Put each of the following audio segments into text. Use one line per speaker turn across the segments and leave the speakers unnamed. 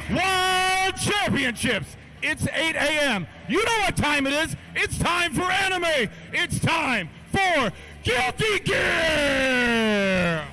World Championships. It's 8 a.m. You know what time it is. It's time for anime. It's time for Guilty Gear.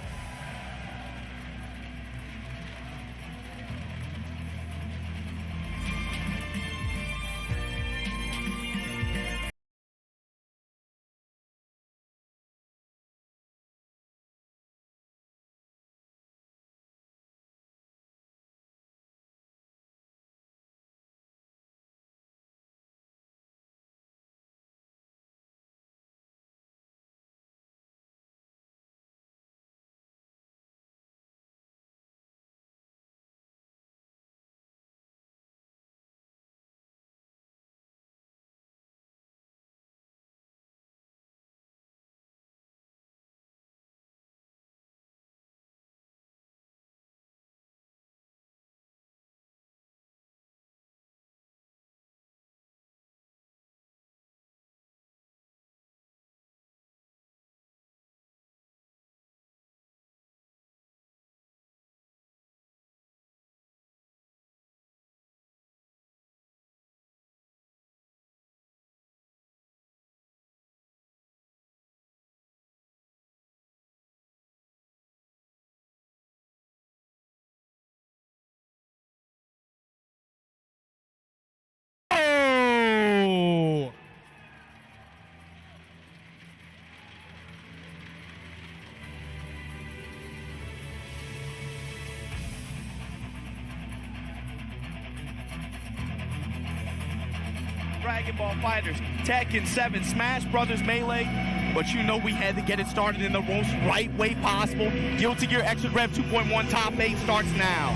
Dragon Ball FighterZ, Tekken 7, Smash Brothers Melee, but you know we had to get it started in the most right way possible. Guilty Gear XRD Rev 2.1 Top 8 starts now.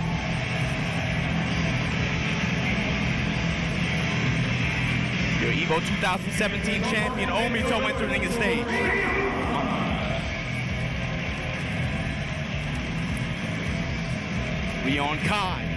Your EVO 2017 champion Omito entering the stage. Rion Kai.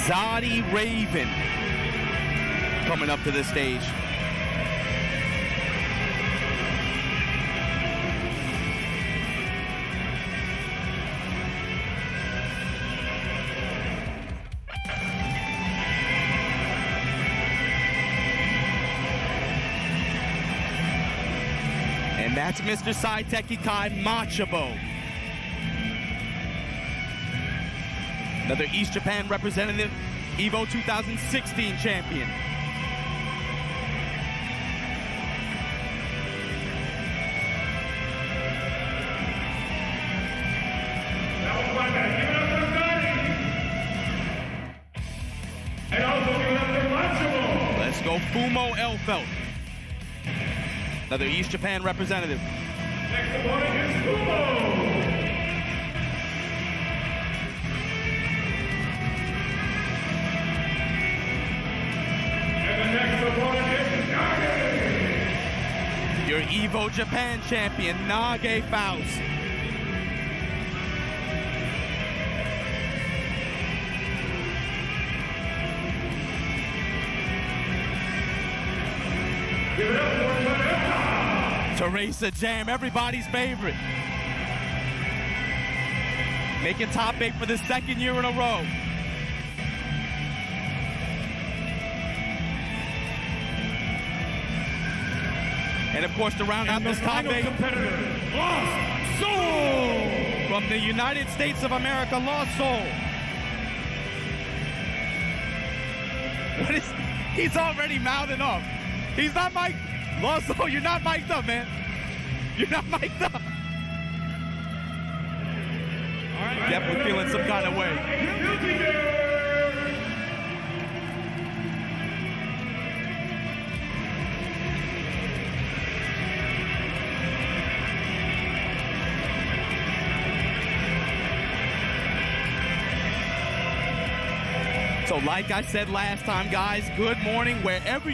Zadi Raven coming up to the stage. And that's Mr. Saiteki Kai Machabo. Another East Japan representative, EVO 2016 champion. Let's go Fumo Elfelt. Another East Japan representative.
Next opponent is Fumo.
Your EVO Japan champion, Nage Faust.
Give it up for
Teresa Jam, everybody's favorite. Making top 8 for the second year in a row. And of course, to round out this top 8,
competitor, LostSoul!
From the United States of America, LostSoul. What is, he's already mouthing up. He's not mic'd. LostSoul, you're not mic'd up, man. You're not mic'd up. All right. Definitely feeling some kind of way. So like I said last time, guys, good morning wherever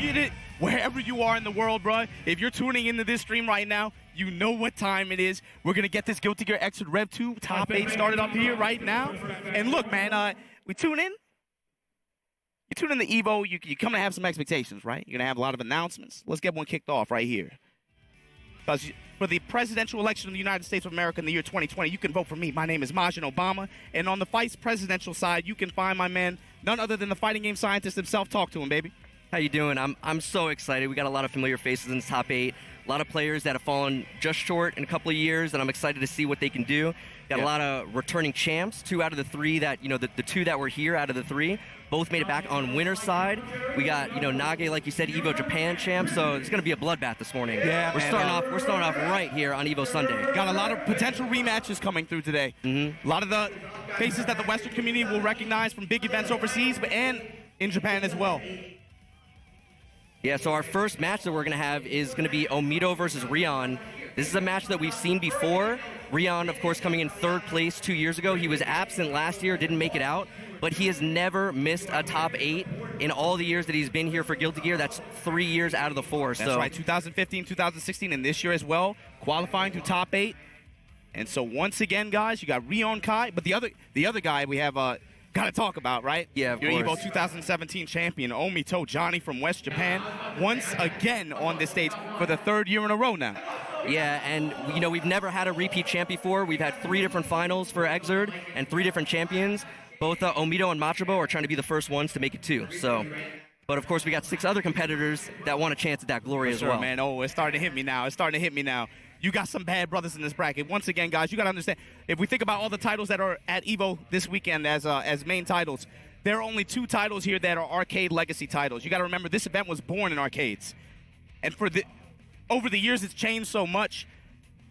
wherever you are in the world, bro. If you're tuning into this stream right now, you know what time it is. We're going to get this Guilty Gear XRD Rev 2 top 8 started up here right now. And look, man, we tune in. You tune in to EVO, you come to have some expectations, right? You're going to have a lot of announcements. Let's get one kicked off right here. Because for the presidential election of the United States of America in the year 2020, you can vote for me. My name is Majin Obama. And on the vice presidential side, you can find my man, none other than the fighting game scientist himself. Talk to him, baby.
How you doing? I'm so excited. We got a lot of familiar faces in the top 8. A lot of players that have fallen just short in a couple of years, and I'm excited to see what they can do. Got a lot of returning champs, 2 out of the 3 that, the 2 that were here out of the 3, both made it back on winner's side. We got, Nage, like you said, EVO Japan champ, so it's going to be a bloodbath this morning.
Yeah,
we're starting off right here on EVO Sunday.
Got a lot of potential rematches coming through today. A lot of the faces that the Western community will recognize from big events overseas, and in Japan as well.
Yeah, so our first match that we're going to have is going to be Omito versus Rion. This is a match that we've seen before. Rion, of course, coming in 3rd place 2 years ago. He was absent last year, didn't make it out, but he has never missed a top 8 in all the years that he's been here for Guilty Gear. That's 3 years out of the 4.
That's right, 2015, 2016, and this year as well, qualifying to top 8. And so once again, guys, you got Rion Kai, but the other guy we have got to talk about, right?
Yeah, of
Your
course.
EVO 2017 champion, Omito Johnny from West Japan, once again on this stage for the 3rd year in a row now.
Yeah, and we've never had a repeat champ before. We've had 3 different finals for XRD and 3 different champions. Both Omito and Machabo are trying to be the first ones to make it too. So, but of course we got 6 other competitors that want a chance at that glory as well.
Man. Oh, it's starting to hit me now. You got some bad brothers in this bracket. Once again, guys, you got to understand, if we think about all the titles that are at EVO this weekend as main titles, there are only 2 titles here that are arcade legacy titles. You got to remember, this event was born in arcades. And over the years, it's changed so much.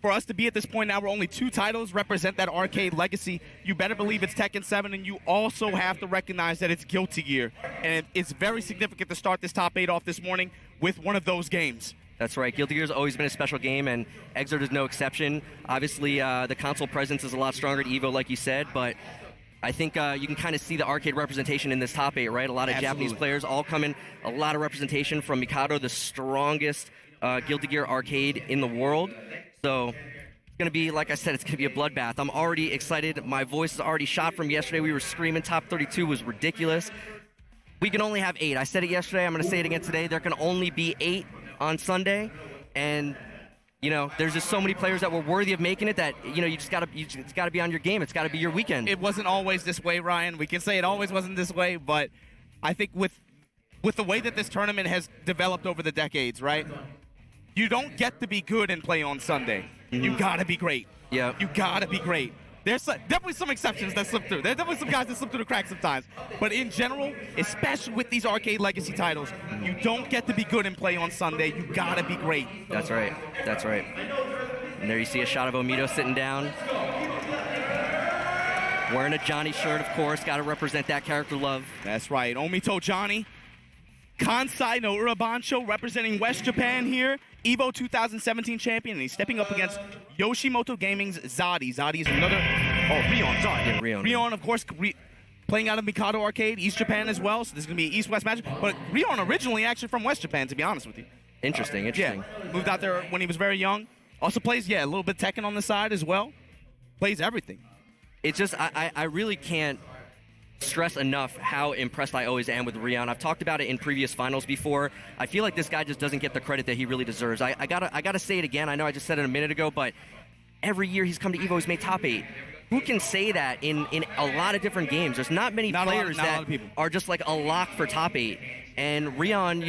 For us to be at this point now where only 2 titles represent that arcade legacy, you better believe it's Tekken 7, and you also have to recognize that it's Guilty Gear. And it's very significant to start this top 8 off this morning with one of those games.
That's right. Guilty Gear's always been a special game, and XRD is no exception. Obviously, the console presence is a lot stronger at EVO, like you said, but I think you can kind of see the arcade representation in this top 8, right? A lot of Japanese players all coming, a lot of representation from Mikado, the strongest Guilty Gear arcade in the world. So it's going to be, like I said, it's going to be a bloodbath. I'm already excited. My voice is already shot from yesterday. We were screaming. Top 32 was ridiculous. We can only have 8. I said it yesterday. I'm going to say it again today. There can only be 8 on Sunday, and there's just so many players that were worthy of making it that you just gotta be on your game. It's got to be your weekend.
It wasn't always this way, Ryan. We can say it always wasn't this way, but I think with the way that this tournament has developed over the decades, right? You don't get to be good and play on Sunday. You gotta be great.
Yeah.
You gotta be great. There's definitely some exceptions that slip through. There's definitely some guys that slip through the cracks sometimes. But in general, especially with these arcade legacy titles, you don't get to be good and play on Sunday. You gotta be great.
That's right. That's right. And there you see a shot of Omito sitting down. Wearing a Johnny shirt, of course. Got to represent that character love.
That's right. Omito Johnny. Kansai no Urabancho representing West Japan here. EVO 2017 champion, and he's stepping up against Yoshimoto Gaming's Zadi. Zadi is another... Oh, Rion, sorry.
Yeah, Rion.
Rion, of course, playing out of Mikado Arcade, East Japan as well, so this is going to be an East-West match. But Rion originally actually from West Japan, to be honest with you.
Interesting.
Yeah, moved out there when he was very young. Also plays, a little bit Tekken on the side as well. Plays everything.
It's just, I really can't stress enough how impressed I always am with Rion. I've talked about it in previous finals before. I feel like this guy just doesn't get the credit that he really deserves. I gotta say it again. I know I just said it a minute ago, but every year he's come to EVO, he's made top 8. Who can say that in a lot of different games? There's not many players that are just like a lock for top 8. And Rion,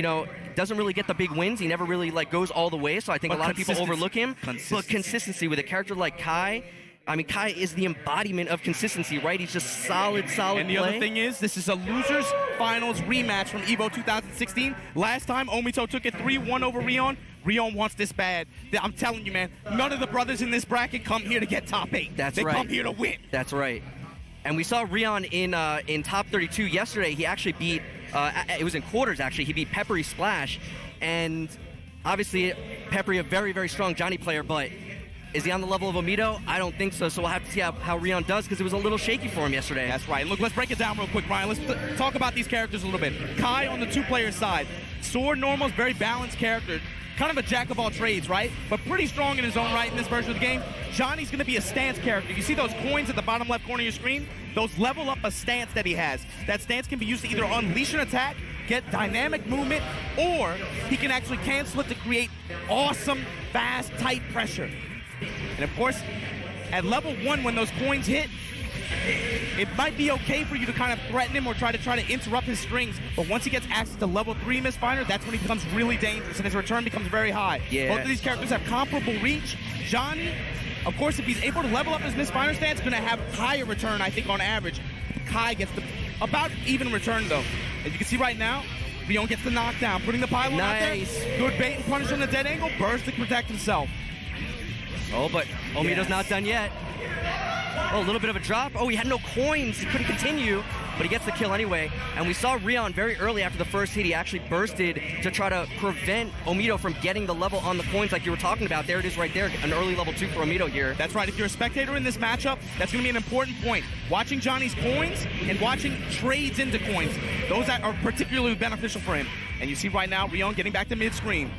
doesn't really get the big wins. He never really goes all the way, so I think a lot of people overlook him. But consistency with a character like Kai, I mean, Kai is the embodiment of consistency, right? He's just solid
And the
play.
other thing is, this is a losers finals rematch from EVO 2016. Last time, Omito took it 3-1 over Rion. Rion wants this bad. I'm telling you, man, none of the brothers in this bracket come here to get top 8.
That's
they
right.
come here to win.
That's right. And we saw Rion in top 32 yesterday. He actually beat, it was in quarters actually, he beat Peppery Splash. And obviously, Peppery, a very, very strong Johnny player, but is he on the level of Omito? I don't think so. So we'll have to see how Rion does, because it was a little shaky for him yesterday.
That's right. Look, let's break it down real quick, Ryan. Let's talk about these characters a little bit. Kai on the 2-player side. Sword normals, very balanced character. Kind of a jack of all trades, right? But pretty strong in his own right in this version of the game. Johnny's going to be a stance character. You see those coins at the bottom left corner of your screen? Those level up a stance that he has. That stance can be used to either unleash an attack, get dynamic movement, or he can actually cancel it to create awesome, fast, tight pressure. And of course, at level 1, when those coins hit, it might be okay for you to kind of threaten him or try to interrupt his strings, but once he gets access to level 3 Mistfinder, that's when he becomes really dangerous and his return becomes very high.
Yeah.
Both of these characters have comparable reach. Johnny, of course, if he's able to level up his Mistfinder stance, going to have higher return, I think, on average. Kai gets the about even return, though. As you can see right now, Rion gets the knockdown, putting the pylon out there. Good bait and punish on the dead angle, burst to protect himself.
Oh, but Omito's not done yet. Oh, a little bit of a drop. Oh, he had no coins. He couldn't continue, but he gets the kill anyway. And we saw Rion very early after the first hit. He actually bursted to try to prevent Omito from getting the level on the coins like you were talking about. There it is right there, an early level 2 for Omito here.
That's right. If you're a spectator in this matchup, that's going to be an important point. Watching Johnny's coins and watching trades into coins. Those that are particularly beneficial for him. And you see right now, Rion getting back to mid-screen.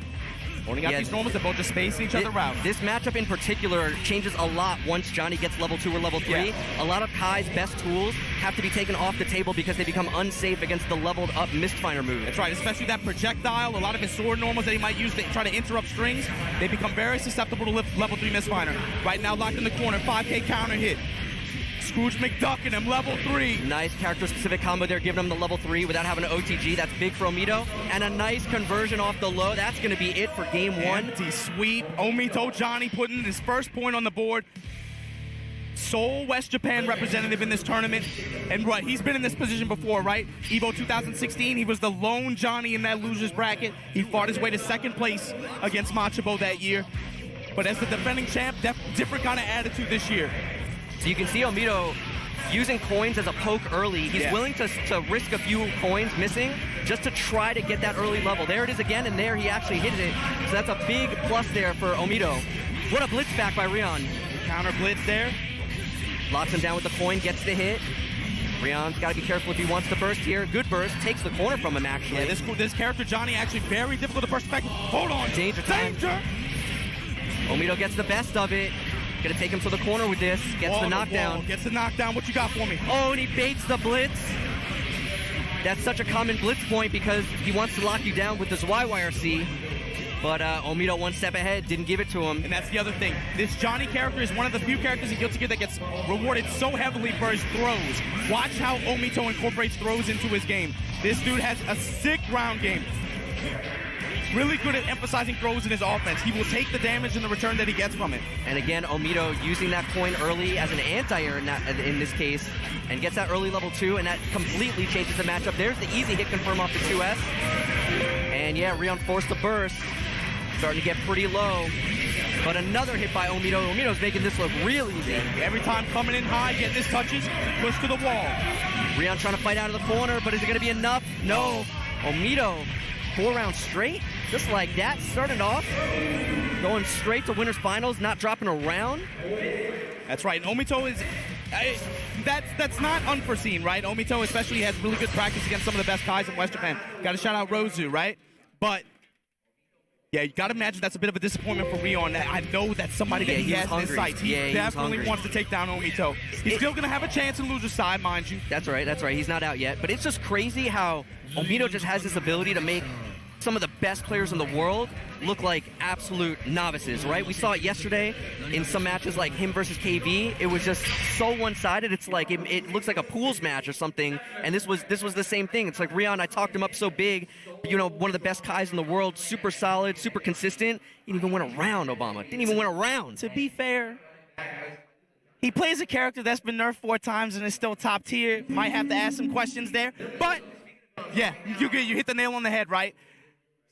Holding out these normals, they're both just spacing each other out.
This matchup in particular changes a lot once Johnny gets level 2 or level 3.
Yeah.
A lot of Kai's best tools have to be taken off the table because they become unsafe against the leveled up Mistfinder move.
That's right, especially that projectile. A lot of his sword normals that he might use to try to interrupt strings, they become very susceptible to level 3 Mistfinder. Right now, locked in the corner, 5K counter hit. Scrooge McDuckin him, level 3.
Nice character-specific combo there, giving him the level 3 without having an OTG. That's big for Omito. And a nice conversion off the low. That's going to be it for game 1.
Anti-sweep. Omito Johnny putting his first point on the board. Seoul, West Japan representative in this tournament. And right, he's been in this position before, right? EVO 2016, he was the lone Johnny in that loser's bracket. He fought his way to second place against Machabo that year. But as the defending champ, different kind of attitude this year.
So you can see Omito using coins as a poke early. He's willing to risk a few coins missing just to try to get that early level. There it is again, and there he actually hit it. So that's a big plus there for Omito. What a blitz back by Rion.
Counter blitz there.
Locks him down with the coin, gets the hit. Rion's got to be careful if he wants to burst here. Good burst, takes the corner from him actually.
Yeah, this character Johnny actually very difficult to burst back. Hold on.
Danger time.
Danger!
Omito gets the best of it. Gonna take him to the corner with this. Gets the knockdown.
Gets the knockdown. What you got for me?
Oh, and he baits the blitz. That's such a common blitz point because he wants to lock you down with this YYRC. But Omito one step ahead, didn't give it to him.
And that's the other thing. This Johnny character is one of the few characters in Guilty Gear that gets rewarded so heavily for his throws. Watch how Omito incorporates throws into his game. This dude has a sick ground game. Really good at emphasizing throws in his offense. He will take the damage and the return that he gets from it.
And again, Omito using that coin early as an anti-air in this case, and gets that early level 2, and that completely changes the matchup. There's the easy hit confirm off the 2S. And yeah, Rion forced the burst. Starting to get pretty low. But another hit by Omito. Omito's making this look real easy.
Every time coming in high, getting his touches, push to the wall.
Rion trying to fight out of the corner, but is it going to be enough? No. Omito, 4 rounds straight, just like that. Started off going straight to winners finals, not dropping a round.
That's right. And Omito is... That's not unforeseen, right? Omito especially has really good practice against some of the best guys in West Japan. Got to shout out Rozu, right? But... yeah, you got to imagine that's a bit of a disappointment for Rion. I know that's somebody that he has in his sights. He definitely wants to take down Omito. He's still going to have a chance in loser's side, mind you.
That's right, that's right. He's not out yet. But it's just crazy how Omito just has this ability to make some of the best players in the world look like absolute novices, right? We saw it yesterday in some matches like him versus KV. It was just so one-sided. It's like it looks like a pools match or something. And this was the same thing. It's like Rion, I talked him up so big, you know, one of the best Kais in the world, super solid, super consistent. He didn't even win a round, Obama. Didn't even win a round.
To be fair, he plays a character that's been nerfed 4 times and is still top tier. Might have to ask some questions there. But, yeah, you hit the nail on the head, right?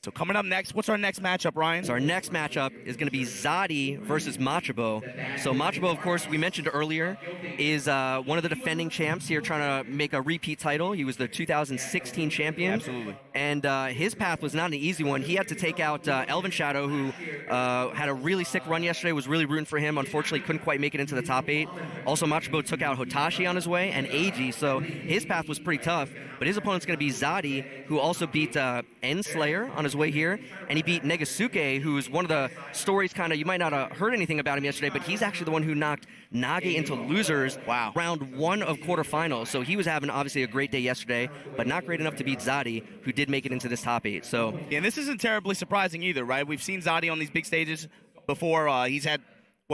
So coming up next, what's our next matchup, Ryan?
So our next matchup is going to be Zadi versus Machabo. So Machabo, of course, we mentioned earlier, is one of the defending champs here trying to make a repeat title. He was the 2016 champion.
Absolutely.
And his path was not an easy one. He had to take out Elvin Shadow, who had a really sick run yesterday, was really rooting for him. Unfortunately, couldn't quite make it into the top 8. Also, Machabo took out Hotashi on his way and Eiji, so his path was pretty tough. But his opponent's going to be Zadi, who also beat N-Slayer on his way here, and he beat Negasuke, who's one of the stories kind of, you might not have heard anything about him yesterday, but he's actually the one who knocked Nage into losers round 1 of quarterfinals. So he was having obviously a great day yesterday, but not great enough to beat Zadi, who did make it into this top 8. So
yeah, and this isn't terribly surprising either, right? We've seen Zadi on these big stages before. He's had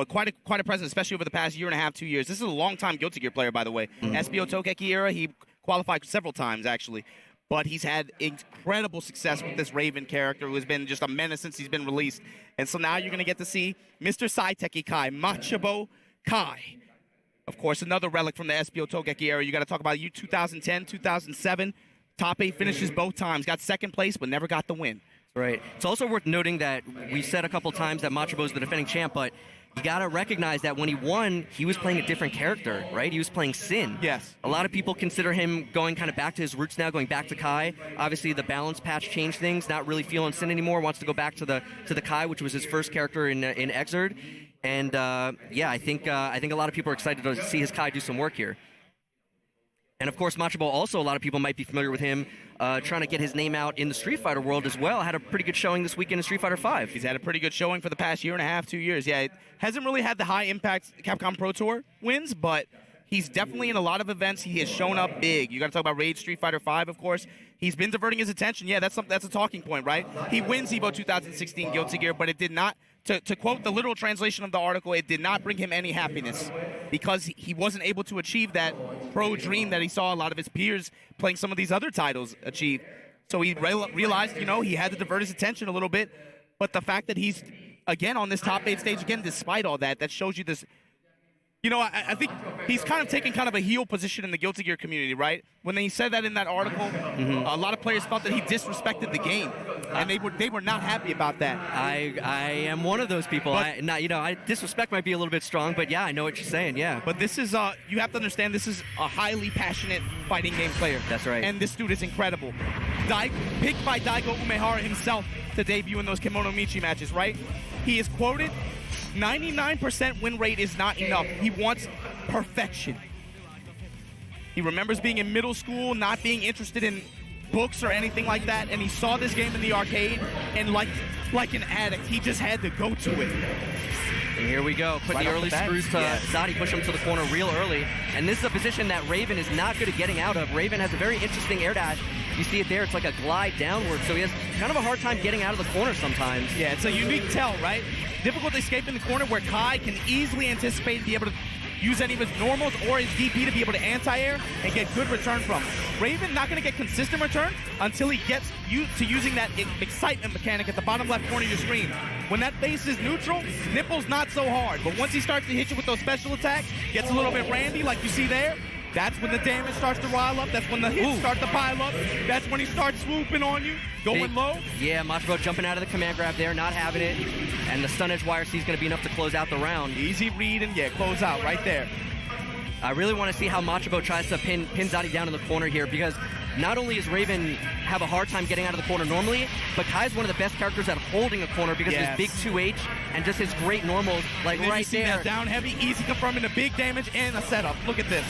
quite a presence, especially over the past year and a half, 2 years. This is a long-time Guilty Gear player, by the way. SBO Tokeki era, he qualified several times, actually. But he's had incredible success with this Raven character, who has been just a menace since he's been released. And so now you're going to get to see Mr. Saiteki Kai, Machabo Kai. Of course, another relic from the SBO Tokeki era. You got to talk about 2010, 2007. Top 8 finishes both times. Got second place, but never got the win.
Right. It's also worth noting that we said a couple times that Machabo is the defending champ, but you got to recognize that when he won, he was playing a different character, right? He was playing Sin.
Yes.
A lot of people consider him going kind of back to his roots now, going back to Kai. Obviously, the balance patch changed things, not really feeling Sin anymore, wants to go back to the Kai, which was his first character in XRD. And, yeah, I think a lot of people are excited to see his Kai do some work here. And, of course, Machabo also, a lot of people might be familiar with him trying to get his name out in the Street Fighter world as well. Had a pretty good showing this weekend in Street Fighter V.
He's had a pretty good showing for the past year and a half, 2 years. Yeah, it hasn't really had the high-impact Capcom Pro Tour wins, but he's definitely in a lot of events. He has shown up big. You got to talk about Rage Street Fighter V, of course. He's been diverting his attention. Yeah, that's a talking point, right? He wins EVO 2016 Guilty Gear, but it did not, to quote the literal translation of the article, it did not bring him any happiness because he wasn't able to achieve that pro dream that he saw a lot of his peers playing some of these other titles achieve. So he realized, he had to divert his attention a little bit. But the fact that he's, again, on this top 8 stage again, despite all that, that shows you this. I think he's kind of taking kind of a heel position in the Guilty Gear community, right? When he said that in that article, a lot of players felt that he disrespected the game, and they were not happy about that.
I am one of those people. Disrespect might be a little bit strong, but yeah, I know what you're saying. Yeah.
But this is you have to understand, this is a highly passionate fighting game player.
That's right.
And this dude is incredible. Picked by Daigo Umehara himself to debut in those Kimono Michi matches, right? He is quoted, 99% win rate is not enough. He wants perfection. He remembers being in middle school, not being interested in books or anything like that, and he saw this game in the arcade, and like an addict, he just had to go to it.
And here we go. Put
Right
the
off
early
the bat.
screws to
Yes.
Zadi, push him to the corner real early. And this is a position that Raven is not good at getting out of. Raven has a very interesting air dash. You see it there. It's like a glide downward. So he has kind of a hard time getting out of the corner sometimes.
Yeah, it's a unique tell, right? Difficult escaping the corner where Kai can easily anticipate and be able to use any of his normals or his DP to be able to anti-air and get good return from. Raven not going to get consistent return until he gets used to using that excitement mechanic at the bottom left corner of your screen. When that base is neutral, nipple's not so hard. But once he starts to hit you with those special attacks, gets a little bit randy like you see there, that's when the damage starts to rile up. That's when the hits start to pile up. That's when he starts swooping on you, going low.
Yeah, Machabo jumping out of the command grab there, not having it. And the stun edge YRC is going to be enough to close out the round.
Easy read and close out right there.
I really want to see how Machabo tries to pin Zadi down in the corner here, because not only is Raven have a hard time getting out of the corner normally, but Kai's one of the best characters at holding a corner because of his big 2H and just his great normals, like
And then
right
you see
there.
that down heavy, easy confirming the big damage and a setup. Look at this.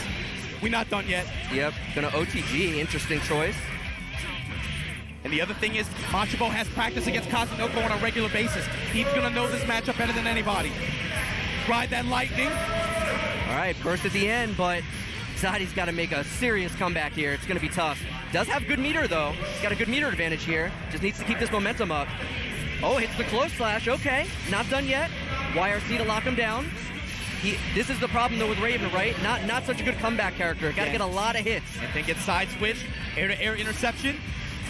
We're not done yet.
Yep, gonna OTG, interesting choice.
And the other thing is, Machabo has practice against Kazunoko on a regular basis. He's gonna know this matchup better than anybody. Ride that lightning.
All right, burst at the end, but Zadi's got to make a serious comeback here. It's going to be tough. Does have good meter, though. He's got a good meter advantage here. Just needs to keep this momentum up. Oh, hits the close slash. Okay, not done yet. YRC to lock him down. This is the problem, though, with Raven, right? Not such a good comeback character. Got to get a lot of hits.
And then gets side switch, air-to-air interception.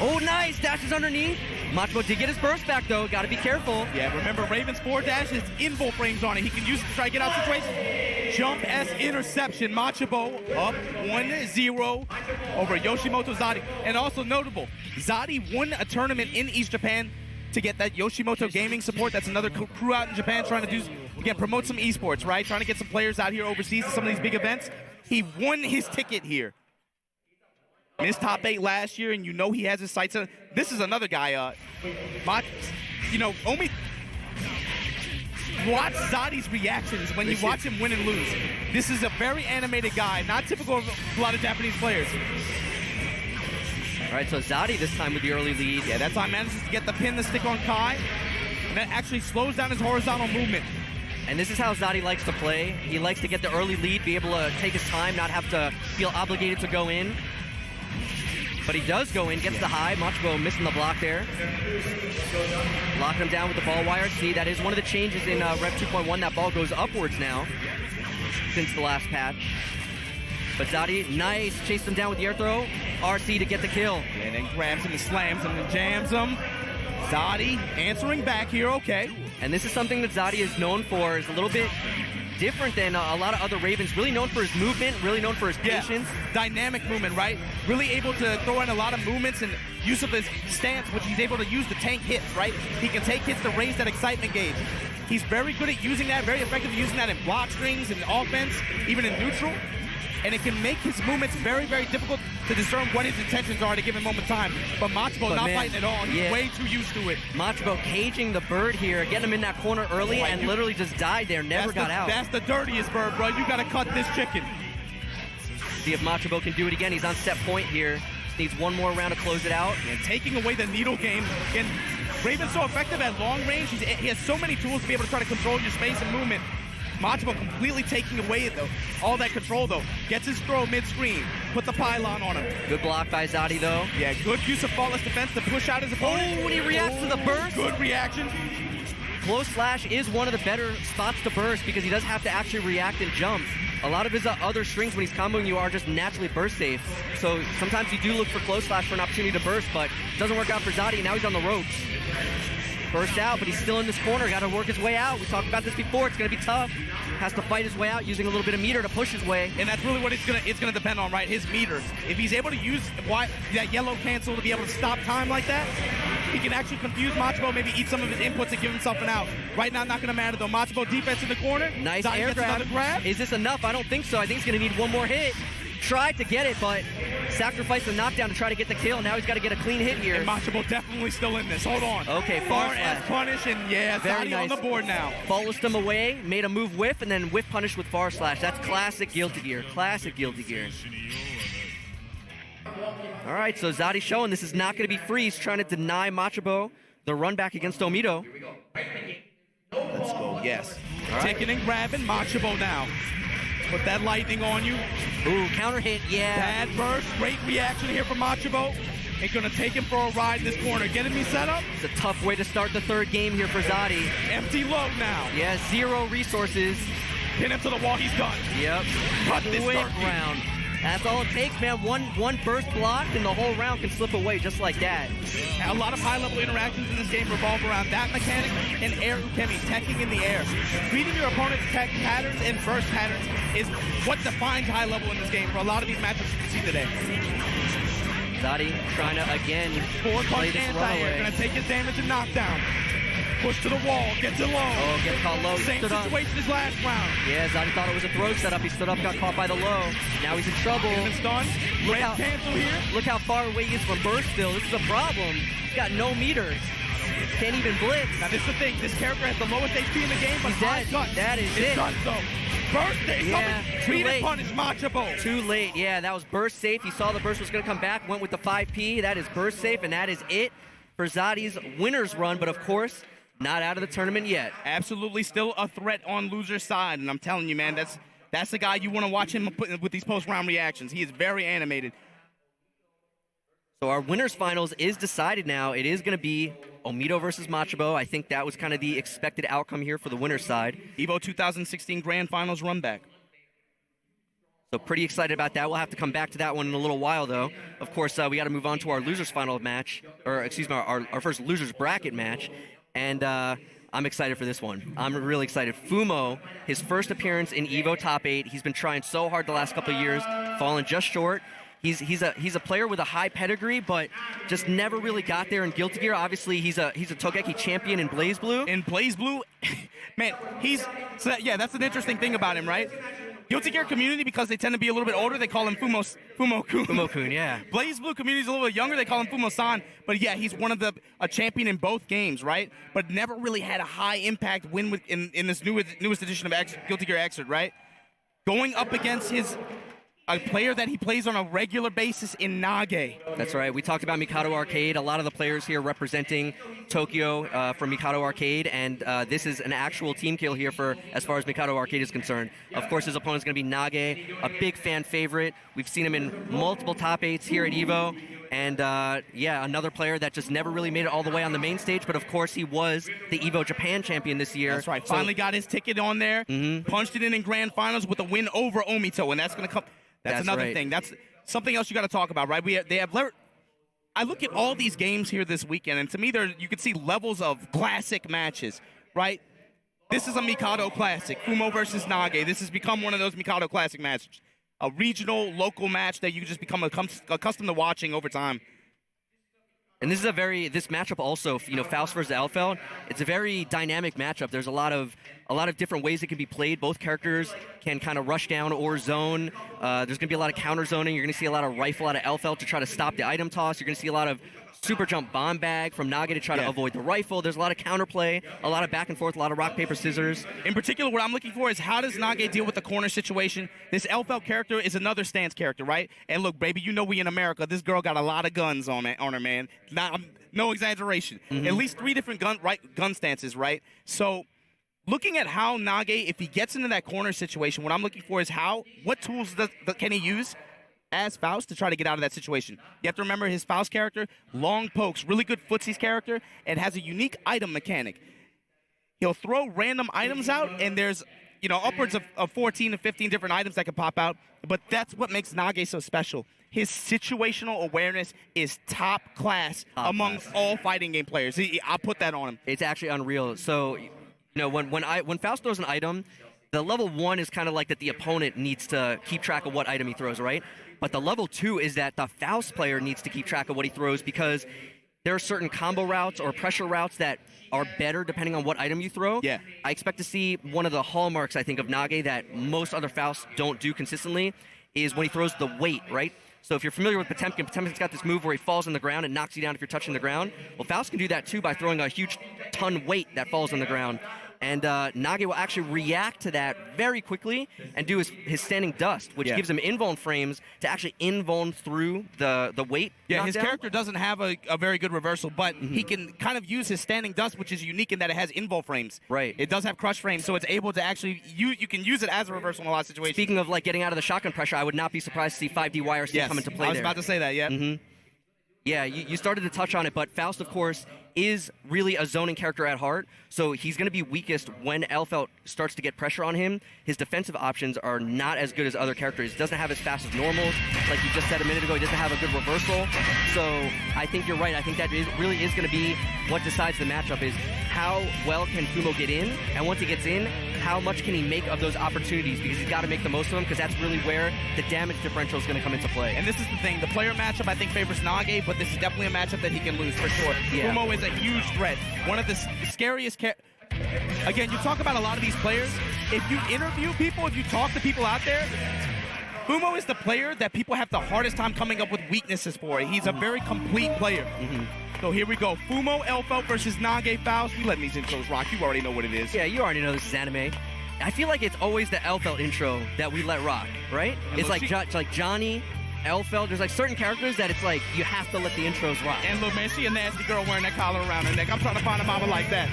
Oh, nice. Dashes underneath. Machabo did get his burst back, though. Got to be careful.
Yeah, remember, Raven's forward dash is in full frames on it. He can use it to try to get out situations. jump S interception. Machabo up 1-0 over Yoshimoto Zadi. And also notable, Zadi won a tournament in East Japan to get that Yoshimoto gaming support. That's another crew out in Japan trying to again, promote some esports, right? Trying to get some players out here overseas to some of these big events. He won his ticket here. Missed top 8 last year, and you know he has his sights on. This is another guy, Omito. Watch Zadi's reactions when you watch him win and lose. This is a very animated guy, not typical of a lot of Japanese players.
All right, so Zadi this time with the early lead.
Yeah, that time manages to get the pin to stick on Kai, and that actually slows down his horizontal movement.
And this is how Zadi likes to play. He likes to get the early lead, be able to take his time, not have to feel obligated to go in. But he does go in, gets the high. Machabo missing the block there. Locking him down with the ball wire. See, that is one of the changes in Rev 2.1. That ball goes upwards now since the last patch. But Zadi, nice. Chased him down with the air throw. RC to get the kill.
And then grabs him and slams him and jams him. Zadi answering back here, okay.
And this is something that Zadi is known for, is a little bit different than a lot of other Ravens. Really known for his movement, really known for his patience.
Dynamic movement, right? Really able to throw in a lot of movements and use of his stance, which he's able to use to tank hits, right? He can take hits to raise that excitement gauge. He's very good at using that, very effective at using that in block strings and offense, even in neutral. And it can make his movements very, very difficult to discern what his intentions are at a given moment in time. But Machabo not fighting at all. He's way too used to it.
Machabo caging the bird here, getting him in that corner early, and literally just died there, never got out.
That's the dirtiest bird, bro. You got to cut this chicken.
See if Machabo can do it again. He's on set point here. Just needs one more round to close it out.
And taking away the needle game. Again, Raven's so effective at long range. He has so many tools to be able to try to control your space and movement. Machabo completely taking away all that control though. Gets his throw mid-screen, put the pylon on him.
Good block by Zadi though.
Yeah, good use of faultless defense to push out his opponent.
Oh, when he reacts to the burst.
Good reaction.
Close slash is one of the better spots to burst because he does have to actually react and jump. A lot of his other strings when he's comboing you are just naturally burst safe. So sometimes you do look for close slash for an opportunity to burst, but it doesn't work out for Zadi. Now he's on the ropes. Burst out, but he's still in this corner. Got to work his way out. We talked about this before. It's going to be tough. Has to fight his way out using a little bit of meter to push his way.
And that's really what it's gonna depend on, right? His meter. If he's able to use that yellow cancel to be able to stop time like that, he can actually confuse Machabo, maybe eat some of his inputs and give himself an out. Right now, not gonna matter though. Machabo defense in the corner.
Nice
Zadi
air grab.
grab.
Is this enough? I don't think so. I think he's gonna need one more hit. Tried to get it, but sacrificed the knockdown to try to get the kill. Now he's got to get a clean hit here.
And Machabo definitely still in this. Hold on.
Okay,
far as punish, and yeah,
very
Zadi
nice.
on the board now.
Faultlessed him away, made a move whiff, and then whiff punish with far slash. That's classic Guilty Gear. Classic Guilty Gear. All right, so Zadi showing this is not going to be free. He's trying to deny Machabo the run back against Omito.
Let's go. Yes.
Right.
Taking and grabbing Machabo now. Put that lightning on you.
Ooh, counter hit, yeah.
Bad burst, great reaction here from Machabo. Ain't gonna take him for a ride in this corner. Getting me set up.
It's a tough way to start the third game here for Zadi.
Empty load now.
Yeah, 0 resources.
Pin him to the wall, he's done.
Yep.
Cut this
Quick
turkey.
round. That's all it takes, man. One burst blocked and the whole round can slip away just like that.
A lot of high-level interactions in this game revolve around that mechanic and air ukemi, teching in the air. Reading your opponent's tech patterns and burst patterns is what defines high level in this game for a lot of these matchups you see today.
Zadi trying to, again,
Forward
play
punch
this
anti-air,
runaway.
gonna take his damage and knockdown. Push to the wall, gets it low.
Oh, gets caught low. He
Same
stood up.
situation as last round.
Yeah, Zadi thought it was a throw setup. He stood up, got caught by the low. Now he's in trouble.
It's done.
Look
Red
how-
cancel here.
Look how far away he is from burst still. This is a problem. He's got no meter. Can't even blitz.
Now this is the thing. This character has the lowest HP in the game, but
He's dead.
high guts.
That is
it's
it.
done so. Birthday
Yeah,
coming.
too
Beat
late.
and punish Machabo.
Too late. Yeah, that was burst safe. He saw the burst was going to come back, went with the 5P. That is burst safe, and that is it for Zadi's winner's run. But of course, not out of the tournament yet.
Absolutely still a threat on loser's side, and I'm telling you, man, that's the guy you want to watch him put with these post-round reactions. He is very animated.
So our winners finals is decided now. It is going to be Omito versus Machabo. I think that was kind of the expected outcome here for the winner's side.
Evo 2016 Grand Finals run back.
So pretty excited about that. We'll have to come back to that one in a little while, though. Of course, we got to move on to our losers final match, or excuse me, our first losers bracket match. And I'm excited for this one. I'm really excited. Fumo, his first appearance in EVO Top 8. He's been trying so hard the last couple of years, fallen just short. He's a player with a high pedigree, but just never really got there in Guilty Gear. Obviously, he's a Togeki champion in BlazBlue.
In BlazBlue, man, that's an interesting thing about him, right? Guilty Gear community, because they tend to be a little bit older, they call him Fumo-kun.
Fumo-kun, yeah.
BlazBlue community is a little bit younger, they call him Fumo-san. But yeah, he's a champion in both games, right? But never really had a high impact win in this newest edition of Guilty Gear XRD, right? Going up against a player that he plays on a regular basis in Nage.
That's right. We talked about Mikado Arcade. A lot of the players here representing Tokyo from Mikado Arcade, and this is an actual team kill here for as far as Mikado Arcade is concerned. Of course, his opponent's going to be Nage, a big fan favorite. We've seen him in multiple top 8s here at EVO. And, another player that just never really made it all the way on the main stage. But, of course, he was the EVO Japan champion this year.
That's right. Finally got his ticket on there. Punched it in grand finals with a win over Omito. And that's going to come. That's another
right.
thing. That's something else you got to talk about, right? I look at all these games here this weekend, and to me, you can see levels of classic matches, right? This is a Mikado Classic, Fumo versus Nage. This has become one of those Mikado Classic matches. A regional, local match that you just become accustomed to watching over time.
And this matchup also, Faust versus Elfeld, it's a very dynamic matchup. There's a lot of different ways it can be played. Both characters can kind of rush down or zone. There's going to be a lot of counter zoning. You're going to see a lot of rifle out of Elfeld to try to stop the item toss. You're going to see a lot of super jump bomb bag from Nage to try to avoid the rifle. There's a lot of counterplay, a lot of back and forth, a lot of rock, paper, scissors.
In particular, what I'm looking for is how does Nage deal with the corner situation? This Elfeld character is another stance character, right? And look, baby, we in America. This girl got a lot of guns on her, man. No exaggeration. At least 3 different gun stances, right? So looking at how Nage, if he gets into that corner situation, what I'm looking for is what tools can he use as Faust to try to get out of that situation. You have to remember his Faust character, long pokes, really good footsies character, and has a unique item mechanic. He'll throw random items out, and there's upwards of 14 to 15 different items that can pop out, but that's what makes Nage so special. His situational awareness is top class amongst all fighting game players. I'll put that on him.
It's actually unreal. So, when Faust throws an item, the level 1 is kind of like that the opponent needs to keep track of what item he throws, right? But the level 2 is that the Faust player needs to keep track of what he throws, because there are certain combo routes or pressure routes that are better depending on what item you throw. Yeah. I expect to see one of the hallmarks, I think, of Nage that most other Fausts don't do consistently is when he throws the weight, right? So if you're familiar with Potemkin's got this move where he falls on the ground and knocks you down if you're touching the ground. Well, Faust can do that too by throwing a huge ton weight that falls on the ground. And Nage will actually react to that very quickly and do his standing dust, which gives him invuln frames to actually invuln through the weight.
Yeah, his character doesn't have a very good reversal, but he can kind of use his standing dust, which is unique in that it has invuln frames.
Right.
It does have crush frames, so it's able to actually, you can use it as a reversal in a lot of situations.
Speaking of getting out of the shotgun pressure, I would not be surprised to see 5D YRC come into play there.
I was about to say that, yeah.
Yeah, you started to touch on it, but Faust, of course, is really a zoning character at heart, so he's going to be weakest when Elfeld starts to get pressure on him. His defensive options are not as good as other characters. He doesn't have as fast as normals. Like you just said a minute ago, he doesn't have a good reversal. So I think you're right. I think that really is going to be what decides the matchup, is how well can Fumo get in, and once he gets in, how much can he make of those opportunities, because he's got to make the most of them, because that's really where the damage differential is going to come into play.
And this is the thing. The player matchup, I think, favors Nage, but this is definitely a matchup that he can lose for sure. Yeah. Fumo is a huge threat. One of the scariest Again, you talk about a lot of these players. If you interview people, if you talk to people out there, Fumo is the player that people have the hardest time coming up with weaknesses for. He's a very complete player. So here we go. Fumo, Elfeld versus Nage Faust. You let these intros rock. You already know what it is.
Yeah, you already know this is anime. I feel like it's always the Elfeld intro that we let rock, right? It's like Johnny, Elfeld. There's certain characters that it's like you have to let the intros rock.
And look, man, she a nasty girl wearing that collar around her neck. I'm trying to find a mama like that.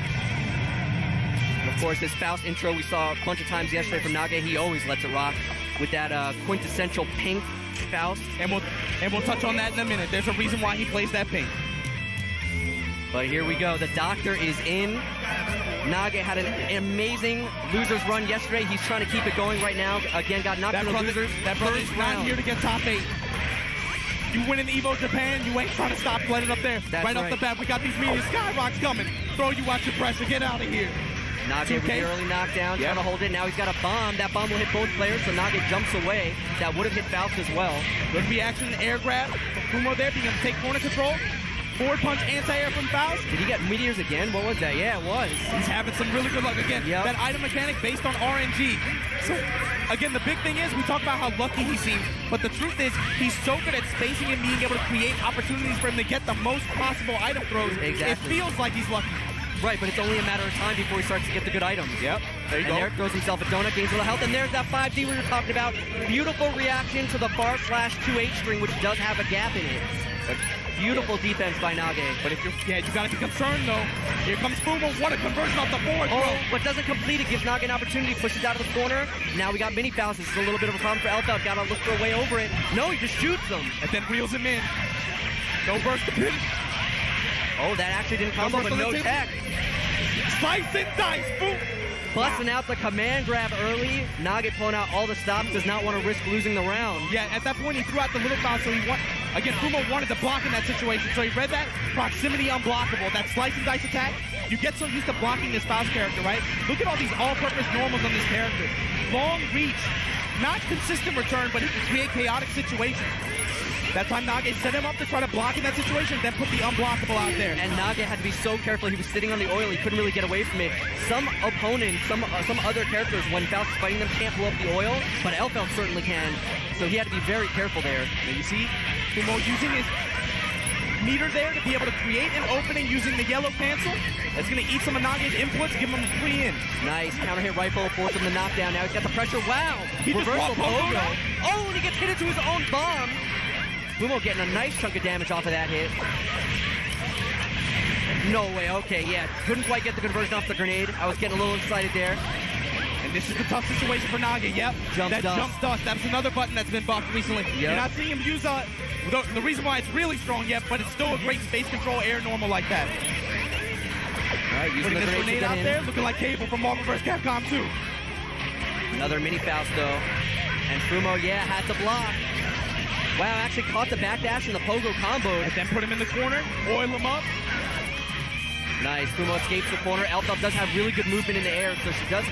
And of course, this Faust intro we saw a bunch of times yesterday from Nage. He always lets it rock with that quintessential pink Faust.
And we'll touch on that in a minute. There's a reason why he plays that pink.
But here we go. The doctor is in. Nage had an amazing losers run yesterday. He's trying to keep it going right now. Again, got knocked into losers.
That brother's not here to get top 8. You win in EVO Japan, you ain't trying to stop letting up there.
That's
right off the bat, we got these medium skyrocks coming. throw you out your pressure. Get out of here.
Nage with the early knockdown, trying to hold it. Now he's got a bomb. That bomb will hit both players, so Nage jumps away. That would have hit Faust as well.
Good reaction, air grab from Fumo there, being able to take corner control. Forward punch, anti-air from Faust.
Did he get meteors again? What was that? Yeah, it was.
He's having some really good luck again.
Yep.
That item mechanic based on RNG. So, again, the big thing is we talk about how lucky he seems, but the truth is he's so good at spacing and being able to create opportunities for him to get the most possible item throws.
Exactly.
It feels like he's lucky.
Right, but it's only a matter of time before he starts to get the good items.
Yep. There you
and
go.
there throws himself a donut, gains a little health, and there's that 5D we were talking about. Beautiful reaction to the bar slash 2H string, which does have a gap in it. Beautiful defense by Nage.
But if you gotta be concerned though. Here comes Fumo. What a conversion off the forward throw.
Oh, but doesn't complete it. Gives Nage an opportunity. Pushes out of the corner. Now we got mini Faust. This is a little bit of a problem for Elfeld. Gotta look for a way over it. No, he just shoots them.
And then reels him in. No burst to pin.
Oh, that actually didn't combo, but no tech.
Slice and dice. Boom.
Busting out the command grab early. Nage pulling out all the stops. Does not want to risk losing the round.
Yeah, at that point he threw out the little foul, so again, Fumo wanted to block in that situation, so he read that proximity unblockable, that slice and dice attack. You get so used to blocking this Faust character, right? Look at all these all-purpose normals on this character. Long reach, not consistent return, but he can create chaotic situations. That time Nage set him up to try to block in that situation, then put the unblockable out there.
And Nage had to be so careful. He was sitting on the oil. He couldn't really get away from it. Some opponents, some other characters, when Faust is fighting them, can't blow up the oil, but Elfeld certainly can. So he had to be very careful there.
And you see Fumo using his meter there to be able to create an opening using the yellow cancel. That's going to eat some of Nage's inputs, give him a free in.
Nice counter hit rifle, force him to knockdown. Now he's got the pressure. Wow!
He just
Reversal
walked Pogo.
Oh, and he gets hit into his own bomb. Fumo getting a nice chunk of damage off of that hit. No way, okay, yeah. Couldn't quite get the conversion off the grenade. I was getting a little excited there.
And this is the tough situation for Nage, yep.
Jump dust.
Jump dust, that's another button that's been buffed recently.
Yep.
You're not seeing him use the reason why it's really strong yet, but it's still a great space control air normal like that.
All right, using
Putting
the
this grenade out
in.
there, looking like Cable from Marvel vs. Capcom 2.
Another mini Faust though. And Fumo, yeah, had to block. Wow, actually caught the backdash and the Pogo combo.
And then put him in the corner, oil him up.
Nice, Fumo escapes the corner. Elfeld does have really good movement in the air, so she does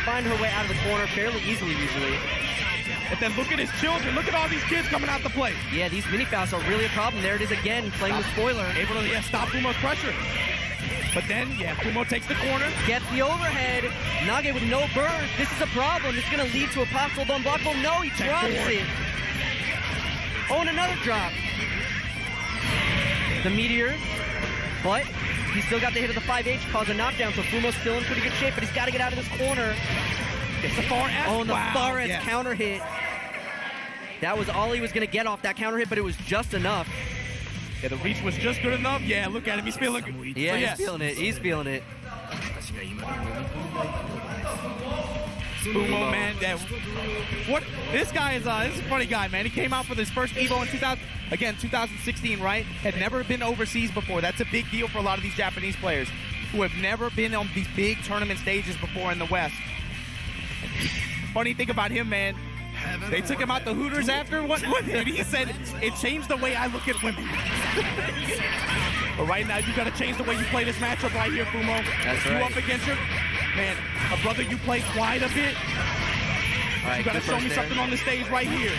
find her way out of the corner fairly easily usually.
And then look at his children. Look at all these kids coming out to play.
Yeah, these mini Fausts are really a problem. There it is again, playing the spoiler.
Able to stop Fumo's pressure. But then, Fumo takes the corner.
Gets the overhead. Nage with no burst. This is a problem. It's going to lead to a possible unblockable. No, he drops it. Oh, and another drop. The meteor, but he still got the hit of the 5H, cause a knockdown, so Fumo's still in pretty good shape, but he's got to get out of this corner.
Gets the far S.
Oh, and the
wow.
far S counter hit. That was all he was going to get off that counter hit, but it was just enough.
Yeah, the reach was just good enough. Yeah, look at him. He's feeling good.
Yeah,
so,
he's feeling it. He's feeling it.
Fumo, man, this guy is this is a funny guy, man. He came out for his first Evo in 2016, right? Had never been overseas before. That's a big deal for a lot of these Japanese players who have never been on these big tournament stages before in the West. Funny thing about him, man, they took him out the Hooters after and he said, it changed the way I look at women. But right now, you got to change the way you play this matchup right here, Fumo.
That's
you
right.
up against your, man, a brother you play quite a bit.
All right,
You gotta show me something on the stage right here.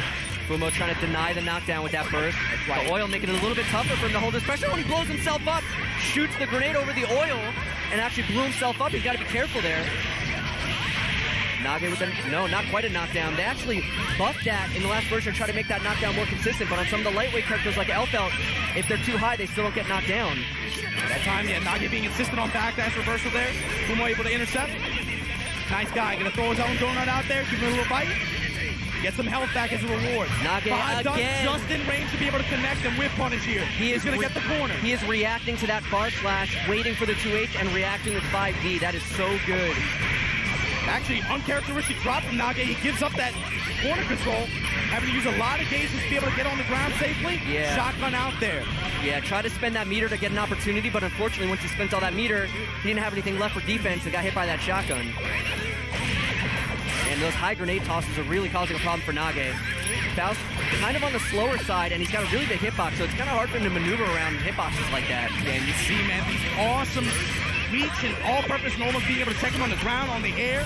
Fumo trying to deny the knockdown with that burst. The oil making it a little bit tougher for him to hold his pressure. When he blows himself up, shoots the grenade over the oil, and actually blew himself up. He's got to be careful there. Nage with no, not quite a knockdown. They actually buffed that in the last version to try to make that knockdown more consistent, but on some of the lightweight characters like Elfeld, if they're too high, they still don't get knocked down.
That time, Nage being insistent on backdash reversal there. Fumo able to intercept. Nice guy, gonna throw his own donut out there, give him a little bite. Get some health back as a reward.
Nage again.
Just in range to be able to connect and whip punish here. He's gonna get the corner.
He is reacting to that bar slash, waiting for the 2H and reacting with 5D. That is so good.
Actually, uncharacteristic drop from Nage. He gives up that corner control, having to use a lot of gauges to be able to get on the ground safely.
Yeah.
Shotgun out there.
Yeah, try to spend that meter to get an opportunity, but unfortunately, once he spent all that meter, he didn't have anything left for defense and got hit by that shotgun. And those high grenade tosses are really causing a problem for Nage. Faust kind of on the slower side, and he's got a really big hitbox, so it's kind of hard for him to maneuver around hitboxes like that.
Yeah, and you see, man, these awesome reach and all-purpose normals, being able to check him on the ground, on the air.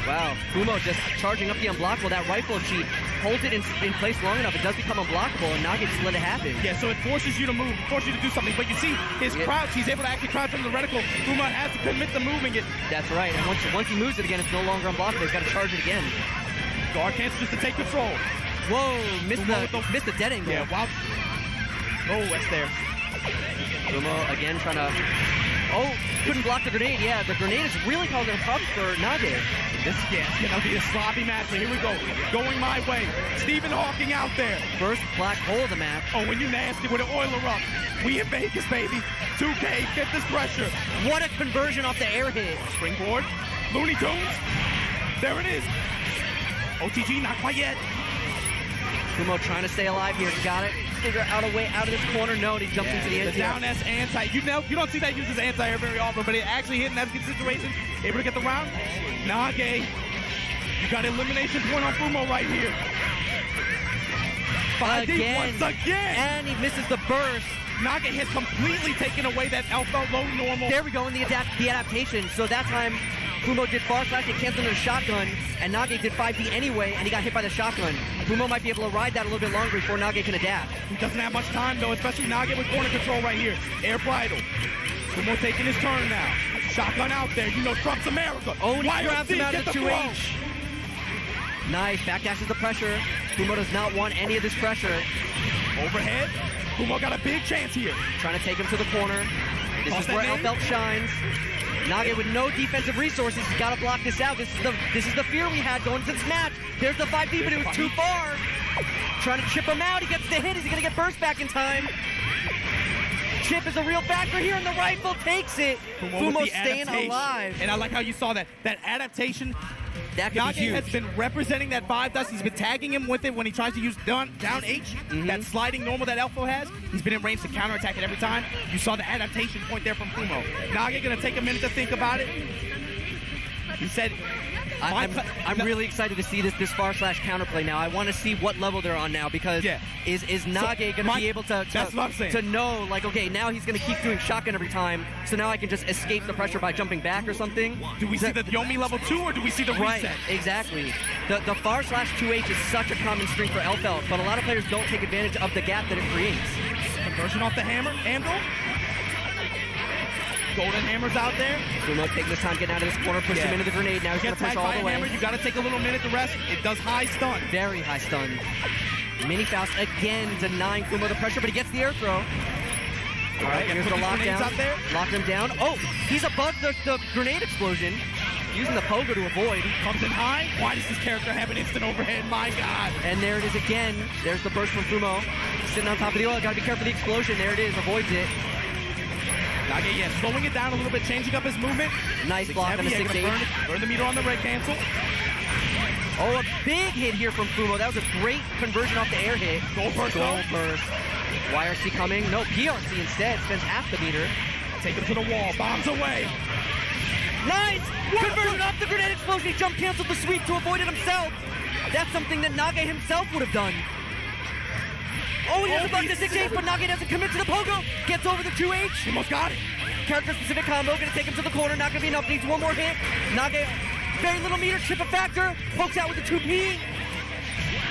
Wow, Fumo just charging up the unblockable. That rifle, if she holds it in place long enough, it does become unblockable, and Nage just let it happen.
Yeah, so it forces you to move, forces you to do something. But you see his crouch, he's able to actually crouch under the reticle. Fumo has to commit to moving it.
That's right, and once he moves it again, it's no longer unblockable. He's got to charge it again.
Guard cancel just to take control.
Whoa, missed the dead angle.
Yeah, wow. Oh, that's there.
Fumo again trying to... Oh, couldn't block the grenade. Yeah, the grenade is really causing a problem for Nage.
This is going to be a sloppy match, but here we go. Going my way. Stephen Hawking out there.
First black hole of the match.
Oh, when you nasty with an oiler up. We in Vegas, baby. 2K, get this pressure.
What a conversion off the air hit.
Springboard. Looney Tunes. There it is. OTG, not quite yet.
Fumo trying to stay alive here. Got it. Figure out a way out of this corner. No, he jumps into the
The
end.
down S anti. You don't see that used as anti-air very often, but it actually hit in that situation. Able to get the round. Nage, you got elimination point on Fumo right here. 5D
Again.
once again.
And he misses the burst.
Nage has completely taken away that alpha low normal.
There we go in the adaptation. So that time, Fumo did far slash, it canceled into shotgun, and Nage did 5D anyway, and he got hit by the shotgun. Fumo might be able to ride that a little bit longer before Nage can adapt.
He doesn't have much time though, especially Nage with corner control right here. Air bridle. Fumo taking his turn now. Shotgun out there. You know Trump's America.
Oh, and he
YRC,
grabs him out of
get
the
throw.
2H. Nice, backdashes the pressure. Fumo does not want any of this pressure.
Overhead. Fumo got a big chance here.
Trying to take him to the corner. This is where Elfelt shines. Nage with no defensive resources, he's got to block this out. This is the fear we had going into this match. There's the 5D, but it was too far. Trying to chip him out. He gets the hit. Is he going to get burst back in time? Chip is a real factor here, and the rifle takes it. Fumo staying alive.
And I like how you saw that. That adaptation.
That could
Nage
be huge.
has been representing that 5 dust. He's been tagging him with it when he tries to use down H. That sliding normal that Elfo has. He's been in range to counterattack it every time. You saw the adaptation point there from Fumo. Nage gonna take a minute to think about it. He said,
I'm really excited to see this far slash counterplay now. I want to see what level they're on now because is Nage going to be able to know, like, okay, now he's going to keep doing shotgun every time, so now I can just escape the pressure by jumping back or something?
Do we see the Yomi level 2 or do we see the reset?
Right, exactly. The far slash 2H is such a common string for Elfelt, but a lot of players don't take advantage of the gap that it creates.
Conversion off the hammer, Andal. Golden Hammer's out there.
Fumo taking his time getting out of this corner, push him into the grenade. Now he's going to push all the way.
Hammer, you got to take a little minute to rest. It does high stun.
Very high stun. Mini Faust again denying Fumo the pressure, but he gets the air throw. All right, here's the lockdown. Lock him down. Oh, he's above the grenade explosion. Using the pogo to avoid.
Comes in high. Why does this character have an instant overhead? My God.
And there it is again. There's the burst from Fumo. Sitting on top of the oil. Got to be careful of the explosion. There it is. Avoids it.
Nage, slowing it down a little bit, changing up his movement.
Nice block on the 6-8.
Burn the meter on the red cancel.
Oh, a big hit here from Fumo. That was a great conversion off the air hit.
Gold burst.
YRC coming. No, PRC instead. Spends half the meter.
Take him to the wall. Bombs away.
Nice! Conversion off the grenade explosion. He jump canceled the sweep to avoid it himself. That's something that Nage himself would have done. Oh, he has a bug to 6-8, but Nage doesn't commit to the pogo. Gets over the 2H.
Almost got it.
Character-specific combo. Going to take him to the corner. Not going to be enough. Needs one more hit. Nage, very little meter. Chip a factor. Pokes out with the 2P.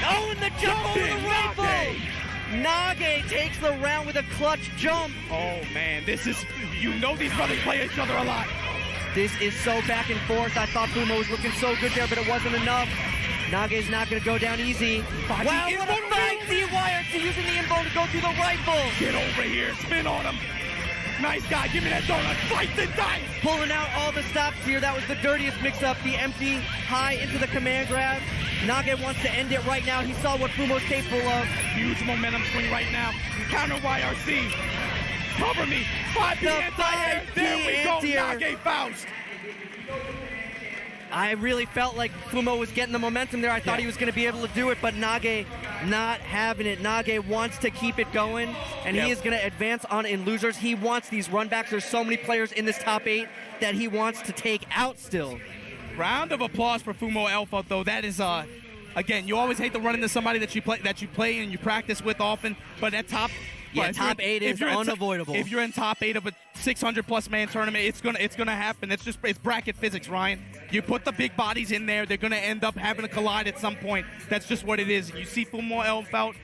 Oh, and the jump over the rifle. Nage takes the round with a clutch jump.
Oh, man. This is... You know these brothers play each other a lot.
This is so back and forth. I thought Fumo was looking so good there, but it wasn't enough. Nage's not going to go down easy. Wow, what a 5D YRC using the inbone to go through the rifle.
Get over here. Spin on him. Nice guy. Give me that donut. Fight the dice.
Pulling out all the stops here. That was the dirtiest mix-up. The empty high into the command grab. Nage wants to end it right now. He saw what Fumo's capable of.
Huge momentum swing right now. Counter YRC. Cover me. 5D anti-air. There we go. Nage Faust.
I really felt like Fumo was getting the momentum there. I thought he was going to be able to do it, but Nage not having it. Nage wants to keep it going, and he is going to advance on in losers. He wants these runbacks. There's so many players in this top 8 that he wants to take out still.
Round of applause for Fumo Alpha, though. That is, again, you always hate to run into somebody that you play and you practice with often, but that top
Yeah,
But if you're
top 8 is
you're in
unavoidable.
if you're in top 8 of a 600+ man tournament, it's gonna happen. It's bracket physics, Ryan. You put the big bodies in there, they're gonna end up having to collide at some point. That's just what it is. You see Fumo Elfelt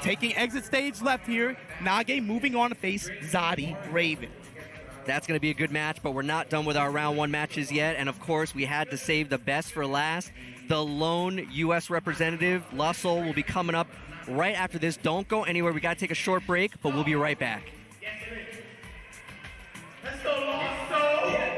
taking exit stage left here. Nage moving on to face Zadi Raven.
That's going to be a good match, but we're not done with our round 1 matches yet. And, of course, we had to save the best for last. The lone U.S. representative, LostSoul, will be coming up right after this. Don't go anywhere. We got to take a short break, but we'll be right back.
Let's go, LostSoul.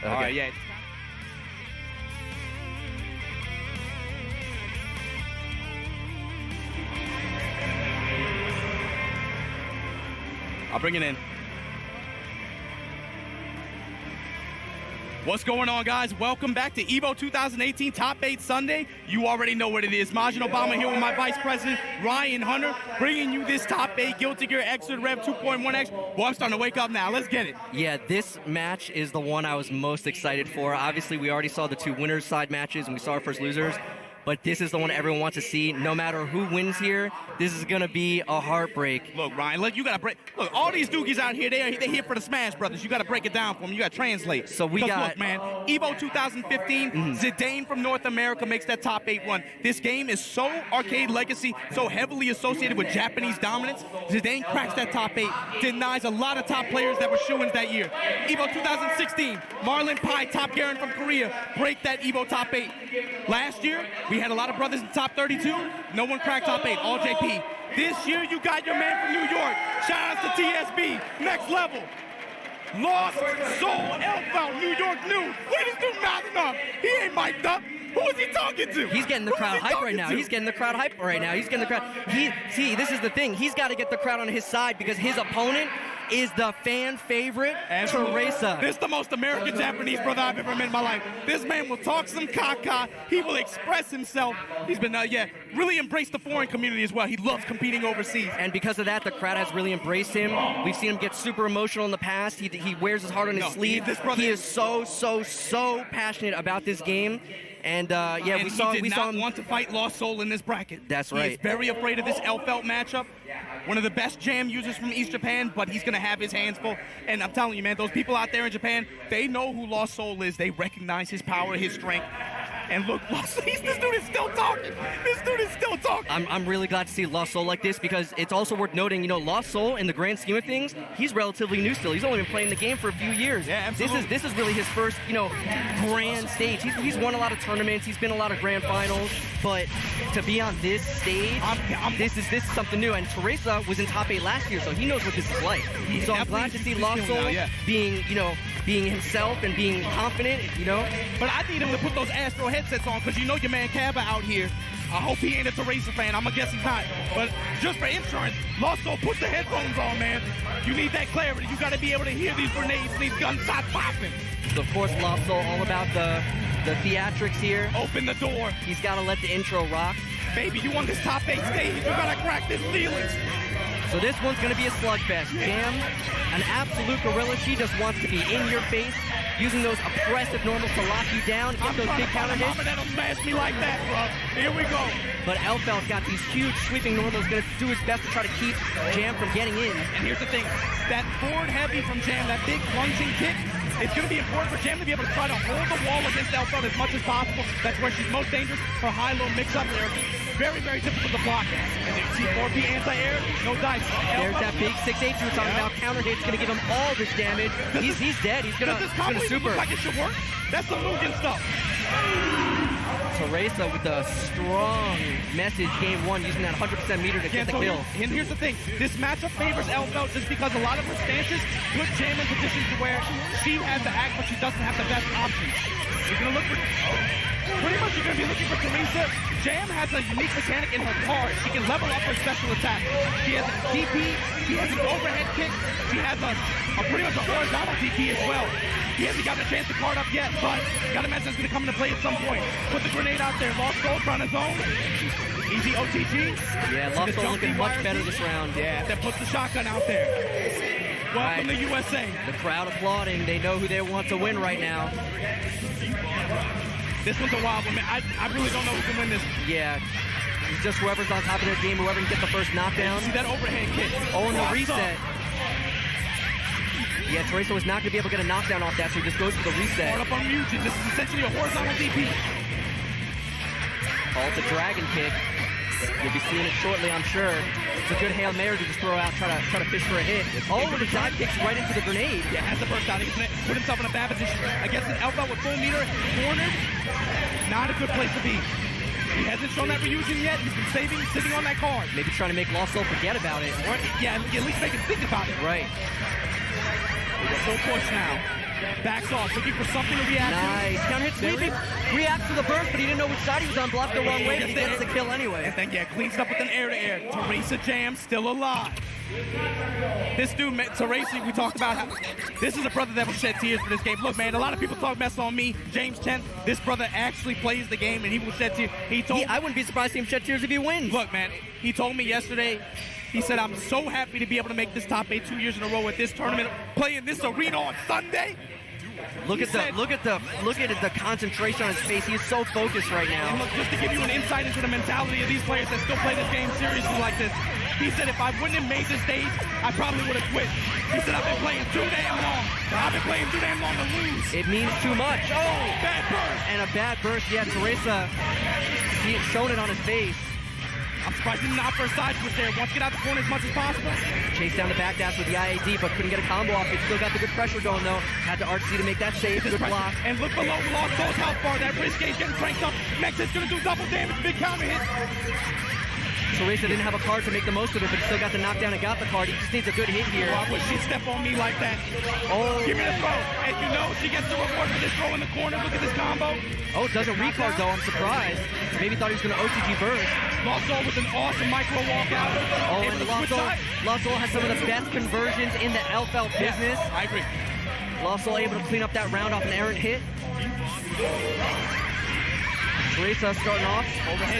All right, yeah. I'll bring it in. What's going on, guys? Welcome back to EVO 2018 Top 8 Sunday. You already know what it is. Majin Obama here with my Vice President, Ryan Hunter, bringing you this Top 8 Guilty Gear XRD Rev 2.1X. Boy, I'm starting to wake up now. Let's get it.
Yeah, this match is the one I was most excited for. Obviously, we already saw the 2 winners side matches, and we saw our first losers. But this is the one everyone wants to see. No matter who wins here, this is going to be a heartbreak.
Look, Ryan, look, you got to break. Look, all these dookies out here, they're here for the Smash Brothers. You got to break it down for them. You got to translate.
So we
because
got...
Look, man, EVO 2015, Zidane from North America makes that top 8 run. This game is so arcade legacy, so heavily associated with Japanese dominance. Zidane cracks that top 8, denies a lot of top players that were shoo-ins that year. EVO 2016, Marlon Pai, Top Garen from Korea, break that EVO top 8. Last year, we had a lot of brothers in top 32. No one cracked top 8, all JP. This year, you got your man from New York. Shout out to TSB, next level. LostSoul, Elfbound, New York New. Look at this dude mouthing up. He ain't mic'd up. Who is he talking to?
He's getting the crowd hype right now. He's getting the crowd hype right now. He's getting the crowd. See, this is the thing. He's got to get the crowd on his side because his opponent is the fan favorite, Teresa.
This is the most American Japanese brother I've ever met in my life. This man will talk some caca. He will express himself. He's been, really embraced the foreign community as well. He loves competing overseas.
And because of that, the crowd has really embraced him. We've seen him get super emotional in the past. He wears his heart on his sleeve. He is so passionate about this game. And we saw him
want to fight LostSoul in this bracket.
That's right.
He's very afraid of this Elfelt matchup. One of the best jam users from East Japan, but he's going to have his hands full. And I'm telling you, man, those people out there in Japan, they know who LostSoul is. They recognize his power, his strength. And look, this dude is still talking. This dude is still talking.
I'm really glad to see LostSoul like this because it's also worth noting, LostSoul, in the grand scheme of things, he's relatively new still. He's only been playing the game for a few years.
Yeah, absolutely.
This is really his first, grand stage. He's won a lot of tournaments. He's been a lot of grand finals. But to be on this stage, this is something new. And Teresa was in top 8 last year, so he knows what this is like. So I'm glad to see LostSoul being himself and being confident,
But I need him to put those Astro headsets on because your man Kaba out here. I hope he ain't a Teresa fan. I'm going to guess he's not. But just for insurance, LostSoul, put the headphones on, man. You need that clarity. You got to be able to hear these grenades, these gunshots popping.
So of course, LostSoul, all about the theatrics here.
Open the door.
He's got to let the intro rock.
Baby, you want this top 8 stage. You got to crack this ceiling.
So this one's going to be a slugfest. Jam, an absolute gorilla. She just wants to be in your face, using those oppressive normals to lock you down, get those big counter hits.
That'll smash me like that, bro. Here we go.
But Elfelt's got these huge sweeping normals, going to do his best to try to keep Jam from getting in.
And here's the thing, that forward heavy from Jam, that big plunging kick, it's going to be important for Jam to be able to try to hold the wall against Elfelt as much as possible. That's where she's most dangerous. Her high-low mix-up there. Very, very difficult to block. And you see 4P anti-air, no dice.
There's that big 6-8 you were talking about. Counter hit's going to give him all this damage. He's dead. He's going to super.
Look like it should work? That's some Mugen stuff.
Teresa with the strong message game 1, using that 100% meter to get the kill.
And here's the thing, this matchup favors Elfelt just because a lot of her stances put Jam in positions to where she has to act, but she doesn't have the best options. You're going to look for... Pretty much you're going to be looking for Teresa. Jam has a unique mechanic in her card. She can level up her special attack. She has a DP, she has an overhead kick, she has a pretty much a horizontal DP as well. He hasn't gotten a chance to card up yet, but gotta imagine it's going to come into play at some point. Put the grenade out there. LostSoul on his own. Easy OTG.
Yeah, LostSoul looking much better this round.
Yeah, that puts the shotgun out there. Welcome to USA.
The crowd applauding. They know who they want to win right now.
This one's a wild one, man. I really don't know who can win this.
Yeah. It's just whoever's on top of their game, whoever can get the first knockdown.
See that overhand kick.
Oh, and the reset. Yeah, Teresa was not going to be able to get a knockdown off that, so he just goes for the reset.
Hard up on Mugen. This is essentially a horizontal DP.
All the dragon kick. You'll be seeing it shortly, I'm sure. It's a good Hail Mary to just throw out, try to fish for a hit. Oh, the dive kicks right into the grenade.
Yeah, has the burst out. He's going to put himself in a bad position against an Elfelt with full meter, cornered. Not a good place to be. He hasn't shown that reunion yet. He's been sitting on that card.
Maybe trying to make LostSoul forget about it.
Or, yeah, at least make him think about it.
Right.
Full push now. Backs off, looking for something to react to.
Nice. Counter hit sweeping. Reacts to the burst, but he didn't know which side he was on. Blocked the wrong way, but he gets the kill anyway.
And then, yeah, cleans it up with an air-to-air. Teresa Jam still alive. This dude, Teresa, we talked about how this is a brother that will shed tears for this game. Look, man, a lot of people talk mess on me, James 10. This brother actually plays the game, and he will shed tears.
I wouldn't be surprised to see him shed tears if he wins.
Look, man, he told me yesterday, he said, I'm so happy to be able to make this top 8 2 years in a row at this tournament, playing this arena on Sunday.
Look at the concentration on his face. He is so focused right now.
And look, just to give you an insight into the mentality of these players that still play this game seriously like this, he said if I wouldn't have made this stage, I probably would have quit. He said I've been playing too damn long. I've been playing too damn long to lose.
It means too much.
Oh, bad burst.
And a bad burst. Yeah, Teresa, he had shown it on his face.
I'm surprised he didn't opt for a side switch there. Wants to get out the corner as much as possible.
Chased down the back dash with the IAD, but couldn't get a combo off. It still got the good pressure going, though. Had to RC to make that save. Good block.
And look below LostSoul's how far. That wrist gauge getting cranked up. Nexus gonna do double damage. Big counter hit.
Teresa didn't have a card to make the most of it, but he still got the knockdown and got the card. He just needs a good hit here.
Why would she step on me like that?
Oh.
Give me the throw. And you know she gets the reward for this throw in the corner. Look at this combo.
Oh, doesn't recard, though. I'm surprised. Maybe thought he was going to OTG burst.
LostSoul with an awesome micro walkout.
Oh, and LostSoul has some of the best conversions in the LFL business.
Yeah, I agree.
LostSoul able to clean up that round off an errant hit. Teresa starting off,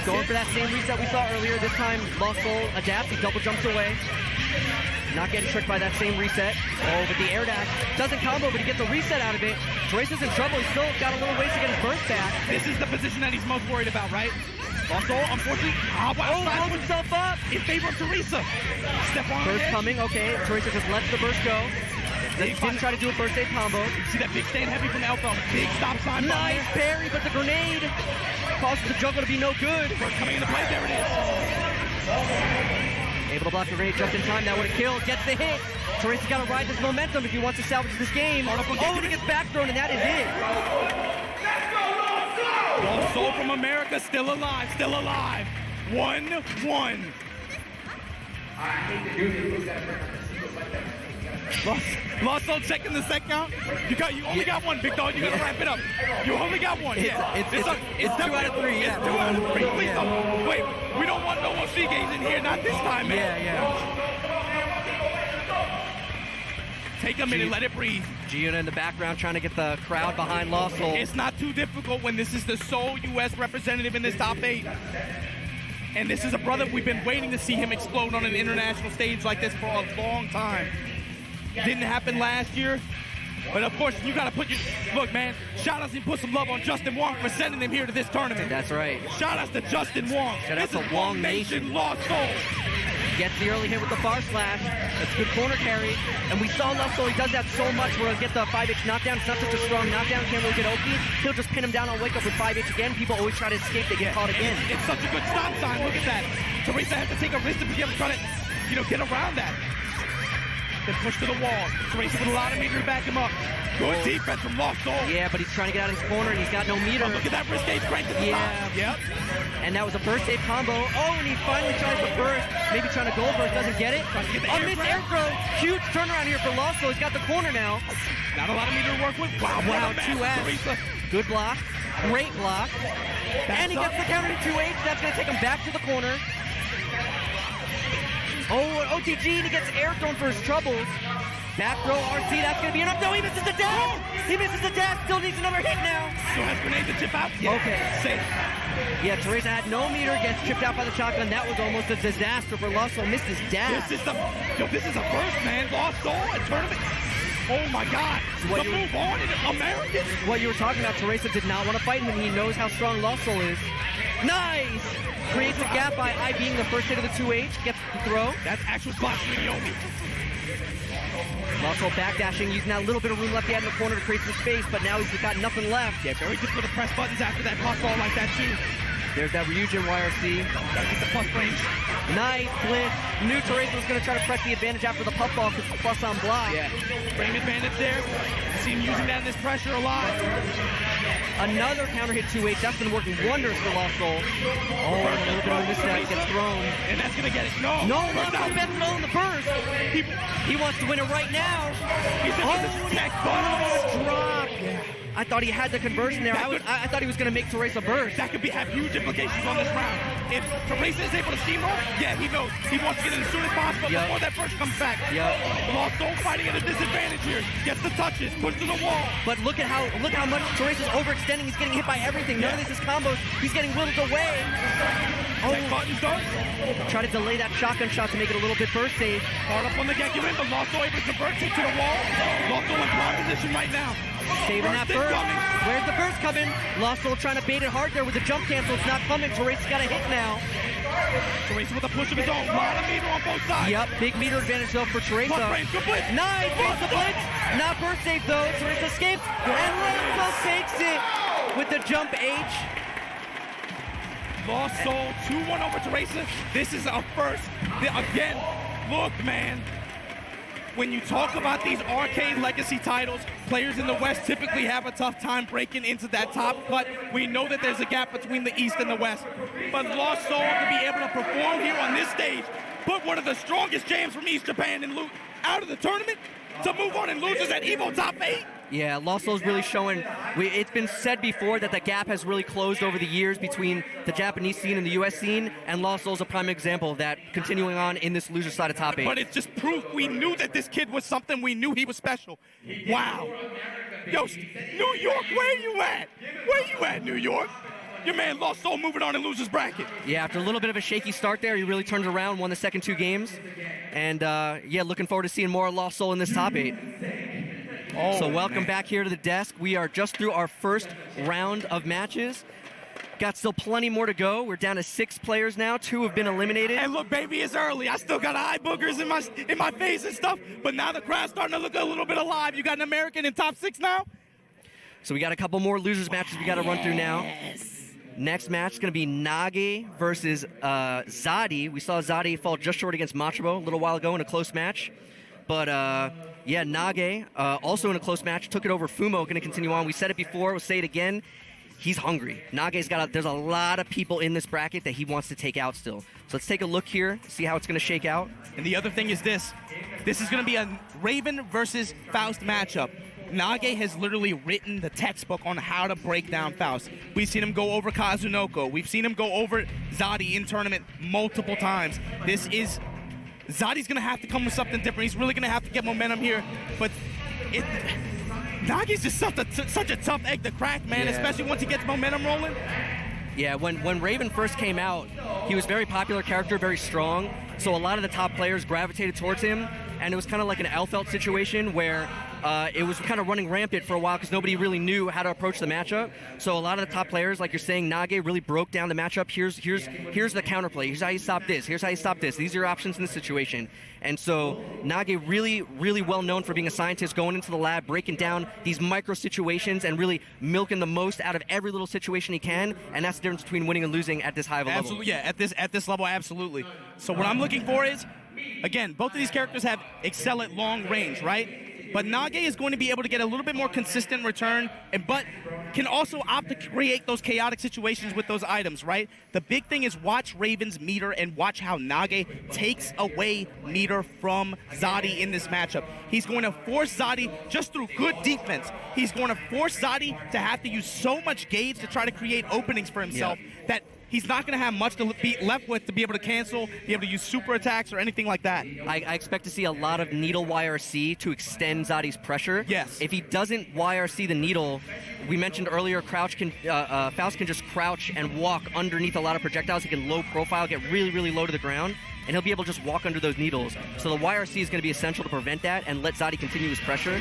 going for that same reset we saw earlier. This time, LostSoul adapts, he double jumps away. Not getting tricked by that same reset. Oh, but the air dash doesn't combo, but he gets a reset out of it. Teresa's in trouble. He's still got a little ways to get his burst back.
This is the position that he's most worried about, right? LostSoul, unfortunately,
blows himself up
in favor of Teresa. Step on
burst coming, okay. Teresa just lets the burst go. Didn't try to do a first aid combo.
See that big stand heavy from Alpha. Big stop sign.
Nice parry, but the grenade causes the juggle to be no good.
First coming into play, there it is.
Able to block the grenade just in time. That would have killed. Gets the hit. Teresa's got to ride this momentum if he wants to salvage this game. Oh, and he gets back thrown, and that is it.
LostSoul from America still alive, still alive. 1-1. LostSoul checking the set count. You only got one, big dog. You gotta wrap it up. You only got one.
It's 2 out of 3. Yeah.
It's 2 out of 3. Please don't. Wait, we don't want no more C-games in here. Not this time, man.
Yeah.
Take a minute, let it breathe.
Giuna in the background trying to get the crowd behind LostSoul.
It's not too difficult when this is the sole U.S. representative in this top 8. And this is a brother we've been waiting to see him explode on an international stage like this for a long time. Didn't happen last year, but of course you gotta put your look, man. Shout out and put some love on Justin Wong for sending him here to this tournament.
That's right.
Shout out to Justin Wong.
Shout out
this
to Wong Nation.
LostSoul.
Gets the early hit with the far slash. That's good corner carry. And we saw LostSoul, he does that so much where he'll get the 5H knockdown. It's not such a strong knockdown, can't really get OP. He'll just pin him down on wake up with 5H again. People always try to escape, they get caught again.
It's such a good stop sign, look at that. Teresa has to take a risk to be able to try to, get around that. Then push to the wall. Teresa with a lot of meter to back him up. Good defense from LostSoul.
Yeah, but he's trying to get out of his corner and he's got no meter.
Oh, look at that wrist gauge crank to the top. Yep.
And that was a burst save combo. Oh, and he finally tries to burst. Maybe trying to gold burst, doesn't get it. On this air throw. Huge turnaround here for LostSoul. He's got the corner now.
Not a lot of meter to work with. Wow,
2S. Good block. Great block. And he gets the counter to 2H. That's going to take him back to the corner. Oh, OTG, and he gets air thrown for his troubles. Back throw RC, that's going to be enough. No, he misses the dash. He misses the dash. Still needs another hit now.
Still has grenade to chip out. Yeah.
Okay.
Safe.
Yeah, Teresa had no meter, gets chipped out by the shotgun. That was almost a disaster for LostSoul. Missed his dash.
This is a first, man. LostSoul, a tournament. Oh my God. The move on in American.
What you were talking about, Teresa did not want to fight him. He knows how strong LostSoul is. Nice! Creates a gap by I being the first hit of the 2H. Gets the throw.
That's actual box Rion.
LostSoul backdashing, using that little bit of room left he had in the corner to create some space, but now he's got nothing left.
Yeah, very difficult to press buttons after that pop ball like that too.
There's that Ryujin YRC.
Gotta get the plus range.
Nice blitz. New Teresa's going to try to press the advantage after the puffball because the plus on block.
Yeah, frame advantage there. See him using that in this pressure a lot.
Another counter hit 2H. That's been working wonders for LostSoul. Oh, and a little bit of a misstep. Gets thrown.
And that's going to get it. No.
LostSoul been thrown the first. He wants to win it right now.
He's
Drop. I thought he had the conversion there. I thought he was going to make Teresa burst.
That could have huge implications on this round. If Teresa is able to steamroll, yeah, he knows. He wants to get it as soon as possible before that burst comes back. LostSoul fighting at a disadvantage here. Gets the touches, pushed to the wall.
But look at how much Teresa's overextending. He's getting hit by everything. None of this is combos. He's getting whittled away.
Tech buttons done.
Try to delay that shotgun shot to make it a little bit burst safe.
Hard up on the get you in, but LostSoul able to convert it to the wall. LostSoul in prime position right now.
Saving that burst. Where's the burst coming? LostSoul trying to bait it hard there with the jump cancel. It's not coming. Teresa's got a hit now.
Teresa with a push of his own. Lot of meter on both sides.
Yep, big meter advantage though for Teresa. Nice, face the blitz. Not burst safe though. Teresa escapes, and LostSoul takes it with the jump H.
LostSoul 2-1 over Teresa. This is a first. Again, look, man. When you talk about these arcade legacy titles, players in the West typically have a tough time breaking into that top cut. We know that there's a gap between the East and the West. But LostSoul to be able to perform here on this stage, put one of the strongest jams from East Japan and out of the tournament to move on and loses at EVO Top 8.
Yeah, LostSoul's really showing. It's been said before that the gap has really closed over the years between the Japanese scene and the U.S. scene, and LostSoul's a prime example of that continuing on in this loser side of top 8.
But it's just proof we knew that this kid was something. We knew he was special. Wow. Yo, New York, where you at? Where you at, New York? Your man LostSoul moving on in loser's bracket.
Yeah, after a little bit of a shaky start there, he really turned it around, won the second 2 games. And, yeah, looking forward to seeing more LostSoul in this top 8. So welcome back here to the desk. We are just through our first round of matches. Got still plenty more to go. We're down to 6 players now. 2 have been eliminated.
And look, baby, it's early. I still got eye boogers in my face and stuff. But now the crowd's starting to look a little bit alive. You got an American in top 6 now?
So we got a couple more losers matches we got to run through now. Next match is going to be Nage versus Zadi. We saw Zadi fall just short against Machabo a little while ago in a close match. But, yeah, Nage, also in a close match, took it over Fumo, going to continue on. We said it before, we'll say it again. He's hungry. Nage's there's a lot of people in this bracket that he wants to take out still. So let's take a look here, see how it's going to shake out.
And the other thing is this is going to be a Raven versus Faust matchup. Nage has literally written the textbook on how to break down Faust. We've seen him go over Kazunoko. We've seen him go over Zadi in tournament multiple times. Zadi's going to have to come with something different. He's really going to have to get momentum here. But Nage's just such a tough egg to crack, man, especially once he gets momentum rolling.
Yeah, when Raven first came out, he was a very popular character, very strong. So a lot of the top players gravitated towards him. And it was kind of like an Elfelt situation where it was kind of running rampant for a while because nobody really knew how to approach the matchup. So a lot of the top players, like you're saying, Nage really broke down the matchup. Here's the counterplay. Here's how you stop this. Here's how you stop this. These are your options in this situation. And so Nage really, really well known for being a scientist, going into the lab, breaking down these micro situations and really milking the most out of every little situation he can. And that's the difference between winning and losing at this high of a level.
Absolutely, yeah. At this level, absolutely. So what I'm looking for is, again, both of these characters excel at long range, right? But Nage is going to be able to get a little bit more consistent return, but can also opt to create those chaotic situations with those items, right? The big thing is watch Raven's meter and watch how Nage takes away meter from Zadi in this matchup. He's going to force Zadi just through good defense. He's going to force Zadi to have to use so much gauge to try to create openings for himself that he's not going to have much to be left with to be able to cancel, be able to use super attacks or anything like that.
I expect to see a lot of needle YRC to extend Zadi's pressure.
Yes.
If he doesn't YRC the needle, we mentioned earlier, Faust can just crouch and walk underneath a lot of projectiles. He can low profile, get really, really low to the ground, and he'll be able to just walk under those needles. So the YRC is going to be essential to prevent that and let Zadi continue his pressure.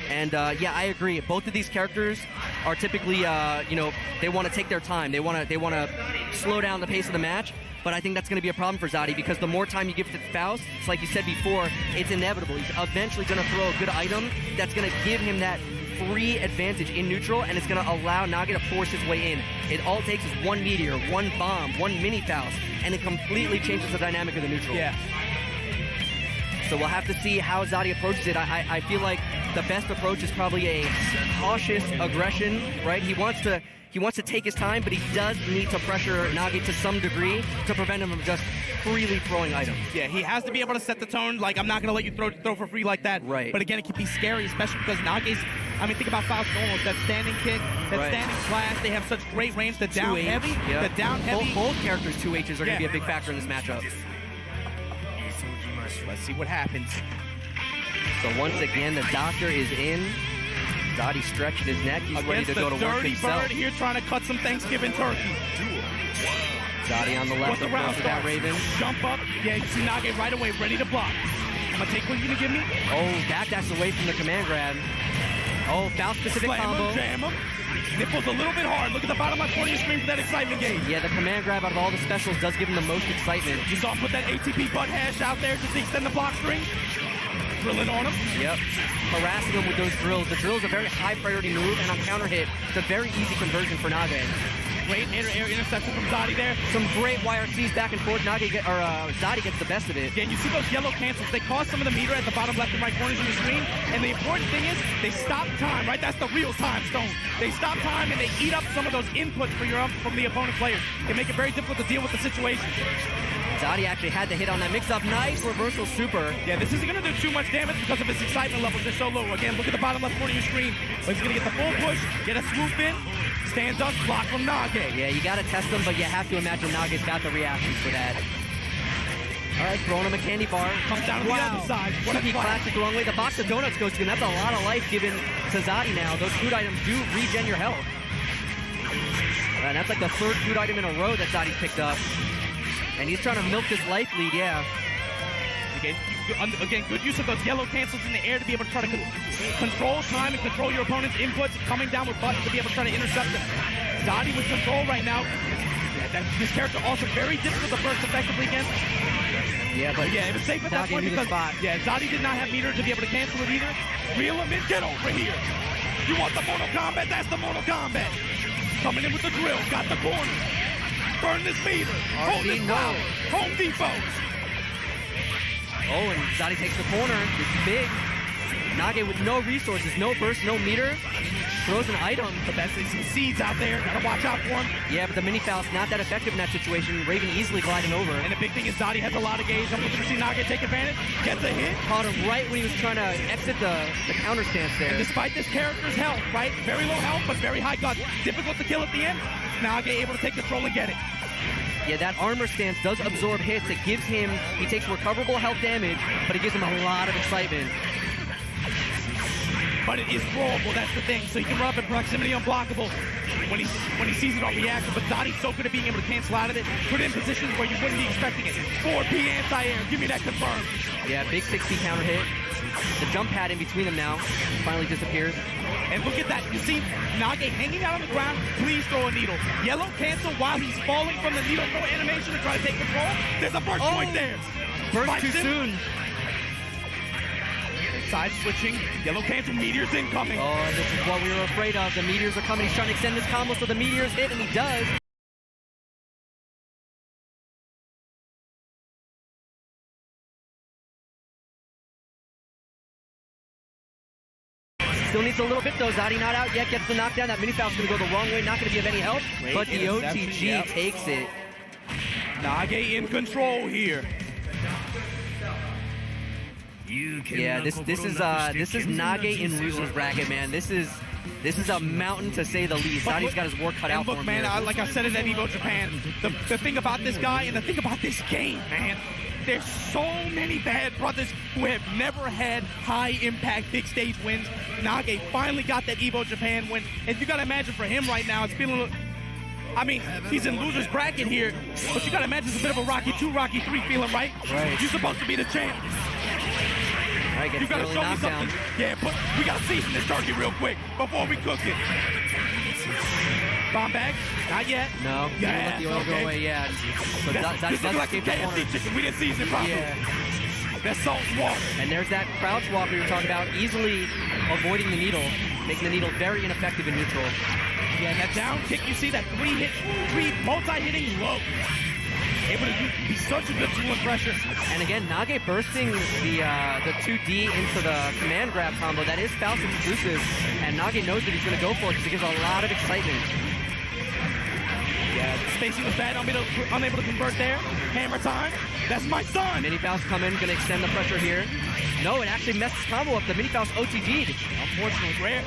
And yeah, I agree. Both of these characters are typically, they want to take their time. They want to slow down the pace of the match. But I think that's going to be a problem for Zadi because the more time you give to Faust, it's like you said before, it's inevitable. He's eventually going to throw a good item that's going to give him that free advantage in neutral, and it's going to allow Nage to force his way in. It all takes is one meteor, one bomb, one mini Faust, and it completely changes the dynamic of the neutral.
Yeah.
So we'll have to see how Zadi approaches it. I feel like the best approach is probably a cautious aggression, right? He wants to take his time, but he does need to pressure Nage to some degree to prevent him from just freely throwing items.
Yeah, he has to be able to set the tone. Like, I'm not going to let you throw for free like that.
Right.
But again, it can be scary, especially because Nage's, I mean, think about Faust Normals, that standing kick, that standing slash. They have such great range. The down heavy, the down heavy.
Both characters' 2Hs are going to be a big factor in this matchup.
Let's see what happens.
So once again, the doctor is in. Zadi stretching his neck. He's ready to go to work himself.
Dirty Bird here trying to cut some Thanksgiving turkey.
Zadi on the left of that Raven.
Jump up. Yeah, you see Nage right away, ready to block. I'm going to take what you're going to give me.
Oh, backdash away from the command grab. Oh, Faust-specific combo.
Jam him. Nipples a little bit hard. Look at the bottom of my corner of your screen for that excitement gauge.
Yeah, the command grab out of all the specials does give him the most excitement.
You saw him put that ATP butt hash out there just to extend the block string. Drilling on him.
Yep. Harassing him with those drills. The drill is a very high priority move, and on counter hit, it's a very easy conversion for Nage.
Great air interception from Zadi there.
Some great YRCs back and forth. Zadi gets the best of it.
Yeah, and you see those yellow cancels. They cause some of the meter at the bottom left and right corners of the screen. And the important thing is they stop time, right? That's the real time stone. They stop time and they eat up some of those inputs from the opponent players. They make it very difficult to deal with the situation.
Zadi actually had to hit on that mix-up. Nice reversal super.
Yeah, this isn't going to do too much damage because of his excitement levels. They're so low. Again, look at the bottom left corner of your screen. But he's going to get the full push, get a swoop in, stands up, block from Nage.
Yeah, you got to test him, but you have to imagine Nage's got the reactions for that. All right, throwing him a candy bar.
Comes down to the other side. What a
classic the wrong way. The box of donuts goes to him. That's a lot of life given to Zadi now. Those food items do regen your health. And that's like the third food item in a row that Zadi's picked up. And he's trying to milk this life lead, yeah.
Again, good use of those yellow cancels in the air to be able to try to control time and control your opponent's inputs, coming down with buttons to be able to try to intercept them. Zadi with control right now. Yeah, this character also very difficult to burst effectively against.
Yeah, but
yeah, it was safe at that point because Zadi did not have meter to be able to cancel it either. Reel him in, get over here. You want the Mortal Kombat? That's the Mortal Kombat. Coming in with the drill, got the corner. Burn this meter. Hold this power. Home Depot.
Oh, and Zadi takes the corner. This is big. Nage with no resources, no burst, no meter. Throws an item.
But that's some seeds out there. Gotta watch out for him.
Yeah, but the mini Faust not that effective in that situation. Raven easily gliding over.
And the big thing is Zadi has a lot of gauge. I'm looking to see Nage take advantage. Gets a hit.
Caught him right when he was trying to exit the counter stance there.
And despite this character's health, right? Very low health, but very high guts. Difficult to kill at the end. Nage able to take control and get it.
Yeah, that armor stance does absorb hits. It gives him, he takes recoverable health damage, but it gives him a lot of excitement.
But it is throwable, that's the thing. So he can run up in proximity unblockable when he sees it on reaction. But Zadi's so good at being able to cancel out of it, put it in positions where you wouldn't be expecting it. 4P anti-air, give me that confirmed.
Yeah, big 60 counter hit. The jump pad in between them now finally disappears.
And look at that. You see Nage hanging out on the ground. Please throw a needle. Yellow cancel while he's falling from the needle throw animation to try to take control. There's a burst point there.
Burst too soon.
Side switching. Yellow cancel. Meteors incoming.
Oh, this is what we were afraid of. The meteors are coming. He's trying to extend this combo so the meteors hit, and he does. Still needs a little bit though. Zadi not out yet. Gets the knockdown. That mini Faust's going to go the wrong way. Not going to be of any help. But the OTG takes it.
Nage in control here.
Yeah, this is Nage in loser's bracket, man. This is a mountain to say the least. Zadi's got his work cut out for him.
Look, man, like I said it at Evo Japan, the thing about this guy and the thing about this game, man, there's so many bad brothers who have never had high-impact, big-stage wins. Nage finally got that Evo Japan win, and you got to imagine for him right now, it's feeling. I mean, he's in loser's bracket here, but you got to imagine it's a bit of a Rocky 2, Rocky 3 feeling, right?
Right.
You're supposed to be the champ.
Right,
You gotta show me something. Yeah, but we gotta season this turkey real quick before we cook it. Bomb bag? Not yet.
No.
Yeah.
Let the oil go away. Yeah. So
This looks like a KFC chicken. We didn't season it properly.
Yeah.
That's salt and water.
And there's that crouch walk we were talking about, easily avoiding the needle. making the needle very ineffective in neutral.
Yeah, that down kick, you see that three multi-hitting low. Able to be such a good tool of pressure.
And again, Nage bursting the 2D into the command grab combo. That is Faust exclusive, and Nage knows that he's going to go for it because it gives a lot of excitement.
Yeah, spacing was bad. Unable to convert there. Hammer time. That's my son.
Mini Faust come in, going to extend the pressure here. No, it actually messes combo up. The Mini Faust OTG'd.
Unfortunately, it's rare.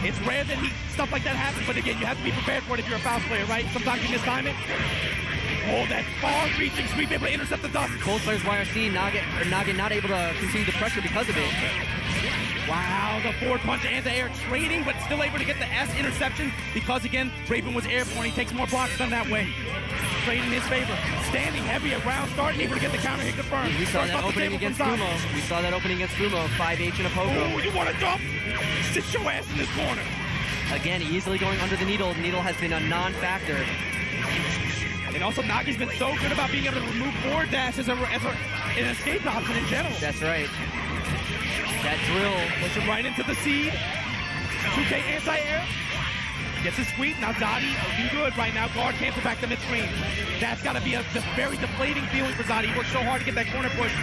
It's rare that stuff like that happens, but again, you have to be prepared for it if you're a Faust player, right? Sometimes you mistime it. Oh, that far-reaching sweep, able to intercept the dust.
Cold Slayer's YRC, Nage not able to continue the pressure because of it.
Wow, the forward punch anti-air trading, but still able to get the S interception because, again, Raven was airborne. He takes more blocks done that way. Trading in his favor. Standing heavy at round start, able to get the counter hit confirmed.
We saw that opening against Fumo. 5H and a pogo.
Oh, you want to jump? Sit your ass in this corner.
Again, easily going under the needle. The needle has been a non-factor.
And also, Nagi's been so good about being able to remove forward dash as an escape option in general.
That's right. That drill.
Push him right into the seed. 2K anti-air. Gets his sweep. Now Zadi looking good right now. Guard cancel back to mid-screen. That's got to be a very deflating feeling for Zadi. He worked so hard to get that corner push.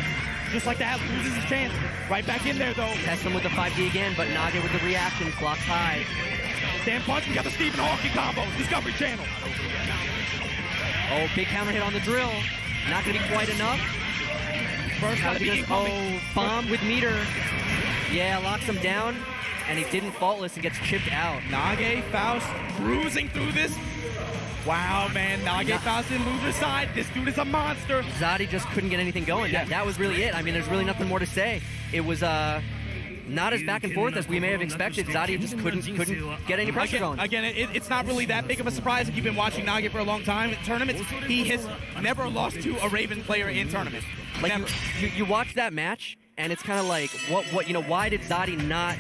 Just like that, loses his chance. Right back in there, though.
Test him with the 5D again, but Nage with the reaction. Blocks high.
Stand punch. We got the Stephen Hawking combo. Discovery Channel.
Oh, big counter hit on the drill. Not going to be quite enough.
First gotta be incoming.
Bomb with meter. Yeah, locks him down, and he didn't faultless and gets chipped out.
Nage, Faust, cruising through this. Wow, man, Nage, Faust didn't lose his side. This dude is a monster.
Zadi just couldn't get anything going.
Yeah.
That was really it. I mean, there's really nothing more to say. It was not as back and forth as we may have expected. Zadi just couldn't get any pressure going.
Again, it's not really that big of a surprise if you've been watching Nage for a long time in tournaments. He has never lost to a Raven player in tournaments.
Like
never.
you watch that match, and it's kind of like, why did Zadi not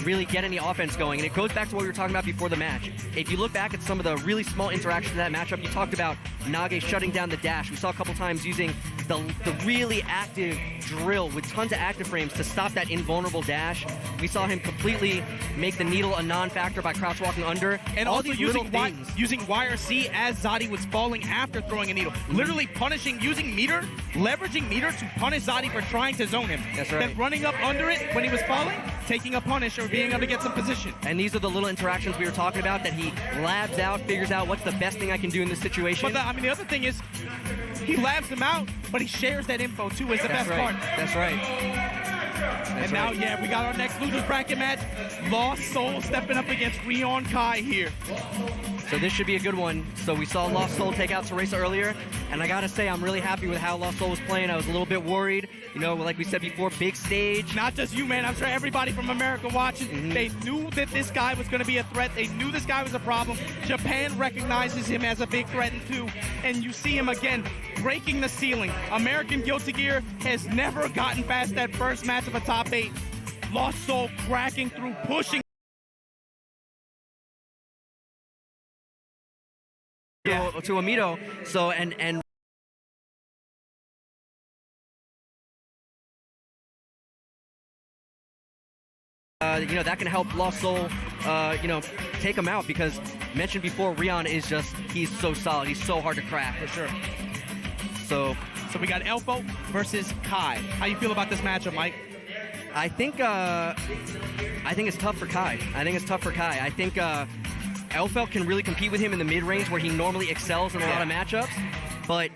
really get any offense going? And it goes back to what we were talking about before the match. If you look back at some of the really small interactions in that matchup, you talked about Nage shutting down the dash. We saw a couple times using the really active drill with tons of active frames to stop that invulnerable dash. We saw him completely make the needle a non-factor by crouch walking under.
And
all
also
these
using
little things.
using YRC as Zadi was falling after throwing a needle. Literally using meter, leveraging meter to punish Zadi for trying to zone him.
That's right.
Then running up under it when he was falling, taking a punish or being able to get some position.
And these are the little interactions we were talking about that he labs out, figures out what's the best thing I can do in this situation.
But the other thing is, he labs them out, but he shares that info too, is the best part.
That's right.
And now, yeah, we got our next losers bracket match. LostSoul stepping up against Rion Kai here.
So this should be a good one. So we saw LostSoul take out Teresa earlier, and I gotta say I'm really happy with how LostSoul was playing. I was a little bit worried, like we said before, big stage.
Not just you, man. I'm sure everybody from America watching, they knew that this guy was going to be a threat. They knew this guy was a problem. Japan recognizes him as a big threat too, and you see him again breaking the ceiling. American Guilty Gear has never gotten past that first match of a top 8. LostSoul cracking through, pushing.
To Omito. So and that can help LostSoul take him out, because mentioned before, Rion is he's so solid, he's so hard to crack.
For sure.
So
we got Elfo versus Kai. How you feel about this matchup, Mike?
I think it's tough for Kai. I think Elfelt can really compete with him in the mid-range where he normally excels in a lot of matchups, but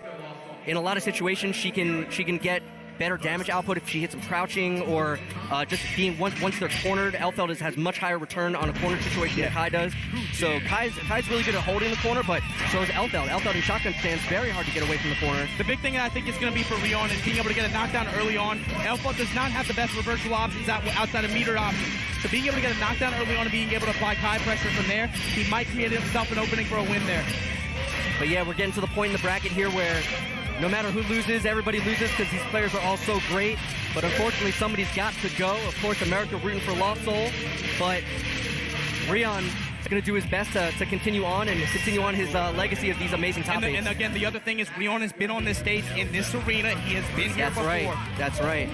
in a lot of situations she can get better damage output if she hits him crouching or just being once they're cornered. Elfelt has much higher return on a corner situation than Kai does. So Kai's really good at holding the corner, but so is Elfelt. Elfelt in shotgun stands very hard to get away from the corner.
The big thing I think is going to be for Rion is being able to get a knockdown early on. Elfelt does not have the best reversal options outside of meter options. So being able to get a knockdown early on and being able to apply Kai pressure from there, he might create himself an opening for a win there.
But yeah, we're getting to the point in the bracket here where no matter who loses, everybody loses because these players are all so great. But unfortunately, somebody's got to go. Of course, America rooting for LostSoul, but Rion is going to do his best to continue on and continue on his legacy of these amazing top 8s.
And again, the other thing is Rion has been on this stage in this arena. He has been here before.
That's right.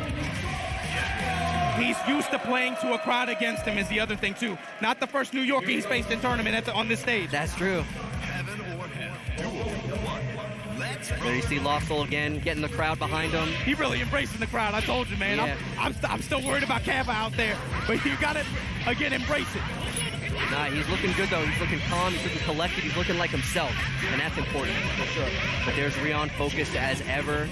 He's used to playing to a crowd against him is the other thing, too. Not the first New Yorker he's faced in tournament on this stage.
That's true. There you see LostSoul again, getting the crowd behind him.
He really embracing the crowd. I told you, man.
Yeah.
I'm still worried about Kava out there, but you got to, again, embrace it.
Nah, he's looking good, though. He's looking calm. He's looking collected. He's looking like himself, and that's important. For sure. But there's Rion focused as ever.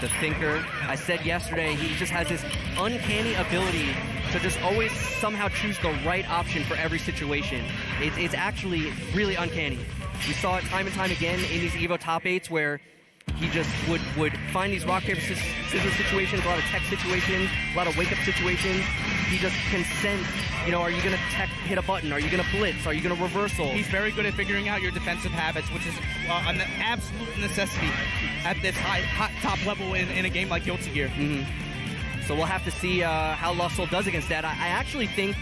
The thinker. I said yesterday, he just has this uncanny ability to just always somehow choose the right option for every situation. It's actually really uncanny. We saw it time and time again in these EVO top 8s where he just would find these rock, paper, scissors situations, a lot of tech situations, a lot of wake-up situations. He just can sense, you know, are you going to hit a button? Are you going to blitz? Are you going to reversal?
He's very good at figuring out your defensive habits, which is an absolute necessity at this high top level in a game like Guilty Gear.
So we'll have to see how LostSoul does against that. I actually think,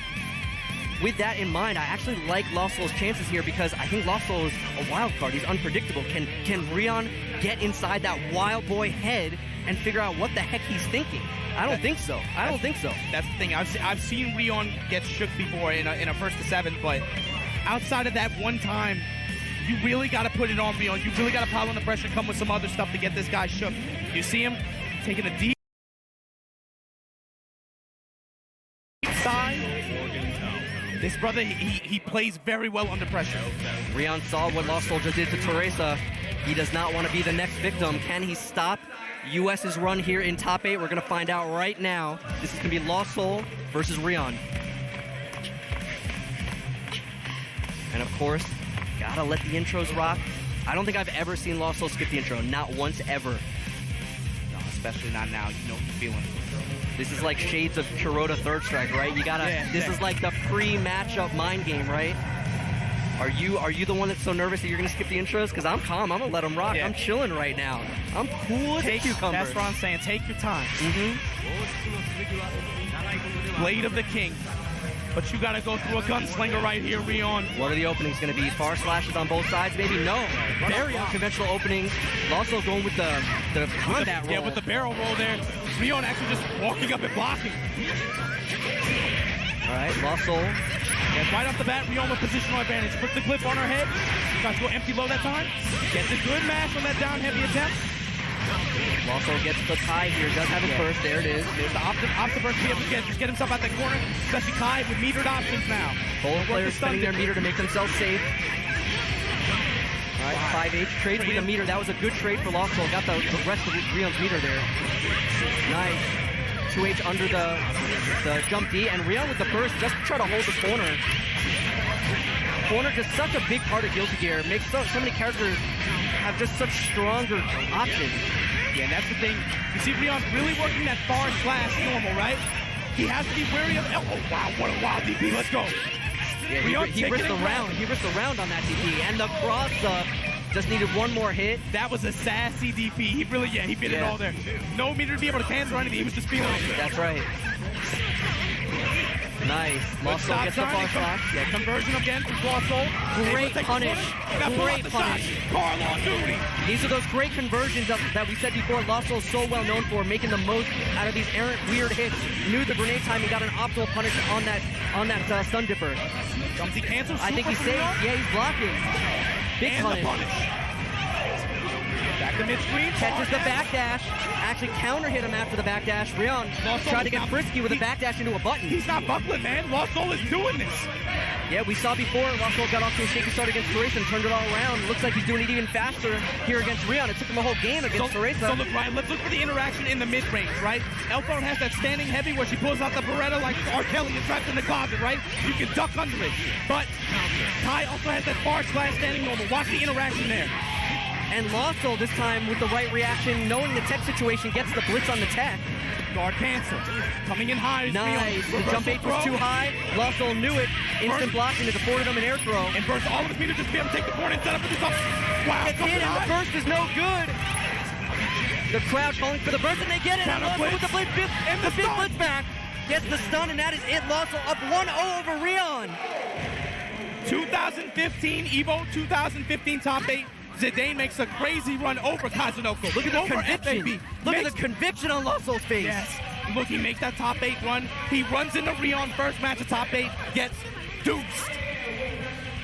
with that in mind, I actually like LostSoul's chances here because I think LostSoul is a wild card. He's unpredictable. Can Rion get inside that wild boy head and figure out what the heck he's thinking? I don't think so. I don't think so.
That's the thing. I've seen Rion get shook before in a first to 7, but outside of that one time, you really got to put it on Rion. You really got to pile on the pressure, come with some other stuff to get this guy shook. You see him taking a deep side. This brother, he plays very well under pressure.
Rion saw what LostSoul just did to Teresa. He does not want to be the next victim. Can he stop US's run here in top 8? We're going to find out right now. This is going to be LostSoul versus Rion. And of course, gotta let the intros rock. I don't think I've ever seen LostSoul skip the intro. Not once ever.
No, especially not now. You know he's feeling.
This is like shades of Kuroda Third Strike, right? You gotta. This is like the pre-matchup mind game, right? Are you the one that's so nervous that you're gonna skip the intros? Because I'm calm. I'm gonna let them rock. I'm chilling right now. I'm cool as a cucumber.
That's what I'm saying. Take your time. Blade of the King. But you gotta go through a gunslinger right here, Rion.
What are the openings gonna be? Far slashes on both sides? Maybe no. Very unconventional openings. Also going with the combat roll.
Yeah, with the barrel roll there. Rion actually just walking up and blocking.
All right, LostSoul.
Yeah, right off the bat, Rion with positional advantage. Puts the clip on her head. Tries to go empty low that time. Gets a good mash on that down heavy attempt.
LostSoul gets the tie here. Does have his burst. There it is.
There's the off the burst to be able to just get himself out that corner. Especially Kai with metered options now.
Both players spending their meter to make themselves safe. All right, 5H trades with a meter. That was a good trade for LostSoul. Got the rest of Rion's meter there. Nice. 2H under the jump D, and Rion with the burst just to try to hold the corner. Corner just such a big part of Guilty Gear. Makes so many characters have just such stronger options.
Yeah, and that's the thing. You see Rion really working that far slash normal, right? He has to be wary of. Oh wow, what a wild DP. Let's go.
Yeah, he risked the round. He risked the round on that DP, and the cross just needed one more hit.
That was a sassy DP. He really, he fit it all there. No meter to be able to cancel or anything. He was just feeling it.
That's right. Nice. LostSoul gets the far slash.
Yeah, conversion again from LostSoul.
Great punish. Great punish.
Carl on duty.
These are those great conversions that we said before LostSoul is so well known for, making the most out of these errant weird hits. Knew the grenade time, he got an optimal punish on that stun dipper.
Comes he cancels.
I think he's safe. Yeah, he's blocking. Big punish.
Back to mid-screen.
Catches the backdash. Actually counter hit him after the backdash. Rion tried to get frisky with a backdash into a button.
He's not buckling, man. LostSoul is doing this.
Yeah, we saw before LostSoul got off to a shaky start against Teresa and turned it all around. Looks like he's doing it even faster here against Rion. It took him a whole game against Teresa.
So look, Ryan, let's look for the interaction in the mid-range, right? Elphone has that standing heavy where she pulls out the Beretta like R. Kelly and trapped in the closet, right? You can duck under it. But Kai also has that far slash standing normal. Watch the interaction there.
And LostSoul this time with the right reaction, knowing the tech situation, gets the blitz on the tech.
Guard cancel. Coming in high.
Nice. The jump H was too high. LostSoul knew it. Instant blocking. It afforded him an air throw.
And burst all of his meters just to be able to take the corner and set up for this up. Wow.
It's hit, and the burst is no good. The crowd calling for the burst, and they get it. And LostSoul with the blitz, and the big blitz back. Gets the stun, and that is it. LostSoul up 1-0 over Rion.
2015 Evo, 2015 top 8. Zidane makes a crazy run over Kazunoko.
Look at the conviction. Look at the conviction on LostSoul's face.
Yes. Look, he makes that top 8 run. He runs into Rion first match of top 8, gets deuced.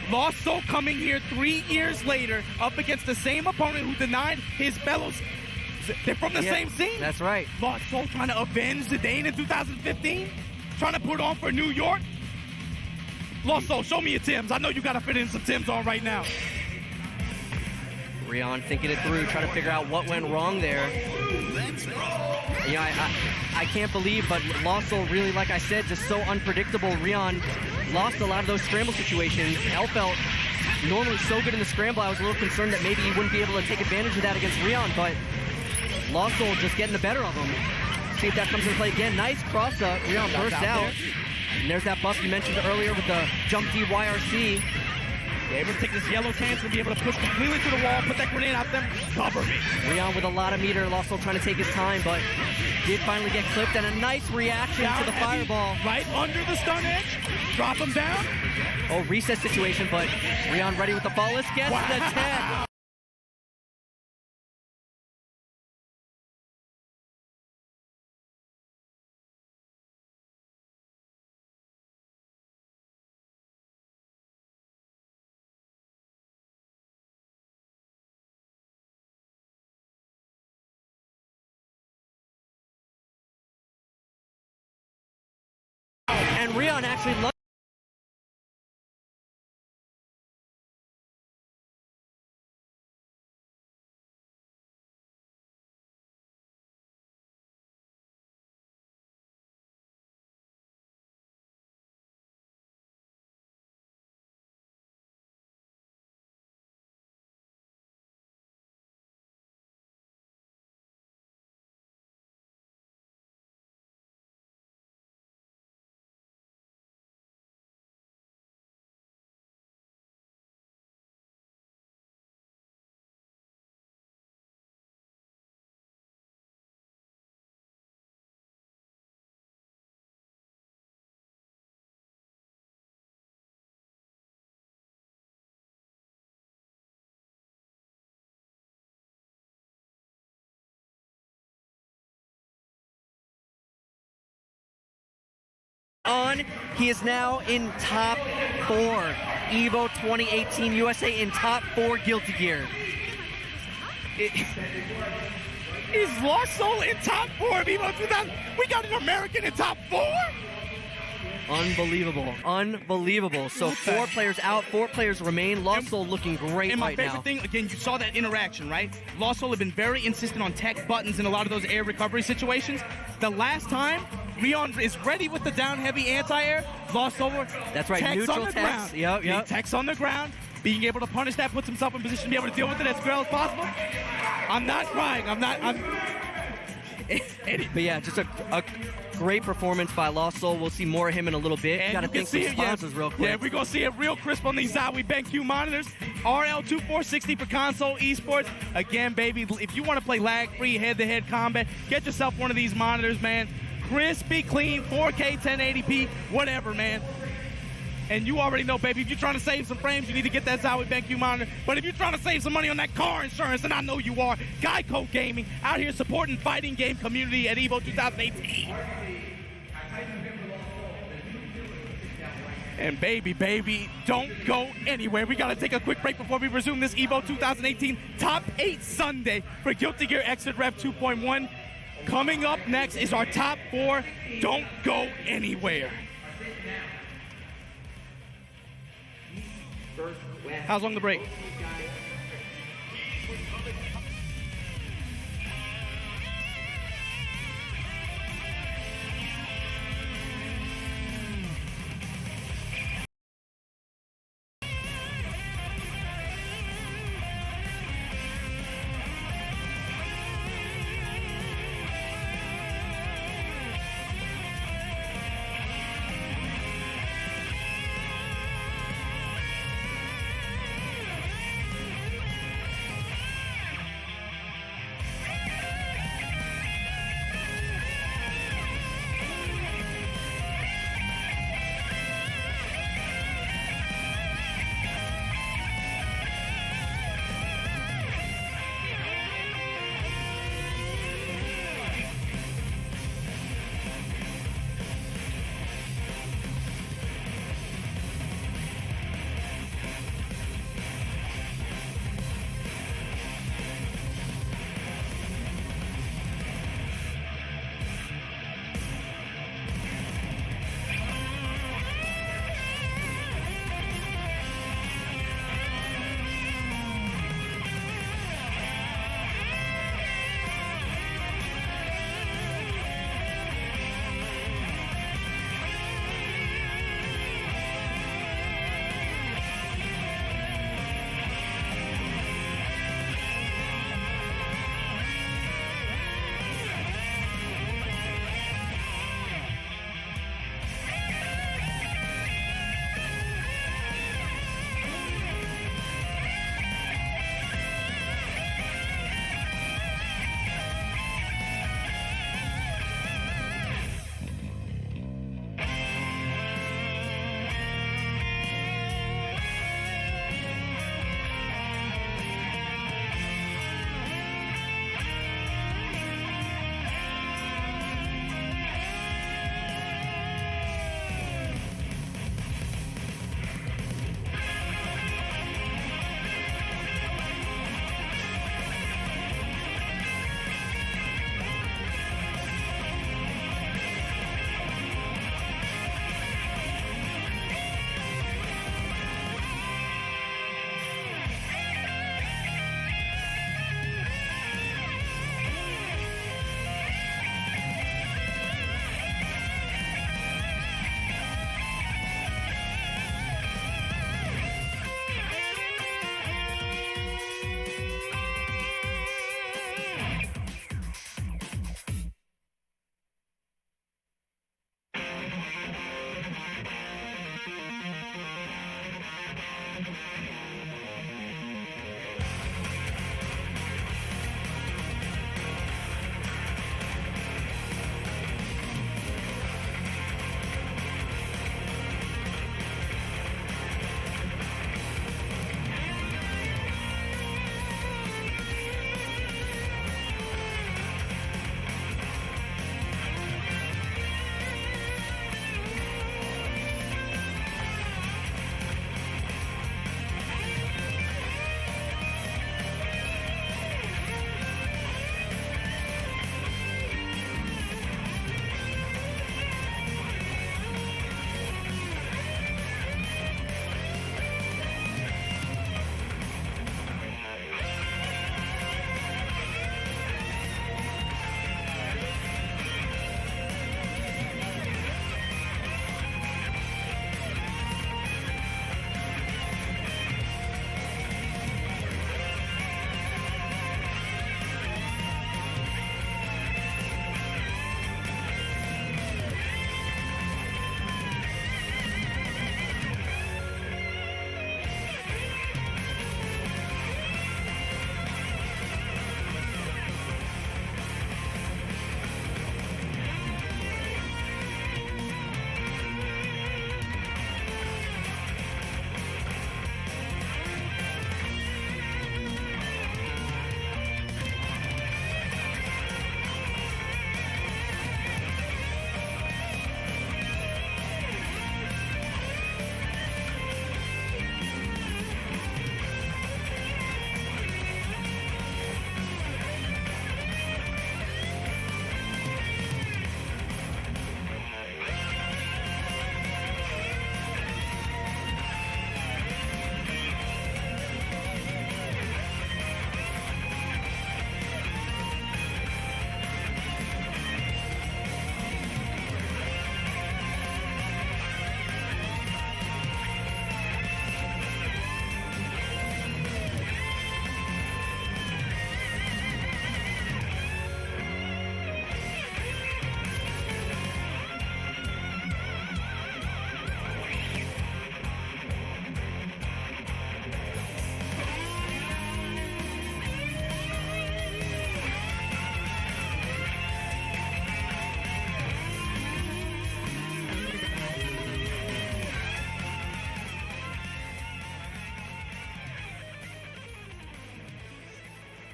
LostSoul coming here 3 years later up against the same opponent who denied his fellows. They're from the same scene.
That's right.
LostSoul trying to avenge the Dane in 2015, trying to put on for New York. LostSoul, show me your Timbs. I know you got to fit in some Timbs on right now.
Rion thinking it through, trying to figure out what went wrong there. Yeah, I can't believe, but LostSoul really, like I said, just so unpredictable. Rion lost a lot of those scramble situations. Elfelt normally so good in the scramble. I was a little concerned that maybe he wouldn't be able to take advantage of that against Rion, but LostSoul just getting the better of him. See if that comes into play again. Nice cross up. Rion bursts out. And there's that buff you mentioned earlier with the jump DYRC.
Able to take this yellow chance to be able to push completely to the wall, put that grenade out there, cover me.
Rion with a lot of meter, LostSoul trying to take his time, but did finally get clipped, and a nice reaction to the fireball.
Right under the stun edge, drop him down.
Oh, reset situation, but Rion ready with the ball. Let's get the 10. And Rion actually loves on. He is now in top 4. EVO 2018 USA in top 4 Guilty Gear.
Is LostSoul in top 4 of EVO 2000? We got an American in top 4?
Unbelievable. Unbelievable. So 4 players out, 4 players remain. LostSoul looking great
and my
right
favorite
now.
thing, again, you saw that interaction, right? LostSoul have been very insistent on tech buttons in a lot of those air recovery situations. The last time, Rion is ready with the down heavy anti-air. LostSoul,
that's right,
techs
neutral
on the
techs.
ground.
Yep.
He techs on the ground. Being able to punish that puts himself in position to be able to deal with it as well as possible. I'm not crying.
But yeah, just a great performance by LostSoul. We'll see more of him in a little bit.
And
Got to thank some sponsors real quick.
Yeah, we're going to see it real crisp on these Zadi BenQ monitors. RL2460 for console esports. Again, baby, if you want to play lag-free head-to-head combat, get yourself one of these monitors, man. Crispy, clean, 4K, 1080p, whatever, man. And you already know, baby, if you're trying to save some frames, you need to get that Zadi BenQ monitor. But if you're trying to save some money on that car insurance, and I know you are, Geico Gaming, out here supporting fighting game community at EVO 2018. And baby, don't go anywhere. We got to take a quick break before we resume this EVO 2018 Top 8 Sunday for Guilty Gear XRD Rev 2.1. Coming up next is our top 4. Don't go anywhere. How's long the break?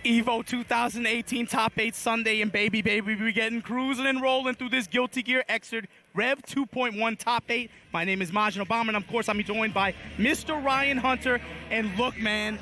Evo 2018 Top 8 Sunday, and baby, we getting cruising and rolling through this Guilty Gear XRD Rev 2.1 Top 8. My name is Machabo, and of course I'm joined by Mr. Rion Hunter. And look, man,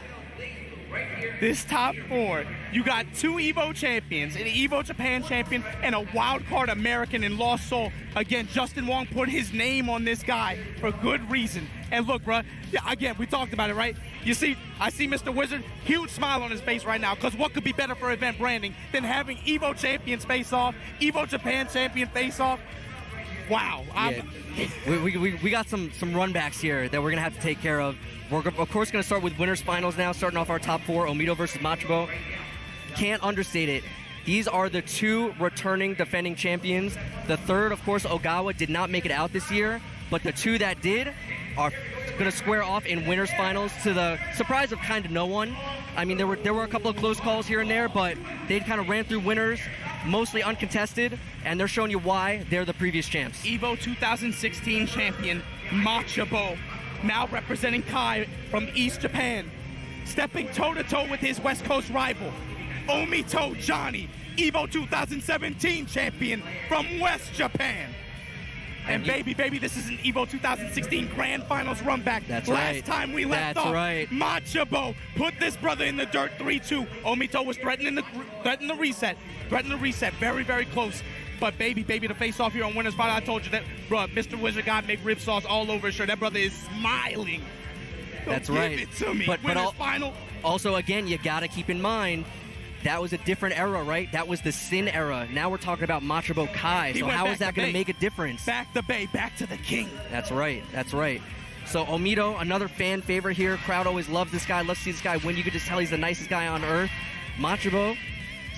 this top 4, you got 2 Evo champions, an Evo Japan champion, and a wildcard American in LostSoul. Again, Justin Wong put his name on this guy for good reason. And look, bro, yeah, again, we talked about it, right? You see, I see Mr. Wizard, huge smile on his face right now, because what could be better for event branding than having Evo champions face off, Evo Japan champion face off? Wow.
Yeah. We got some runbacks here that we're going to have to take care of. We're, of course, going to start with winners finals now, starting off our top 4, Omito versus Machabo. Can't understate it. These are the 2 returning defending champions. The third, of course, Ogawa, did not make it out this year, but the 2 that did are going to square off in winners finals to the surprise of kind of no one. I mean, there were a couple of close calls here and there, but they kind of ran through winners, mostly uncontested, and they're showing you why they're the previous champs.
Evo 2016 champion Machabo, now representing Kai from East Japan, stepping toe-to-toe with his West Coast rival, Omito Johnny, Evo 2017 champion from West Japan. And baby, this is an Evo 2016 Grand Finals run back.
That's
Last
right.
time we left
That's
off,
right.
Machabo put this brother in the dirt 3-2. Omito was threatening the reset. Very, very close. But baby, to face off here on winners final, I told you that, bro, Mr. Wizard got McRib sauce all over his shirt. That brother is smiling.
That's
Give
right.
it to me.
But
Winners final.
Also, again, you got to keep in mind, that was a different era, right? That was the Sin era. Now we're talking about Machabo Kai. So how is that going to make a difference?
Back the Bay, back to the king.
That's right. So Omito, another fan favorite here. Crowd always loves this guy. Loves to see this guy win. You could just tell he's the nicest guy on earth. Machabo,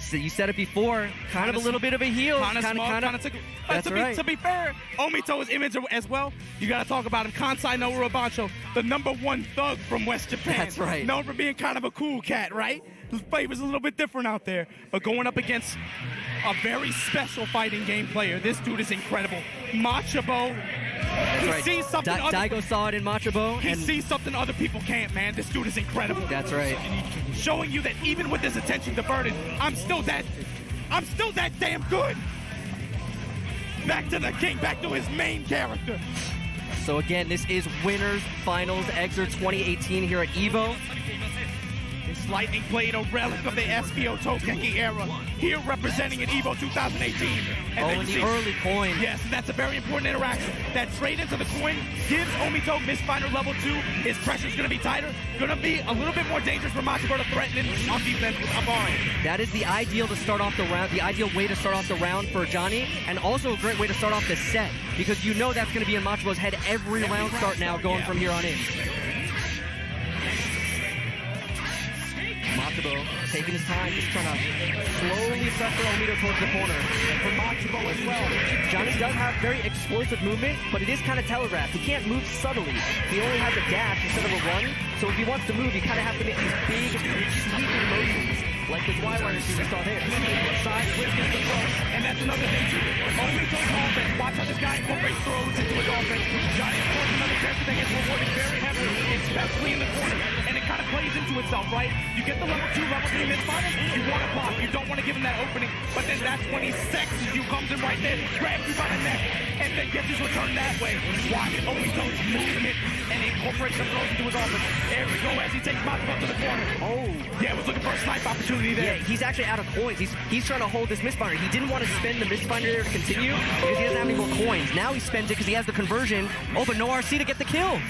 so you said it before, kind of a little bit of a heel.
That's
right.
To be fair, Omito's image as well, you got to talk about him. Kansai no Urabancho, the #1 thug from West Japan.
That's right.
Known for being kind of a cool cat, right? His flavor's a little bit different out there. But going up against a very special fighting game player, this dude is incredible. Machabo, he sees something.
Daigo saw it in Machabo.
He sees something other people can't, man. This dude is incredible.
That's right.
Showing you that even with his attention diverted, I'm still that damn good. Back to the king, back to his main character.
So again, this is winners finals XRD 2018 here at Evo.
This lightning blade, a relic of the SPO Tokeki era, here representing an Evo 2018. And
in the early coin.
Yes, and that's a very important interaction. That trade into the coin gives Omito Mistfinder level 2. His pressure's going to be tighter, going to be a little bit more dangerous for Machabo to threaten him on defense with Abari.
That is the ideal to start off the round, the ideal way to start off the round for Johnny, and also a great way to start off the set, because you know that's going to be in Machabo's head every round start now going from here on in. Machabo taking his time, just trying to slowly pressure Omito towards the corner.
And for Machabo as well,
Johnny does have very explosive movement, but it is kind of telegraphed. He can't move subtly. He only has a dash instead of a run, so if he wants to move, he kind of has to make these big, sweeping motions, like this Y-wire we saw there.
Side twist is the throw, and that's another thing too. Omito's offense, watch how this guy incorporates throws into his offense. Johnny, of course, another character that gets rewarded very heavily, especially in the corner, and it kind of plays into itself, right? You get the level 2, level 3 mid-finals, you want to block, you don't want to give him that opening, but then that's when he sexes you, comes in right there, grabs you by the neck, and then gets his return that way. Watch Omito's movement, and he incorporates the throws into his offense. There we go, as he takes Machabo to the corner.
Oh.
Yeah, was looking for a snipe opportunity there.
Yeah, he's actually out of coins. He's trying to hold this misfinder. He didn't want to spend the misfinder there to continue because he doesn't have any more coins. Now he spends it because he has the conversion. Oh, but no RC to get the kill.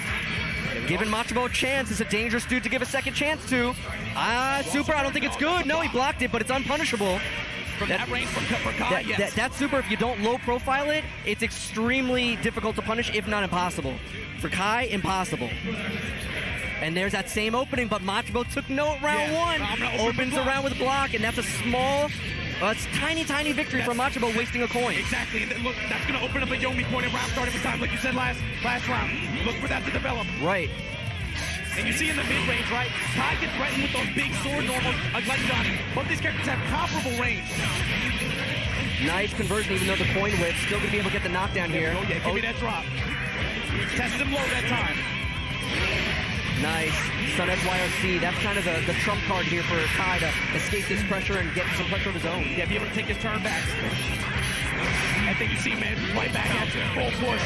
Giving Machabo a chance. It's a dangerous dude to give a second chance to. Super. I don't think it's good. No, he blocked it, but it's unpunishable.
From that range from Kai, yes.
That's super. If you don't low profile it, it's extremely difficult to punish, if not impossible. For Kai, impossible. And there's that same opening, but Machabo took note round one. Opens around with a block, and that's a small, it's tiny victory from Machabo wasting a coin.
Exactly, and then look, that's going to open up a Yomi point in round starting with time, like you said last round. Look for that to develop.
Right.
And you see in the mid-range, right, Kai gets threatened with those big sword normals like Johnny. Both these characters have comparable range.
Nice conversion, even though the coin whip. Still going to be able to get the knockdown here.
Oh, yeah, give me that drop. Tested him low that time.
Nice. Stun edge YRC. That's kind of the trump card here for Kai to escape this pressure and get some pressure of his own.
Yeah, be able to take his turn back. I think you see, man, right back at you. Full push.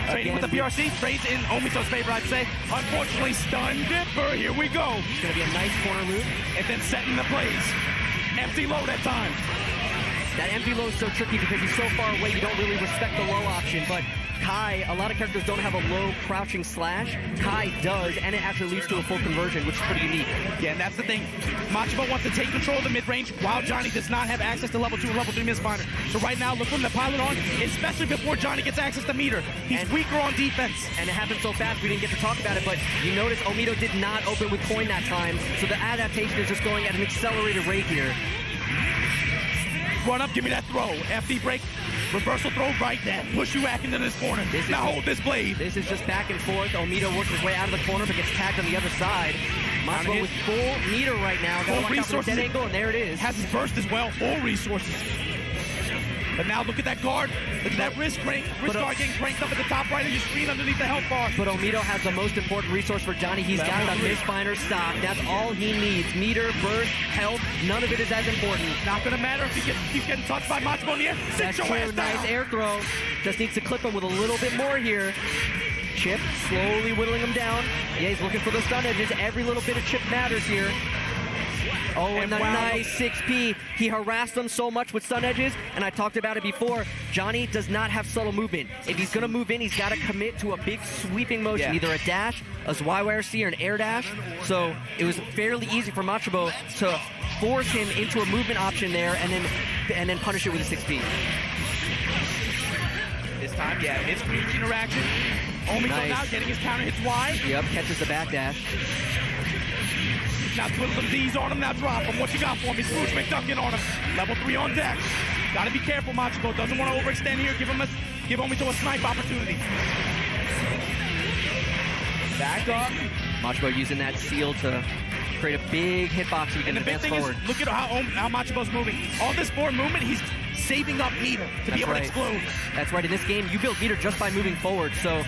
Trading with the PRC. Trades in Omito's favor, I'd say. Unfortunately, stun dipper. Here we go.
It's going to be a nice corner loop.
And then setting the plays. Empty low that time.
That empty low is so tricky because he's so far away, you don't really respect the low option. But Kai, a lot of characters don't have a low crouching slash. Kai does, and it actually leads to a full conversion, which is pretty unique.
Yeah, and that's the thing. Machabo wants to take control of the mid-range while Johnny does not have access to level 2 and level 3 misfinder. So right now, look from the pilot on, especially before Johnny gets access to meter. He's weaker on defense.
And it happened so fast, we didn't get to talk about it, but you notice Omito did not open with coin that time, so the adaptation is just going at an accelerated rate here.
Run up, give me that throw. FD break, reversal throw right there. Push you back into this corner. Now hold this blade.
This is just back and forth. Omito works his way out of the corner, but gets tagged on the other side. Machabo with full meter right now.
Full resources.
Dead angle, and there it is.
Has his burst as well, full resources. But now look at that guard. Look at that wrist guard getting cranked up at the top right of your screen underneath the health bar.
But Omito has the most important resource for Johnny. He's got the misfinder stock. That's all he needs. Meter, burst, health, none of it is as important.
Not gonna matter if he keeps getting touched by Machabo in the air.
That's true. Nice air throw. Just needs to clip him with a little bit more here. Chip slowly whittling him down. Yeah, he's looking for those stun edges. Every little bit of chip matters here. Oh, and a nice 6P. He harassed them so much with stun edges, and I talked about it before. Johnny does not have subtle movement. If he's going to move in, he's got to commit to a big sweeping motion, either a dash, a YYRC, or an air dash. So it was fairly easy for Machabo to force him into a movement option there and then punish it with a 6P.
This time, yeah, mid-screen interaction. Omito now getting his counter hits wide.
Yep, catches the back dash.
Now put some D's on him, now drop him. What you got for me? Scrooge McDuckin on him. Level 3 on deck. Gotta be careful, Machabo. Doesn't want to overextend here. Give Omito a snipe opportunity. Back up.
Machabo using that seal to create a big hitbox so he can advance forward.
Is, look at how Machabo's moving. All this forward movement, he's saving up meter to be able to explode. That's
right. In this game, you build meter just by moving forward. So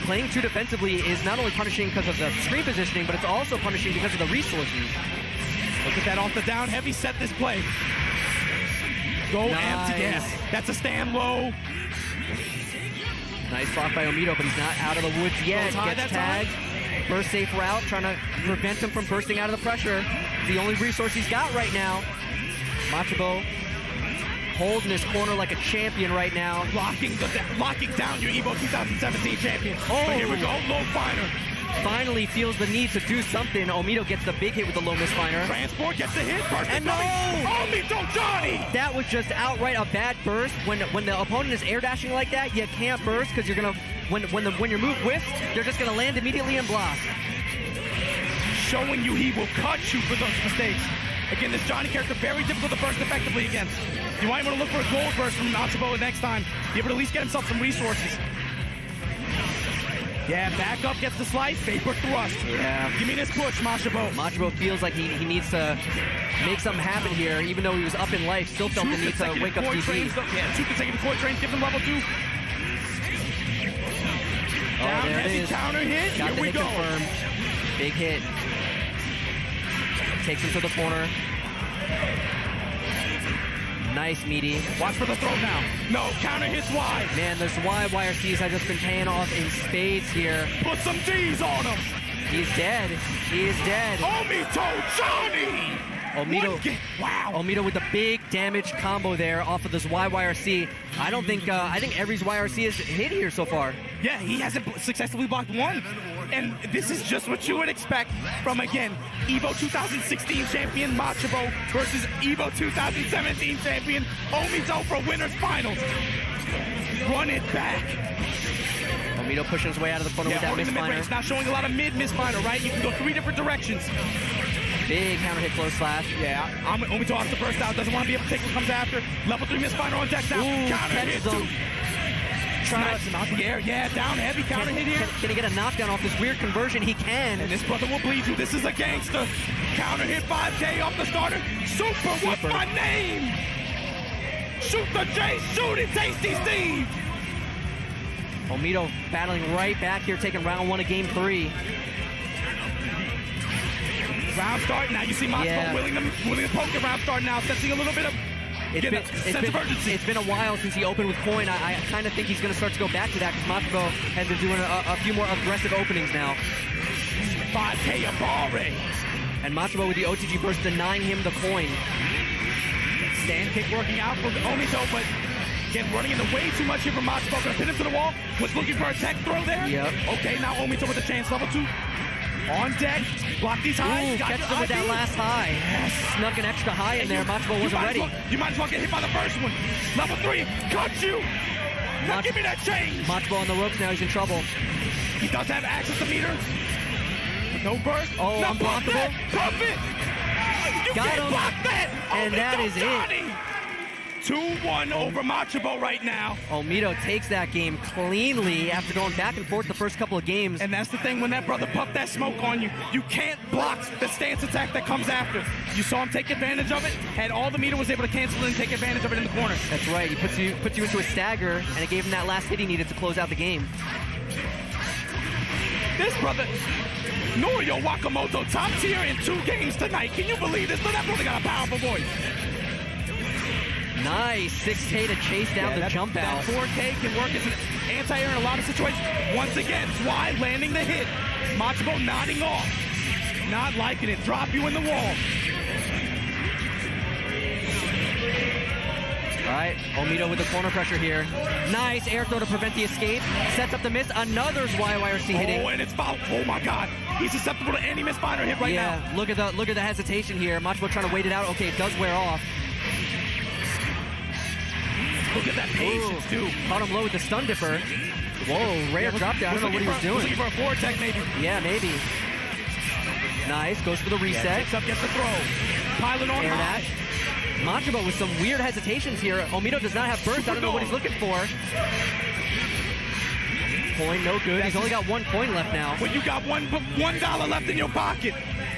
playing too defensively is not only punishing because of the screen positioning, but it's also punishing because of the resources.
Look at that off the down heavy. Set this play. Go empty. Yes. That's a stand low.
Nice block by Omito, but he's not out of the woods yet. Gets tagged. Burst safe route, trying to prevent him from bursting out of the pressure. The only resource he's got right now. Machabo holding his corner like a champion right now.
Locking down your EVO 2017 champion. Oh, but here we go, low finer.
Finally feels the need to do something. Omito gets the big hit with the low misfiner.
Transport gets the hit. Burst
and no!
Omito Johnny!
That was just outright a bad burst. When the opponent is air dashing like that, you can't burst because you're gonna when your move whiffs, you're just gonna land immediately and block.
Showing you he will cut you for those mistakes. Again, this Johnny character very difficult to burst effectively against. You might want to look for a gold burst from Machabo next time. Be able to at least get himself some resources. Yeah, back up, gets the slice, vapor thrust.
Yeah.
Give me this push, Machabo.
Machabo feels like he needs to make something happen here, even though he was up in life, still felt the need to wake up DC.
Yeah, 2 consecutive core trains, give him level 2. Down,
there
heavy
it is.
Counter hit,
Got
here we go.
Confirmed. Big hit. Takes him to the corner. Nice, meaty.
Watch for the throw now. No, counter hits wide.
Man, those YYRCs have just been paying off in spades here.
Put some D's on him.
He's dead. He is dead.
Omito Johnny!
Omito with the big damage combo there off of this YYRC. I think every YRC has hit here so far.
Yeah, he hasn't successfully blocked one. And this is just what you would expect from, again, EVO 2016 champion Machabo versus EVO 2017 champion Omito for winners finals. Run it back.
Omito pushing his way out of the corner with that misfinder.
Now showing a lot of mid misfinder, right? You can go 3 different directions.
Big counter hit close slash.
Yeah, Omito wants to burst out. Doesn't want to be able to take what comes after. Level 3 misfinder on deck now.
Ooh,
counter hit too. Nice him out the air. Yeah, down heavy counter hit here.
Can he get a knockdown off this weird conversion? He can.
And this brother will bleed you. This is a gangster. Counter hit 5K off the starter. Super, what's my name? Shoot the J, shoot it, Tasty Steve.
Omito battling right back here, taking round 1 of game 3.
Round start. Now you see Machabo willing to poke the round start now, sensing a little bit of sense of urgency.
It's been a while since he opened with coin. I kind of think he's going to start to go back to that because Machabo has been doing a few more aggressive openings now.
5K Abare.
And Machabo with the OTG burst denying him the coin.
Stand kick working out for Omito, but again, running into way too much here from Machabo. Gonna pin him to the wall. Was looking for a tech throw there.
Yep.
Okay, now Omito with a chance. Level 2 on deck. Block these highs.
Ooh, catch them with that last high.
Yes.
Snuck an extra high in there. Machabo wasn't ready.
You might as well get hit by the first one. Level 3, cut you. Now give me that change.
Machabo on the ropes now. He's in trouble.
He does have access to meter. No burst.
Oh,
no,
unblockable.
Pump it. You
Got
can't
him.
block that.
And that is
it. 2-1 over Machabo right now.
Omito takes that game cleanly after going back and forth the first couple of games.
And that's the thing, when that brother puffed that smoke on you, you can't block the stance attack that comes after. You saw him take advantage of it, and all the meter was able to cancel it and take advantage of it in the corner.
That's right. He puts you into a stagger, and it gave him that last hit he needed to close out the game.
This brother, Norio Wakamoto, top tier in 2 games tonight. Can you believe this? But that brother got a powerful voice.
Nice 6K to chase down the jump out.
That 4K can work as an anti-air in a lot of situations. Once again, Swy landing the hit. Machabo nodding off. Not liking it. Drop you in the wall.
All right, Omito with the corner pressure here. Nice air throw to prevent the escape. Sets up the miss. Another YYRC hitting.
Oh, and it's foul. Oh my God. He's susceptible to any misfire hit right now.
Yeah, look at the hesitation here. Machabo trying to wait it out. Okay, it does wear off.
Look at that patience, too.
Caught him low with the stun dipper. Whoa, rare drop down. I don't know what he was doing.
Looking for a forward tech, maybe.
Yeah, maybe. Nice, goes for the reset.
Yeah, picks up, gets the throw. Pilot on
air
high.
dash. Machabo with some weird hesitations here. Omito does not have burst. I don't know what he's looking for. Coin, no good. He's only got 1 coin left now.
But you got $1 left in your pocket.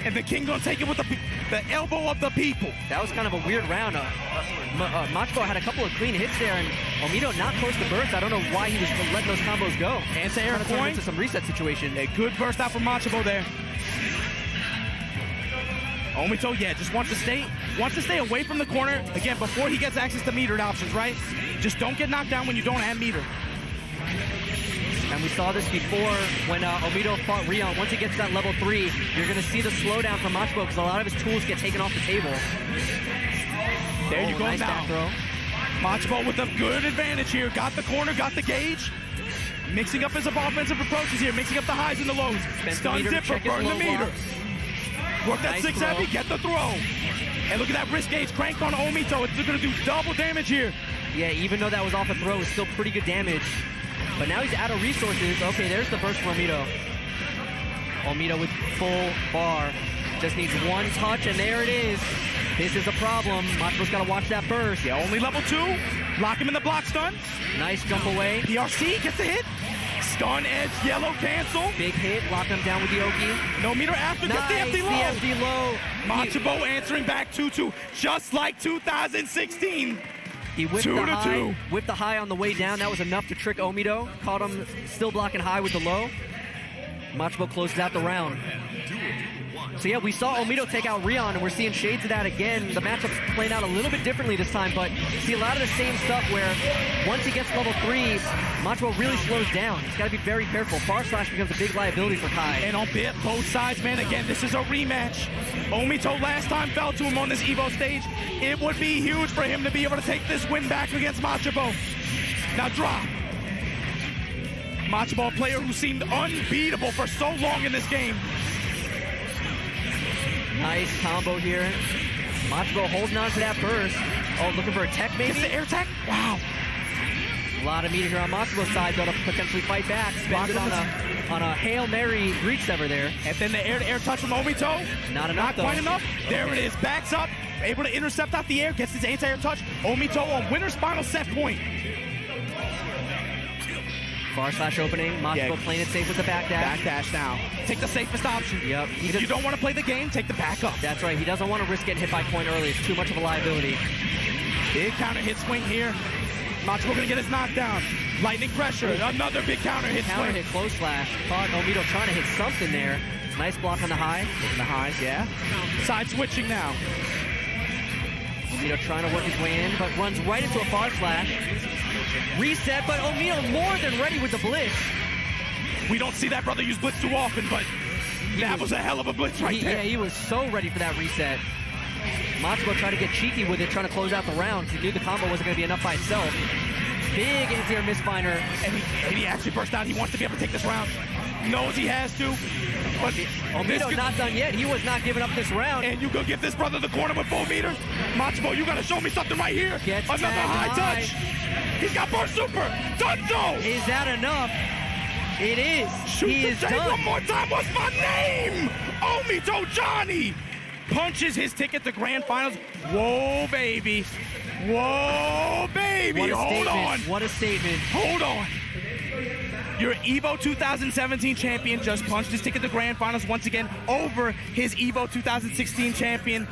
And the king gonna take it with the elbow of the people.
That was kind of a weird round. Machabo had a couple of clean hits there, and Omito not close to burst. I don't know why he was letting those combos go.
Anti-air
turned
coin
into some reset situation.
A good burst out from Machabo there. Omito, yeah, just wants to stay away from the corner again before he gets access to metered options, right? Just don't get knocked down when you don't have meter.
And we saw this before when Omito fought Rion. Once he gets to that level 3, you're going to see the slowdown from Machabo because a lot of his tools get taken off the table.
There you go
nice
now.
back throw.
Machabo with a good advantage here. Got the corner, got the gauge. Mixing up his offensive approaches here, mixing up the highs and the lows. Stun dipper, burn the meter. Work that 6 heavy, get the throw. And look at that wrist gauge cranked on Omito. It's going to do double damage here.
Yeah, even though that was off a throw, it's still pretty good damage. But now he's out of resources. Okay, there's the burst for Omito. Omito with full bar. Just needs 1 touch, and there it is. This is a problem. Machabo's got to watch that burst.
Yeah, only level 2. Lock him in the block stun.
Nice jump away.
PRC gets the hit. Stun edge, yellow cancel.
Big hit, lock him down with the Oki.
No meter after,
Nice,
gets the FD low.
the FD low.
Machabo answering back 2-2, just like 2016.
He whipped the high on the way down. That was enough to trick Omito. Caught him still blocking high with the low. Machabo closes out the round. So yeah, we saw Omito take out Rion, and we're seeing shades of that again. The matchup's playing out a little bit differently this time, but you see a lot of the same stuff where once he gets level 3, Machabo really slows down. He's got to be very careful. Far slash becomes a big liability for Kai.
And on both sides, man, again, this is a rematch. Omito last time fell to him on this EVO stage. It would be huge for him to be able to take this win back against Machabo. Now drop. Machabo, a player who seemed unbeatable for so long in this game.
Nice combo here. Machabo holding on to that burst. Oh, looking for a tech maybe?
Gets the air tech? Wow.
A lot of meter here on Machabo's side, though, to potentially fight back. Spends it on a Hail Mary reach sever there.
And then the air-to-air touch from Omito.
Not enough,
Not quite enough. There it is. Backs up. Able to intercept out the air. Gets his anti-air touch. Omito on winner's final set point.
Far slash opening. Machabo playing it safe with the back dash.
Back dash now. Take the safest option.
Yep.
If you don't want to play the game, take the back up.
That's right. He doesn't want to risk getting hit by coin early. It's too much of a liability.
Big counter hit swing here. Machabo gonna get his knockdown. Lightning pressure. Another big counter hit swing.
Counter hit close slash. Thought Omito trying to hit something there.
Nice block on the high.
Taking the highs, yeah. Side switching now.
Omito trying to work his way in, but runs right into a forward flash. Reset, but Omito more than ready with the blitz.
We don't see that brother use blitz too often, but that was a hell of a blitz right there.
Yeah, he was so ready for that reset. Machabo tried to get cheeky with it, trying to close out the round. He knew the combo wasn't going to be enough by itself. Big anti-air misfinder.
And he actually burst out. He wants to be able to take this round. Knows he has to. But
Omito's not done yet. He was not giving up this round.
And you go give this brother the corner with 4 meters. Machabo, you got to show me something right here.
Gets
another high touch. He's got burst super. Done so.
Is that enough? It is.
Shoot
he
the
is
tape
done.
one more time. What's my name? Omito Johnny punches his ticket to grand finals. Whoa, baby. Whoa, baby.
What a
Hold
statement.
on.
What a statement.
Hold on. Your EVO 2017 champion just punched his ticket to grand finals once again over his EVO 2016 champion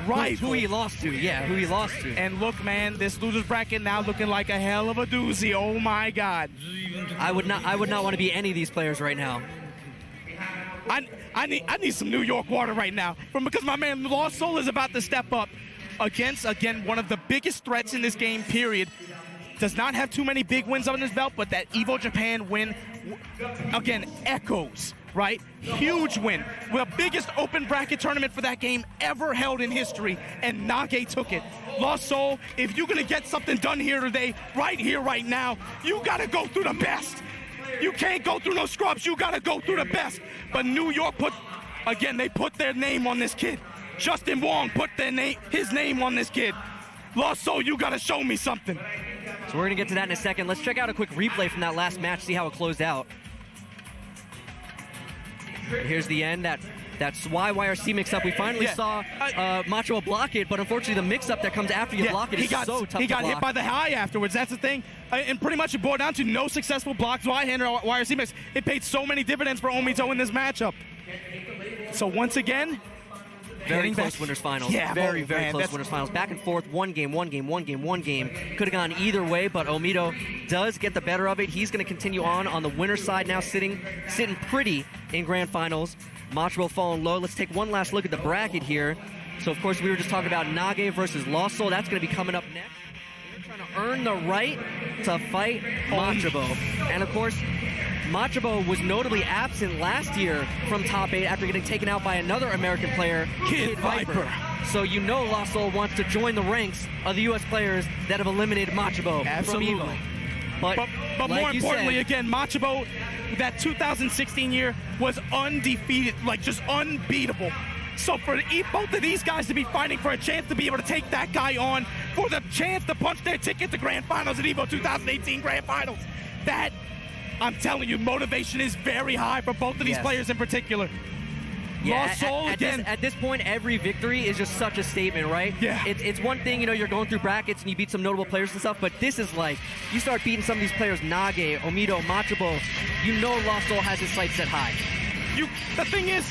rival.
Who he lost to. Yeah, who he lost to.
And look, man, this loser's bracket now looking like a hell of a doozy. Oh my God.
I would not want to be any of these players right now.
I need some New York water right now, because my man LostSoul is about to step up against, again, one of the biggest threats in this game, period. Does not have too many big wins on his belt, but that EVO Japan win, again, echoes, right? Huge win. The biggest open bracket tournament for that game ever held in history, and Nage took it. LostSoul, if you're going to get something done here today, right here, right now, you got to go through the best. You can't go through no scrubs. You got to go through the best. But New York they put their name on this kid. Justin Wong put his name on this kid. LostSoul, you got to show me something.
So we're going to get to that in a second. Let's check out a quick replay from that last match, see how it closed out. Here's the end, that YYRC mix-up. We finally saw Machabo block it, but unfortunately the mix-up that comes after you block it is so tough to block.
He got hit by the high afterwards. That's the thing. And pretty much it boiled down to no successful blocks, Y-hand or YRC mix. It paid so many dividends for Omito in this matchup. So once again,
very close winners finals.
Yeah,
very close winners finals. Back and forth, one game. Could have gone either way, but Omito does get the better of it. He's going to continue on the winner's side now, sitting pretty in grand finals. Machabo falling low. Let's take one last look at the bracket here. So, of course, we were just talking about Nage versus LostSoul. That's going to be coming up next. They're trying to earn the right to fight Machabo. And, of course, Machabo was notably absent last year from top 8 after getting taken out by another American player, Kid Viper. So you know LostSoul wants to join the ranks of the U.S. players that have eliminated Machabo from EVO. But
like more importantly, again, Machabo, that 2016 year was undefeated, like just unbeatable. So for both of these guys to be fighting for a chance to be able to take that guy on, for the chance to punch their ticket to grand finals at EVO 2018 grand finals, that, I'm telling you, motivation is very high for both of these players in particular.
Yeah,
LostSoul again.
At this point, every victory is just such a statement, right?
Yeah.
It's one thing, you're going through brackets and you beat some notable players and stuff, but this is like, you start beating some of these players, Nage, Omito, Machabo, you know LostSoul has his sights set high.
The thing is,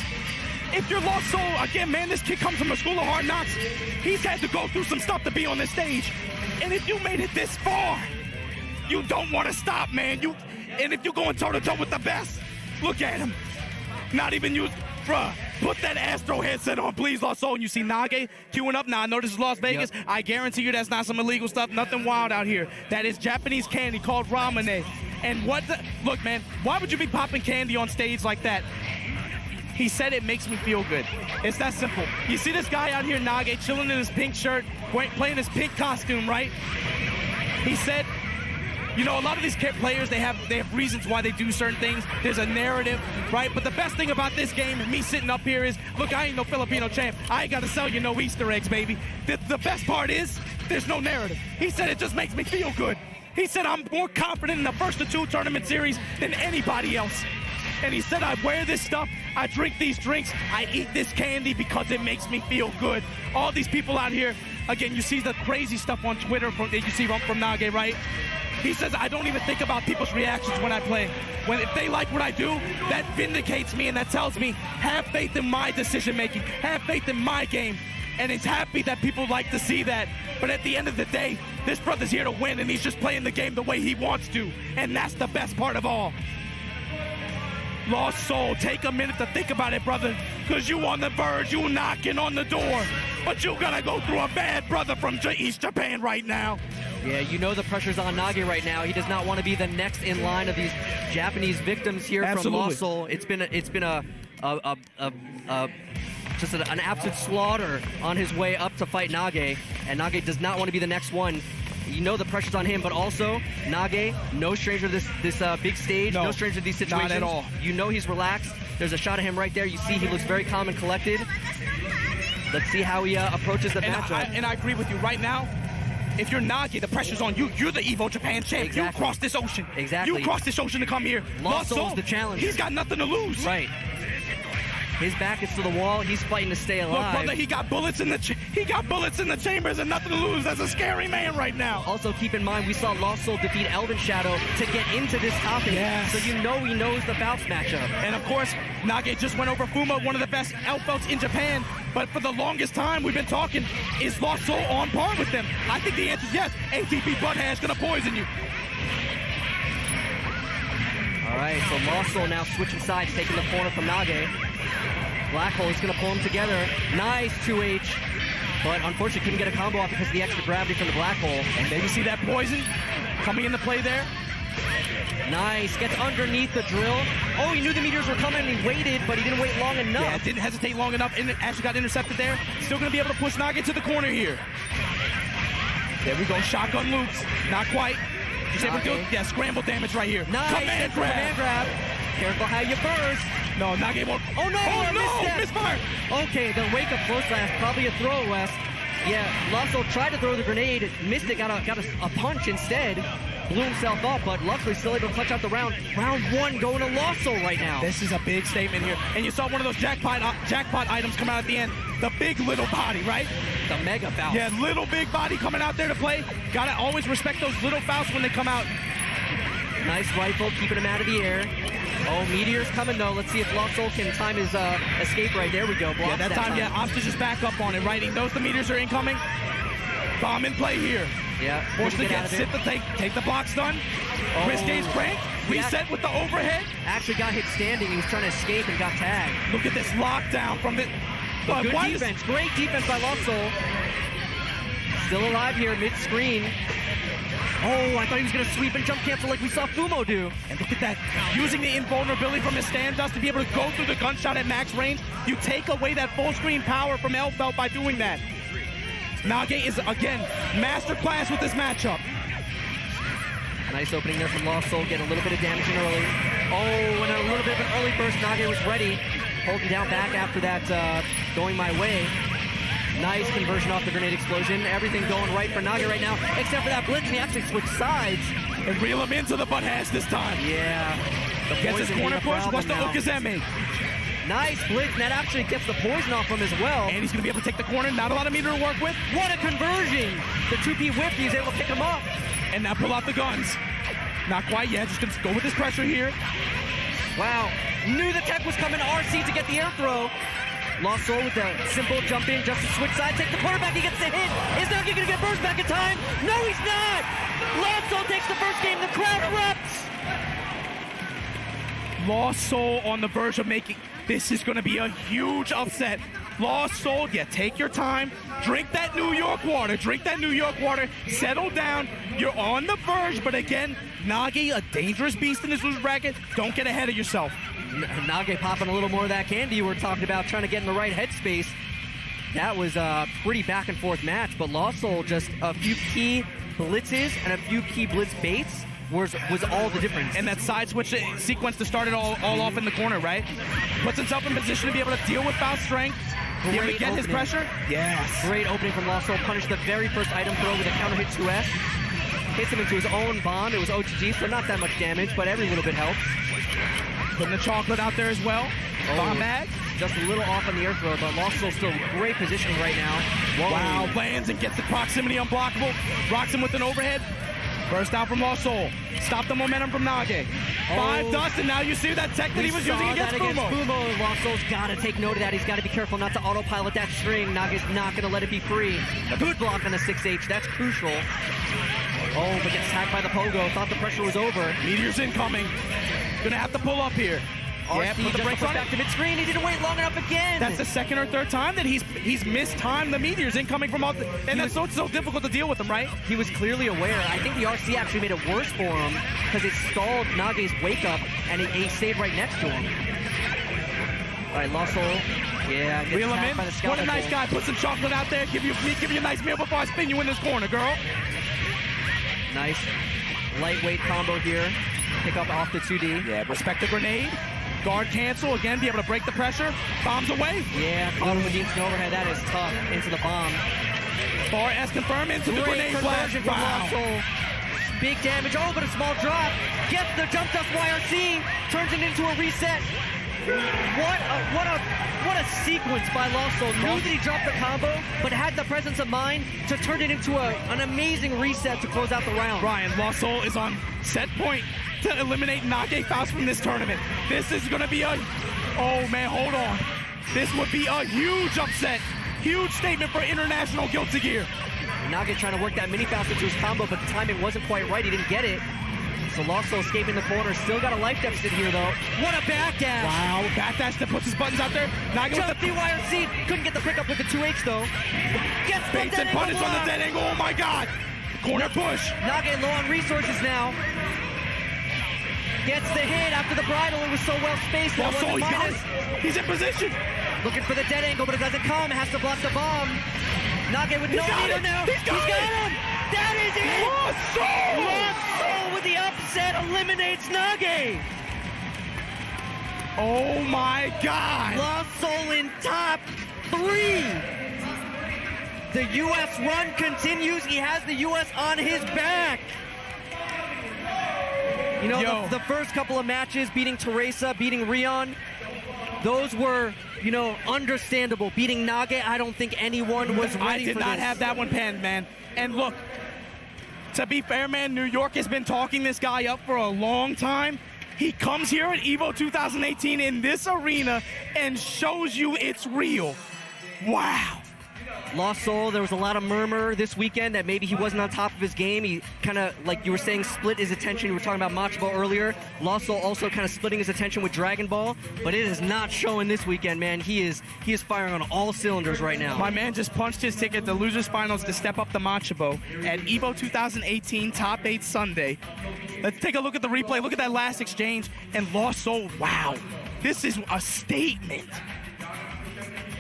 if you're LostSoul, again, man, this kid comes from a school of hard knocks. He's had to go through some stuff to be on this stage. And if you made it this far, you don't want to stop, man. And if you're going toe-to-toe with the best, look at him. Not even use, bruh, put that Astro headset on, please, LostSoul. And you see Nage queuing up. Now, I know this is Las Vegas. Yep. I guarantee you that's not some illegal stuff, nothing wild out here. That is Japanese candy called ramune. And look, man, why would you be popping candy on stage like that? He said it makes me feel good. It's that simple. You see this guy out here, Nage, chilling in his pink shirt, playing his pink costume, right? He said, a lot of these players, they have reasons why they do certain things. There's a narrative, right? But the best thing about this game and me sitting up here is, look, I ain't no Filipino champ. I ain't got to sell you no Easter eggs, baby. The best part is, there's no narrative. He said it just makes me feel good. He said I'm more confident in the first of 2 tournament series than anybody else. And he said, I wear this stuff, I drink these drinks, I eat this candy because it makes me feel good. All these people out here, again, you see the crazy stuff on Twitter that you see from Nage, right? He says, I don't even think about people's reactions when I play. If they like what I do, that vindicates me and that tells me, have faith in my decision-making, have faith in my game. And he's happy that people like to see that. But at the end of the day, this brother's here to win and he's just playing the game the way he wants to. And that's the best part of all. Lost Soul, take a minute to think about it, brother, because you on the verge, you knocking on the door, but you gotta go through a bad brother from East Japan right now.
Yeah, you know the pressure's on Nage right now. He does not want to be the next in line of these Japanese victims here from Lost Soul. It's been an absolute slaughter on his way up to fight Nage, and Nage does not want to be the next one. You know the pressure's on him, but also Nage, no stranger to this big stage, no stranger to these situations.
Not at all.
You know he's relaxed. There's a shot of him right there. You see he looks very calm and collected. Let's see how he approaches the matchup.
And I agree with you right now. If you're Nage, the pressure's on you. You're the Evo Japan champ.
Exactly.
You crossed this ocean.
Exactly.
You crossed this ocean to come here.
Lost Soul's the challenge.
He's got nothing to lose.
Right. His back is to the wall. He's fighting to stay alive.
Look, brother, he got bullets in the chambers and nothing to lose. That's a scary man right now.
Also, keep in mind, we saw Lost Soul defeat Elven Shadow to get into this topic.
Yes.
So you know he knows the bounce matchup.
And of course, Nage just went over Fumo, one of the best elf belts in Japan. But for the longest time, we've been talking, is Lost Soul on par with them? I think the answer is yes. ATP Butthead's gonna poison you.
All right, so Lost Soul now switching sides, taking the corner from Nage. Black Hole is going to pull them together. Nice 2H, but unfortunately couldn't get a combo off because of the extra gravity from the Black Hole.
And then you see that poison coming into play there.
Nice, gets underneath the drill. Oh, he knew the meteors were coming and he waited, but he didn't wait long enough.
Yeah, didn't hesitate long enough, and actually got intercepted there. Still going to be able to push Nage to the corner here. There we go, shotgun loops. Not quite. He's able to do, yeah, scramble damage right here.
Nice,
Command grab.
Careful how you burst.
No, Nage won't.
Oh no,
misfire.
Okay, the wake up close blast, probably a throw, Wes. Yeah, Lost Soul tried to throw the grenade, missed it, got a punch instead. Blew himself up, but luckily still able to clutch out the round. Round one going to Lost Soul right now.
This is a big statement here. And you saw one of those jackpot items come out at the end. The big little body, right?
The mega bounce.
Yeah, little big body coming out there to play. Gotta always respect those little fouls when they come out.
Nice rifle, keeping him out of the air. Oh, Meteor's coming though. Let's see if Lost Soul can time his escape right. There we go.
Yeah, that time, yeah, Oscar just back up on it, right? He knows the Meteors are incoming. Bomb in play here.
Yeah.
Force to get, sit the take the block stun. Wrist gauge crank. Reset with the overhead.
Actually got hit standing. He was trying to escape and got tagged.
Look at this lockdown from the...
Good defense. Great defense by Lost Soul. Still alive here mid-screen. Oh, I thought he was going to sweep and jump cancel like we saw Fumo do.
And look at that. Using the invulnerability from his stand dust to be able to go through the gunshot at max range. You take away that full screen power from Elf Belt by doing that. Nage is, again, masterclass with this matchup.
Nice opening there from Lost Soul. Get a little bit of damage in early. Oh, and a little bit of an early burst. Nage was ready. Holding down back after that going my way. Nice conversion off the grenade explosion. Everything going right for Nage right now, except for that blitz. He actually switched sides.
And reel him into the butt hash this time.
Yeah.
Gets his corner push. What's the Okazeme?
Nice blitz, and that actually gets the poison off him as well.
And he's going to be able to take the corner. Not a lot of meter to work with.
What a conversion! The 2P whip, he's able to pick him up.
And now pull out the guns. Not quite yet. Just going to go with this pressure here.
Wow. Knew the tech was coming to RC to get the air throw. Lost Soul with the simple jump in, just to switch side, take the quarterback, he gets the hit. Is Nage going to get burst back in time? No, he's not! Lost Soul takes the first game, the crowd erupts!
Lost Soul on the verge of making, this is going to be a huge upset. Lost Soul, yeah, take your time, drink that New York water, settle down, you're on the verge, but again, Nage, a dangerous beast in this loser bracket, don't get ahead of yourself.
Nage popping a little more of that candy you were talking about, trying to get in the right headspace. That was a pretty back and forth match, but Lost Soul just a few key blitzes and a few key blitz baits was all the difference.
And that side switch sequence to start it all off in the corner, right? Puts himself in position to be able to deal with foul strength, be able to get his pressure. Yes.
Great opening from Lost Soul, punished the very first item throw with a counter hit 2S. Hits him into his own bond, it was OTG, so not that much damage, but every little bit helps.
Putting the chocolate out there as well. Bomb bag.
Just a little off on the air throw, but Lost Soul still great positioning right now.
Whoa. Wow, lands and gets the proximity unblockable. Rocks him with an overhead. Burst out from Lost Soul. Stop the momentum from Nage. 5 dust, and now you see that tech that he was using against Fumo.
Lost Soul's got to take note of that. He's got to be careful not to autopilot that string. Nage's not going to let it be free. A good block on the 6H, that's crucial. Oh, but gets tagged by the pogo. Thought the pressure was over.
Meteor's incoming. Gonna have to pull up here. Yeah,
RC
put the
just
brakes
pushed
on
back
it.
to mid-screen. He didn't wait long enough again.
That's the second or third time that he's mistimed the meteors incoming from off the, and that's so difficult to deal with him, right?
He was clearly aware. I think the RC actually made it worse for him because it stalled Nage's wake up and he stayed right next to him. All right, LostSoul. Yeah, gets
Reel him
tapped
in.
by the scout
What a nice
rifle.
guy. Put some chocolate out there. Give you a nice meal before I spin you in this corner, girl.
Nice lightweight combo here. Pick up off the 2D.
Yeah, respect the grenade. Guard cancel. Again, be able to break the pressure. Bombs away.
Yeah, caught him with the instant overhead. That is tough. Into the bomb.
Bar S confirm into the
Great
grenade flash.
conversion from LostSoul. Big damage. Oh, but a small drop. Gets the jump dust YRC. Turns it into a reset. What a sequence by LostSoul. Knew that he dropped the combo, but had the presence of mind to turn it into an amazing reset to close out the round.
Ryan, LostSoul is on set point to eliminate Nage Faust from this tournament. This is going to be oh man, hold on. This would be a huge upset. Huge statement for International Guilty Gear.
Nage trying to work that mini fast into his combo, but the timing wasn't quite right. He didn't get it. So LostSoul escaping the corner. Still got a life deficit here, though. What a backdash!
Wow, backdash that puts his buttons out there. Nage with
Jump
the
DYRC. Couldn't get the pickup with the 2H, though. Gets the
baits
dead
and punish
angle
on the
block.
dead angle. Oh my God! Corner push.
Nage low on resources now. Gets the hit after the bridle. It was so well spaced. That
LostSoul,
wasn't
he's got
minus.
it. He's in position.
Looking for the dead angle, but it doesn't come. Has to block the bomb. Nage with no
got
meter
it.
now.
He's got it.
him. That is it.
LostSoul!
LostSoul with the upset eliminates Nage.
Oh my God!
LostSoul in top 3. The U.S. run continues. He has the U.S. on his back. You know, the first couple of matches, beating Teresa, beating Rion, those were, understandable. Beating Nage, I don't think anyone was ready for this.
I did not have that one penned, man. And look, to be fair, man, New York has been talking this guy up for a long time. He comes here at EVO 2018 in this arena and shows you it's real. Wow.
LostSoul, there was a lot of murmur this weekend that maybe he wasn't on top of his game. He kind of, like you were saying, split his attention. You were talking about Machabo earlier. LostSoul also kind of splitting his attention with Dragon Ball, but it is not showing this weekend, man. He is firing on all cylinders right now.
My man just punched his ticket to Losers Finals to step up to Machabo at EVO 2018 Top 8 Sunday. Let's take a look at the replay. Look at that last exchange. And LostSoul, wow. This is a statement.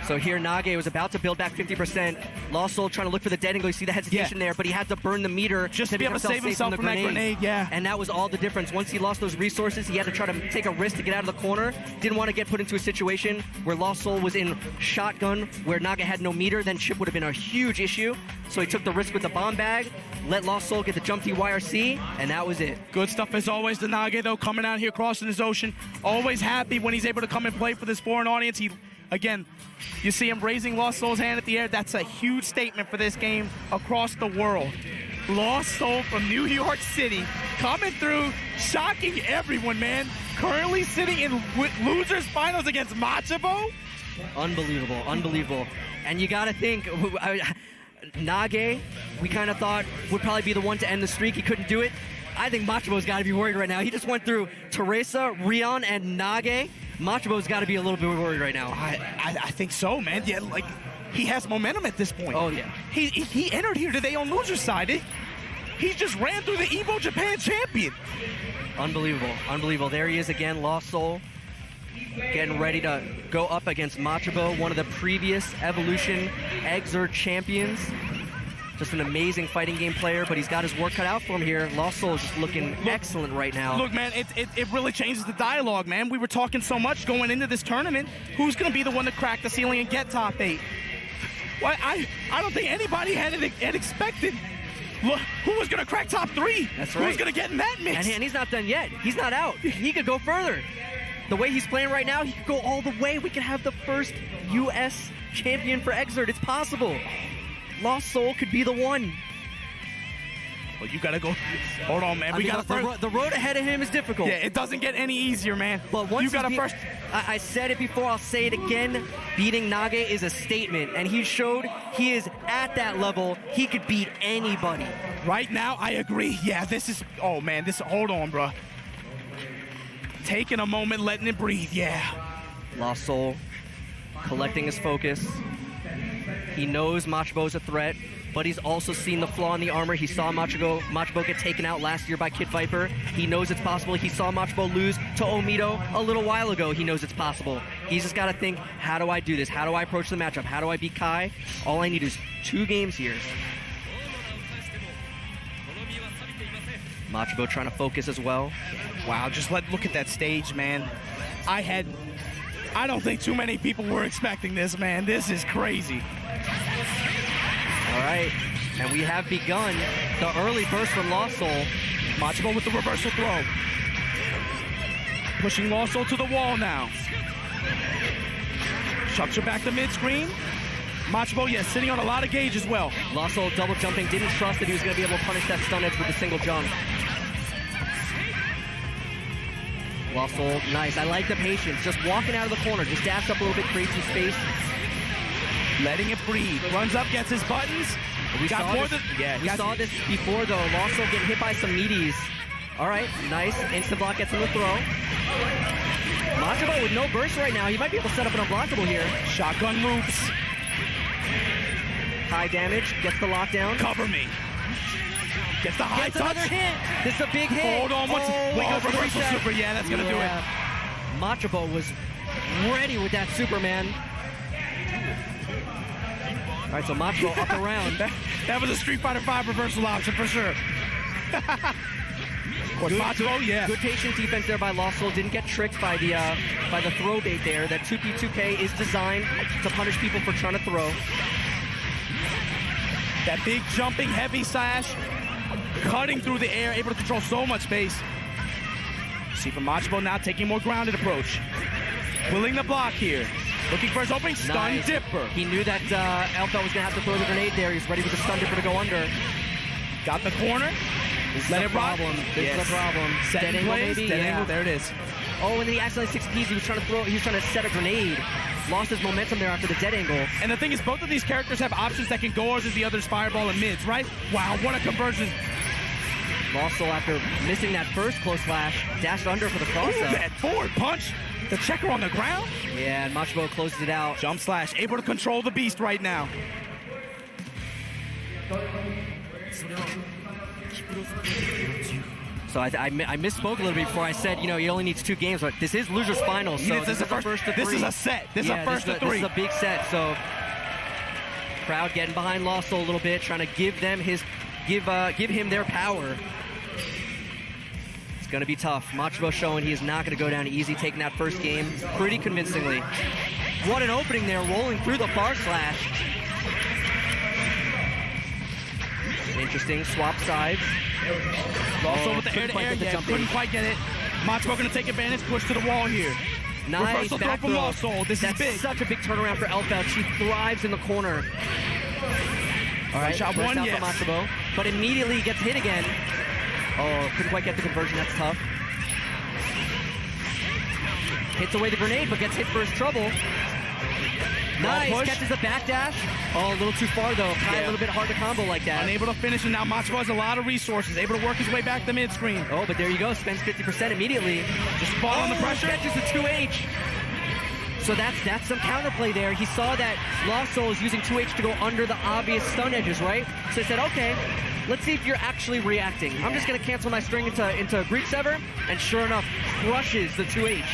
So here Nage was about to build back 50%. LostSoul trying to look for the dead angle. You see the hesitation there, but he had to burn the meter
just to be able to save himself from that grenade, yeah.
And that was all the difference. Once he lost those resources, he had to try to take a risk to get out of the corner. Didn't want to get put into a situation where LostSoul was in shotgun, where Nage had no meter, then chip would have been a huge issue. So he took the risk with the bomb bag, let LostSoul get the jump TYRC, and that was it.
Good stuff as always to Nage, though, coming out here crossing his ocean. Always happy when he's able to come and play for this foreign audience. Again, you see him raising LostSoul's hand at the air. That's a huge statement for this game across the world. LostSoul from New York City coming through, shocking everyone, man. Currently sitting in Losers Finals against Machabo.
Unbelievable, unbelievable. And you got to think, Nage, we kind of thought would probably be the one to end the streak. He couldn't do it. I think Machabo's got to be worried right now. He just went through Teresa, Rion, and Nage. Machabo's got to be a little bit worried right now.
I think so, man. Yeah, like, he has momentum at this point.
Oh, yeah.
He entered here today on loser's side. He just ran through the EVO Japan champion.
Unbelievable, unbelievable. There he is again, LostSoul, getting ready to go up against Machabo, one of the previous Evolution XRD champions. Just an amazing fighting game player, but he's got his work cut out for him here. LostSoul is just looking excellent right now.
Look, man, it really changes the dialogue, man. We were talking so much going into this tournament. Who's going to be the one to crack the ceiling and get top 8? Well, I don't think anybody had expected who was going to crack top 3.
That's right.
Who's going to get in that mix?
And he's not done yet. He's not out. He could go further. The way he's playing right now, he could go all the way. We could have the first U.S. champion for XRD. It's possible. LostSoul could be the one.
Well, you gotta go. Hold on, man.
The road ahead of him is difficult.
Yeah, it doesn't get any easier, man.
But once
you gotta first.
I said it before. I'll say it again. Beating Nage is a statement, and he showed he is at that level. He could beat anybody.
Right now, I agree. Yeah, this is. Oh man, this. Hold on, bro. taking a moment, letting it breathe, yeah.
LostSoul collecting his focus. He knows Machabo's a threat, but he's also seen the flaw in the armor. He saw Machabo get taken out last year by Kid Viper. He knows it's possible. He saw Machabo lose to Omito a little while ago. He knows it's possible. He's just got to think, how do I do this? How do I approach the matchup? How do I beat Kai? All I need is 2 games here. Machabo trying to focus as well.
Wow, just look at that stage, man. I don't think too many people were expecting this, man. This is crazy.
All right, and we have begun the early burst from LostSoul.
Machabo with the reversal throw. Pushing LostSoul to the wall now. Structure back to mid-screen. Machabo, yes, sitting on a lot of gauge as well.
LostSoul double jumping, didn't trust that he was going to be able to punish that stun edge with a single jump. LostSoul, nice. I like the patience. Just walking out of the corner, just dash up a little bit, create some space.
Letting it breathe. Runs up, gets his buttons.
We saw this before, though. LostSoul getting hit by some meaties. All right, nice. Instant block gets him the throw. Machabo with no burst right now. He might be able to set up an unblockable here.
Shotgun loops.
High damage, gets the lockdown.
Cover me. Gets the high touch.
Another hit. This is a big hit.
Hold on. Reversal super. Yeah, that's going to do it.
Machabo was ready with that Superman. All right, so Machabo up around.
That was a Street Fighter V reversal option for sure. Machabo, yeah.
Good patient defense there by LostSoul. Didn't get tricked by the throw bait there. That 2P2K is designed to punish people for trying to throw.
That big jumping heavy slash, cutting through the air, able to control so much space. See from Machabo now taking more grounded approach. Willing the block here. Looking for his opening stun
Nice.
dipper.
He knew that Elfel was going to have to throw the grenade there. He's ready with the stun dipper to go under.
Got the corner. Let it rock.
This is a problem.
Dead angle, maybe? Dead angle, there it is.
Oh, and then he accidentally 6Ps. He was trying to set a grenade. Lost his momentum there after the dead angle.
And the thing is, both of these characters have options that can go as the other's fireball and mids, right? Wow, what a conversion.
LostSoul, after missing that first close slash, dashed under for the cross
Ooh,
up.
that forward punch. The checker on the ground.
Yeah, and Machabo closes it out.
Jump slash, able to control the beast right now.
So I misspoke a little bit before I said, he only needs 2 games, but this is loser's finals. So this is a first to 3.
This is a set. This is a first to 3.
This is a big set. So crowd getting behind LostSoul a little bit, trying to give him their power. It's going to be tough. Machabo showing he is not going to go down easy, taking that first game pretty convincingly. What an opening there, rolling through the far slash. Interesting, swap sides.
Also with the air-to-air, couldn't quite get it. Machabo going to take advantage, push to the wall here.
Nice
reversal throw
back
from
throw.
LostSoul. This is big.
Such a big turnaround for Elfel. She thrives in the corner. All right,
shot
first
one,
out
yes.
for Machabo, but immediately gets hit again. Oh, couldn't quite get the conversion. That's tough. Hits away the grenade, but gets hit for his trouble. Nice,
push.
catches the backdash. Oh, a little too far though. Kind of a little bit hard to combo like that.
Unable to finish, and now Machabo has a lot of resources. Able to work his way back to mid-screen.
Oh, but there you go. Spends 50% immediately.
Just fall on the pressure.
Catches the 2H. So that's some counterplay there. He saw that LostSoul is using 2H to go under the obvious stun edges, right? So he said, okay, let's see if you're actually reacting. I'm just going to cancel my string into Greek Sever, and sure enough, crushes the 2H.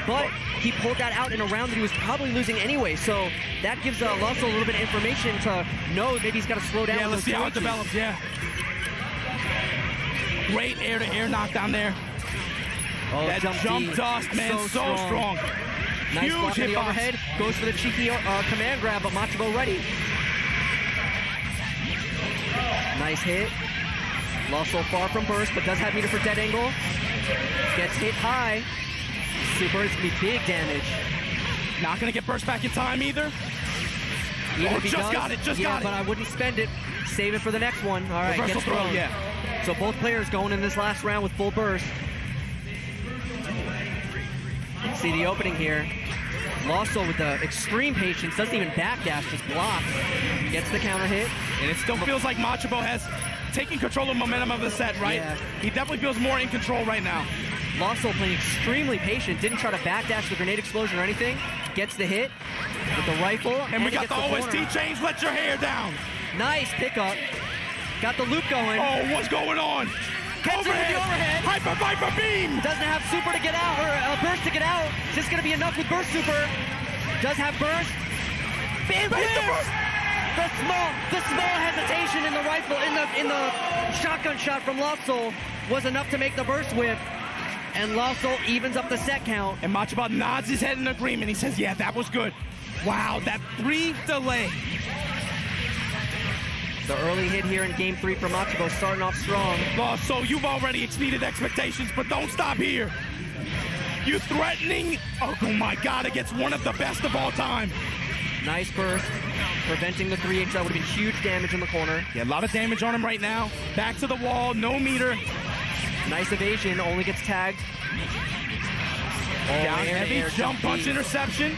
But he pulled that out in a round that he was probably losing anyway, so that gives LostSoul a little bit of information to know maybe he's got to slow down.
Yeah, let's see how it develops, yeah. Great air-to-air knockdown there.
Oh,
that jump dust, man, so strong.
Nice
Huge
block on the
hitbox.
overhead. Goes for the cheeky command grab, but Machabo ready. Nice hit. LostSoul far from burst, but does have meter for dead angle. Gets hit high. Super is going to be big damage.
Not going to get burst back in time either.
Even if he
just
does,
got it, just
yeah,
got it.
but I wouldn't spend it. Save it for the next one. All right,
Reversal
gets
throw,
thrown.
yeah.
So both players going in this last round with full burst. See the opening here. LostSoul with the extreme patience, doesn't even backdash, just blocks. Gets the counter hit.
And it still feels like Machabo has taken control of momentum of the set, right?
Yeah.
He definitely feels more in control right now.
LostSoul playing extremely patient, didn't try to backdash the grenade explosion or anything. Gets the hit with the rifle.
And we got
gets
the OST
corner.
change, let your hair down.
Nice pickup. Got the loop going.
Oh, what's going on?
Gets it with the overhead.
Hyper Viper beam.
Doesn't have super to get out, or burst to get out. Just gonna be enough with burst super. Does have burst. Bam, the small hesitation in the rifle, in the shotgun shot from LostSoul was enough to make the burst whiff. And LostSoul evens up the set count.
And Machabo nods his head in agreement. He says, yeah, that was good. Wow, that 3 delay.
The early hit here in game 3 for Machabo, starting off strong.
So you've already exceeded expectations, but don't stop here. You threatening, oh my God, against one of the best of all time.
Nice burst, preventing the 3H. That would have been huge damage in the corner.
Yeah, a lot of damage on him right now. Back to the wall, no meter.
Nice evasion, only gets tagged.
Down
air to
heavy,
air,
jump punch
deep.
interception.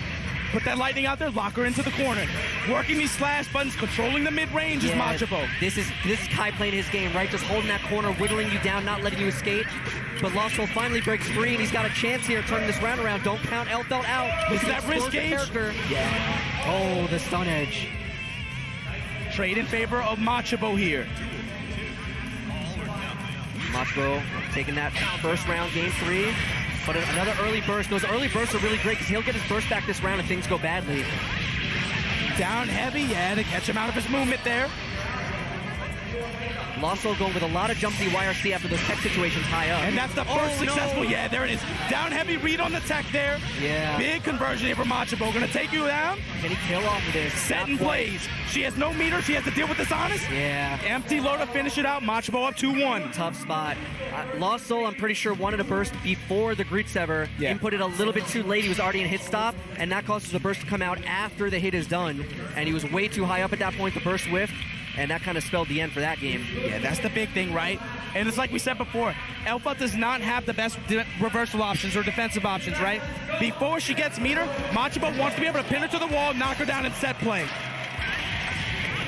Put that lightning out there, lock her into the corner. Working these slash buttons, controlling the mid-range is Machabo.
This is Kai playing his game, right? Just holding that corner, whittling you down, not letting you escape. But LostSoul finally breaks free, and he's got a chance here turning this round around. Don't count Elfelt out.
This is that wrist gauge?
Character. Yeah. Oh, the stun edge.
Trade in favor of Machabo here.
Machabo taking that first round, game 3. But another early burst. Those early bursts are really great because he'll get his burst back this round if things go badly.
Down heavy, yeah, to catch him out of his movement there.
LostSoul going with a lot of jump to the YRC after those tech situations high up.
And that's the first successful, yeah, there it is. Down heavy read on the tech there.
Yeah.
Big conversion here for Machabo. Gonna take you down.
Can he kill off of this?
Setting plays. She has no meter. She has to deal with this honest.
Yeah.
Empty low to finish it out. Machabo up 2-1.
Tough spot. LostSoul, I'm pretty sure, wanted a burst before the Greet Sever.
Yeah.
Inputted a little bit too late. He was already in hit stop, and that causes the burst to come out after the hit is done. And he was way too high up at that point. The burst whiffed, and that kind of spelled the end for that game.
Yeah, that's the big thing, right? And it's like we said before, Elfa does not have the best reversal options or defensive options, right? Before she gets meter, Machabo wants to be able to pin her to the wall, knock her down, and set play.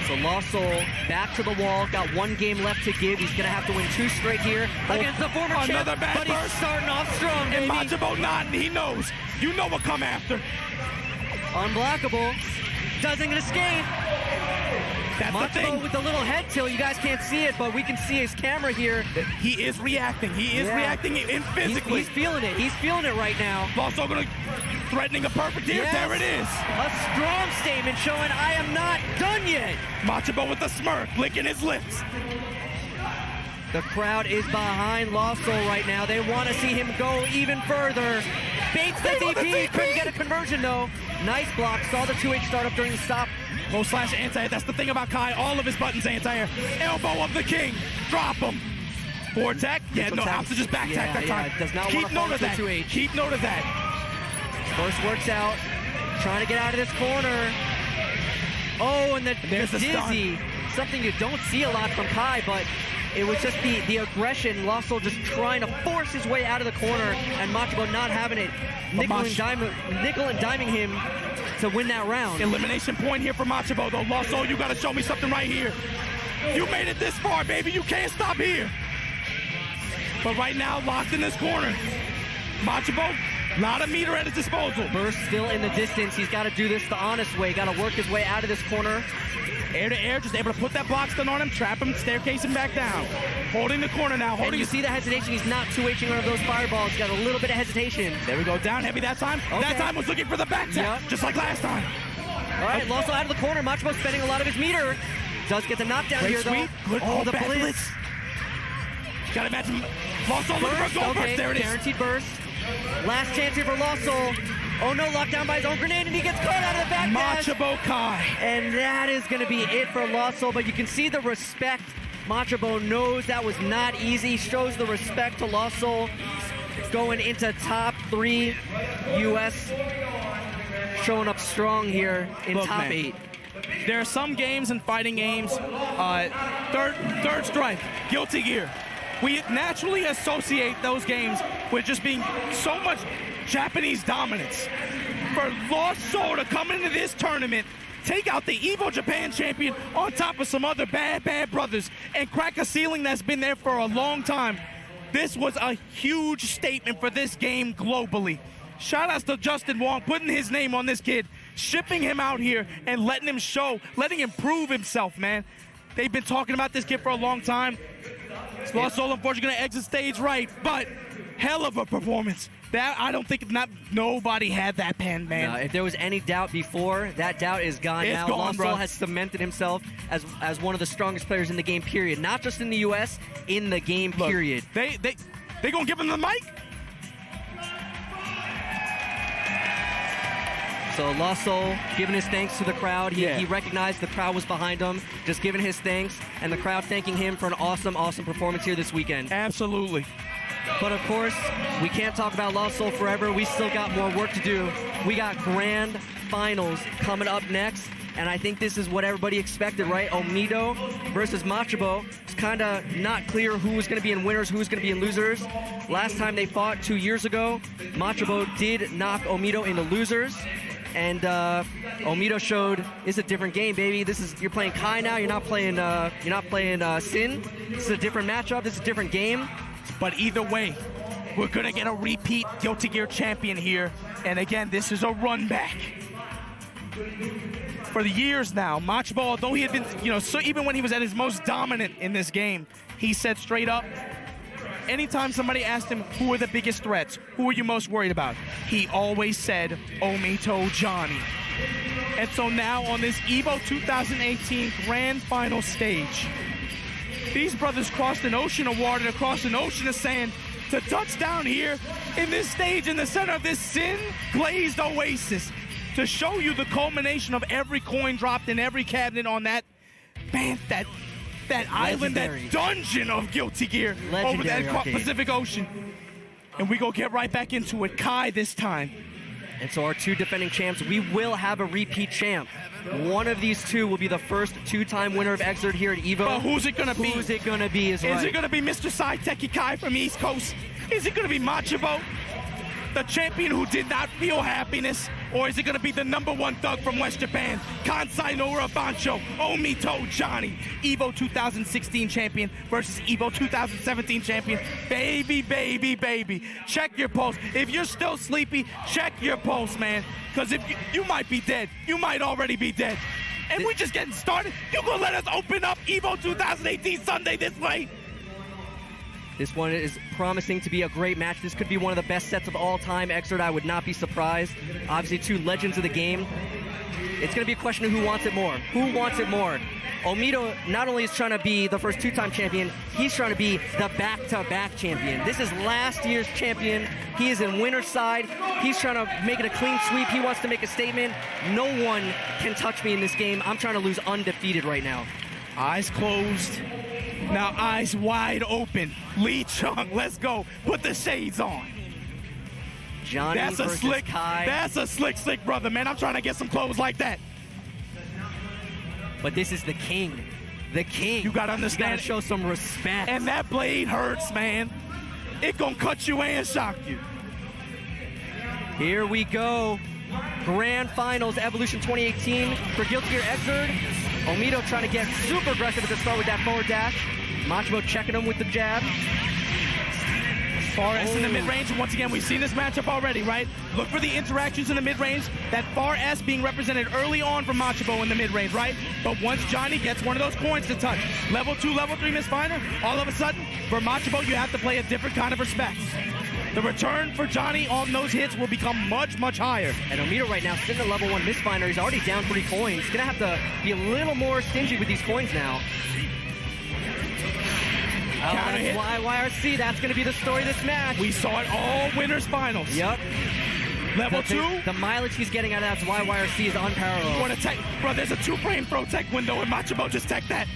So LostSoul back to the wall, got 1 game left to give. He's going to have to win 2 straight here against the former champ.
Another bad
but he's
burst.
starting off strong, baby.
And Machabo nodding, he knows. You know what come after.
Unblockable. Doesn't escape.
That's the
Machabo
thing.
with the little head tilt. You guys can't see it, but we can see his camera here.
He is reacting. He is reacting in physically.
He's feeling it. He's feeling it right now.
Also gonna threatening a perfect here.
Yes.
There it is.
A strong statement showing I am not done yet.
Machabo with a smirk, licking his lips.
The crowd is behind LostSoul right now. They want to see him go even further. Baits the DP. Couldn't get a conversion though. Nice block. Saw the 2H start up during the stop.
Low slash anti-air. That's the thing about Kai. All of his buttons anti-air. Elbow of the king. Drop him. Forward tech. Yeah, no, have to just back tech that time.
Does not
Keep
want to
note
fall
of
into
that.
2H.
Keep note of that.
First works out. Trying to get out of this corner. Oh, and
There's the
dizzy. Something you don't see a lot from Kai, but it was just the aggression. LostSoul just trying to force his way out of the corner, and Machabo not having it. Nickel and diming him to win that round.
Elimination point here for Machabo, though. LostSoul, you got to show me something right here. You made it this far, baby. You can't stop here. But right now, locked in this corner. Machabo, a lot of meter at his disposal.
Burst still in the distance. He's got to do this the honest way. Got to work his way out of this corner.
Air to air, just able to put that block stun on him, trap him, staircase him back down. Holding the corner now.
And you see the hesitation. He's not 2Hing one of those fireballs. Got a little bit of hesitation.
There we go, down heavy that time.
Okay.
That time was looking for the back tap, just like last time.
All right, LostSoul out of the corner. Machabo spending a lot of his meter. Does get the knockdown
Great
here,
sweep.
though.
Good.
Oh, the
bad
blitz.
Gotta imagine LostSoul looking for a goal burst. There it is.
Guaranteed burst. Last chance here for LostSoul. Oh no, locked down by his own grenade, and he gets caught out of the back dash.
Machabo Kai.
And that is going to be it for LostSoul, but you can see the respect. Machabo knows that was not easy, shows the respect to LostSoul. Going into top 3 U.S. Showing up strong here in
Look,
top
man,
8.
There are some games and fighting games, third strike, Guilty Gear. We naturally associate those games with just being so much Japanese dominance. For LostSoul to come into this tournament, take out the Evo Japan champion on top of some other bad brothers and crack a ceiling that's been there for a long time. This was a huge statement for this game globally. Shout outs to Justin Wong putting his name on this kid, shipping him out here and letting him prove himself, man. They've been talking about this kid for a long time. LostSoul, unfortunately, going to exit stage right, but hell of a performance. That I don't think nobody had that pen, man.
If there was any doubt before, that doubt is gone now. LostSoul has cemented himself as one of the strongest players in the game, period. Not just in the U.S., in the game, period.
They gonna give him the mic?
So LostSoul giving his thanks to the crowd. He recognized the crowd was behind him, just giving his thanks, and the crowd thanking him for an awesome, awesome performance here this weekend.
Absolutely.
But of course, we can't talk about LostSoul forever. We still got more work to do. We got grand finals coming up next, and I think this is what everybody expected, right? Omito versus Machabo. It's kind of not clear who was going to be in winners, who was going to be in losers. Last time they fought 2 years ago, Machabo did knock Omito into losers. And Omito showed it's a different game, baby. You're playing Kai now. You're not playing Sin. This is a different matchup. This is a different game.
But either way, we're gonna get a repeat Guilty Gear champion here. And again, this is a run back. For the years now, Machabo, although he had been, so even when he was at his most dominant in this game, he said straight up, anytime somebody asked him, who are the biggest threats? Who are you most worried about? He always said, Omito Johnny. And so now on this EVO 2018 Grand Final stage, these brothers crossed an ocean of water, across an ocean of sand to touch down here in this stage in the center of this sin-glazed oasis to show you the culmination of every coin dropped in every cabinet on that, man, that island, that dungeon of Guilty Gear over that Pacific Ocean. And we go get right back into it. Kai this time.
And so our two defending champs, we will have a repeat champ. One of these two will be the first two-time winner of XRD here at EVO.
But who's it gonna be?
Who's it gonna be is right.
Is it gonna be Mr. Saiteki Kai from East Coast? Is it gonna be Machabo, the champion who did not feel happiness? Or is it gonna be the #1 thug from West Japan, Kansai Nora Bancho, Omito Johnny, EVO 2016 champion versus EVO 2017 champion? Baby, baby, baby. Check your pulse. If you're still sleepy, check your pulse, man. Because if you might be dead. You might already be dead. And we're just getting started. You gonna let us open up EVO 2018 Sunday this way?
This one is promising to be a great match. This could be one of the best sets of all time. XRD, I would not be surprised. Obviously, two legends of the game. It's going to be a question of who wants it more. Who wants it more? Omito not only is trying to be the first two-time champion, he's trying to be the back-to-back champion. This is last year's champion. He is in winner's side. He's trying to make it a clean sweep. He wants to make a statement. No one can touch me in this game. I'm trying to lose undefeated right now.
Eyes closed. Now eyes wide open. Lee Chung, let's go. Put the shades on.
Johnny versus Kai.
That's a slick brother, man. I'm trying to get some clothes like that.
But this is the king. The king.
You gotta understand.
You gotta show some respect.
And that blade hurts, man. It gonna cut you and shock you.
Here we go. Grand Finals Evolution 2018 for Guilty Gear XRD. Omito trying to get super aggressive at the start with that forward dash. Machabo checking him with the jab.
Far S in the mid-range, and once again, we've seen this matchup already, right? Look for the interactions in the mid-range. That far S being represented early on from Machabo in the mid-range, right? But once Johnny gets one of those coins to touch, level 2, level 3 misfinder, all of a sudden, for Machabo, you have to play a different kind of respect. The return for Johnny on those hits will become much, much higher.
And Omito right now sitting at level 1 misfinder. He's already down 3 coins. He's gonna have to be a little more stingy with these coins now.
Counter hit.
YYRC, that's gonna be the story of this match.
We saw it all winners finals.
Yep.
Level 2.
The mileage he's getting out of that YYRC is unparalleled.
What a tech, bro, there's a 2-frame throw tech window and Machabo just tech that.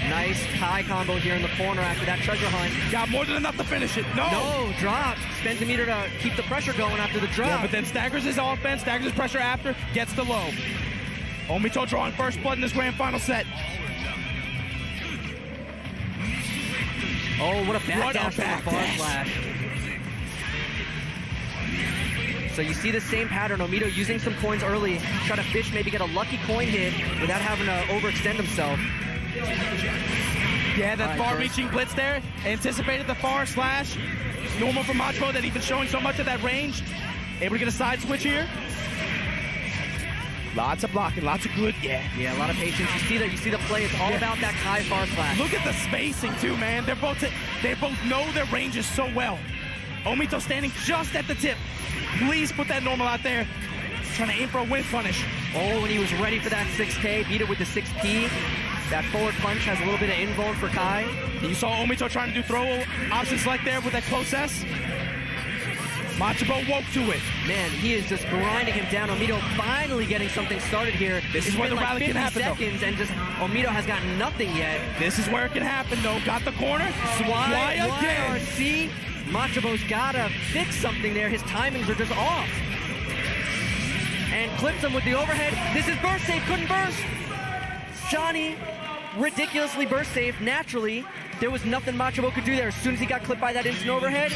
Nice Kai combo here in the corner after that treasure hunt.
Got more than enough to finish it.
No, dropped. Spends a meter to keep the pressure going after the drop.
Yeah, but then staggers his offense, staggers his pressure after, gets the low. Omito drawing first blood in this grand final set.
Oh, what a back dash from the bar flash. So you see the same pattern. Omito using some coins early, try to fish, maybe get a lucky coin hit without having to overextend himself.
Yeah, that
All right,
far-reaching blitz there. Anticipated the far slash. Normal for Machabo that he's been showing so much of that range. Able to get a side switch here. Lots of blocking, lots of good, yeah.
Yeah, a lot of patience. You see the play. It's all about that Kai far slash.
Look at the spacing too, man. They both know their ranges so well. Omito standing just at the tip. Please put that normal out there. Trying to aim for a win punish.
Oh, when he was ready for that 6K, beat it with the 6P. That forward punch has a little bit of invuln for Kai.
You saw Omito trying to do throw option select there with that close S. Machabo woke to it.
Man, he is just grinding him down. Omito finally getting something started here.
This is where the rally can happen, though.
seconds, and just Omito has gotten nothing yet.
This is where it can happen, though. Got the corner.
Why
again?
YRC? Machabo's gotta fix something there. His timings are just off. And clips him with the overhead. This is burst safe, couldn't burst. Johnny ridiculously burst safe naturally. There was nothing Machabo could do there. As soon as he got clipped by that instant overhead,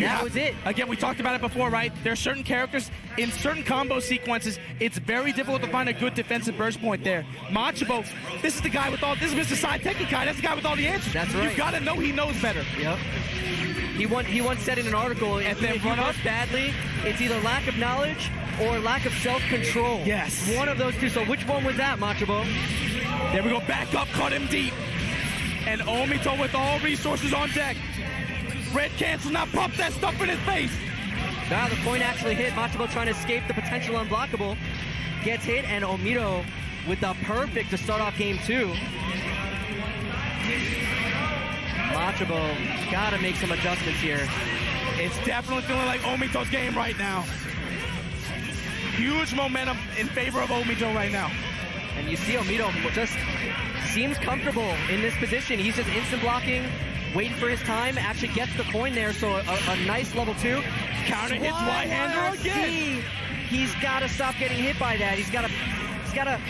that was it.
Again, we talked about it before, right? There are certain characters in certain combo sequences. It's very difficult to find a good defensive burst point there. Machabo, this is the guy with all. This is Mr. Side Technic guy. That's the guy with all the answers.
That's right.
You gotta know he knows better.
Yep. He once said in an article, if
then
you
run up
burst badly, it's either lack of knowledge or lack of self-control.
Yes.
One of those two. So which one was that, Machabo?
There we go. Back up, cut him deep. And Omito with all resources on deck. Red cancel, now pump that stuff in his face.
Now the point actually hit. Machabo trying to escape the potential unblockable. Gets hit, and Omito with the perfect to start off game 2. Machabo gotta make some adjustments here.
It's definitely feeling like Omito's game right now. Huge momentum in favor of Omito right now.
And you see Omito just seems comfortable in this position. He's just instant blocking, waiting for his time, actually gets the coin there, so a nice level 2.
Counter hits Y-hander again.
He's got to stop getting hit by that. He's got to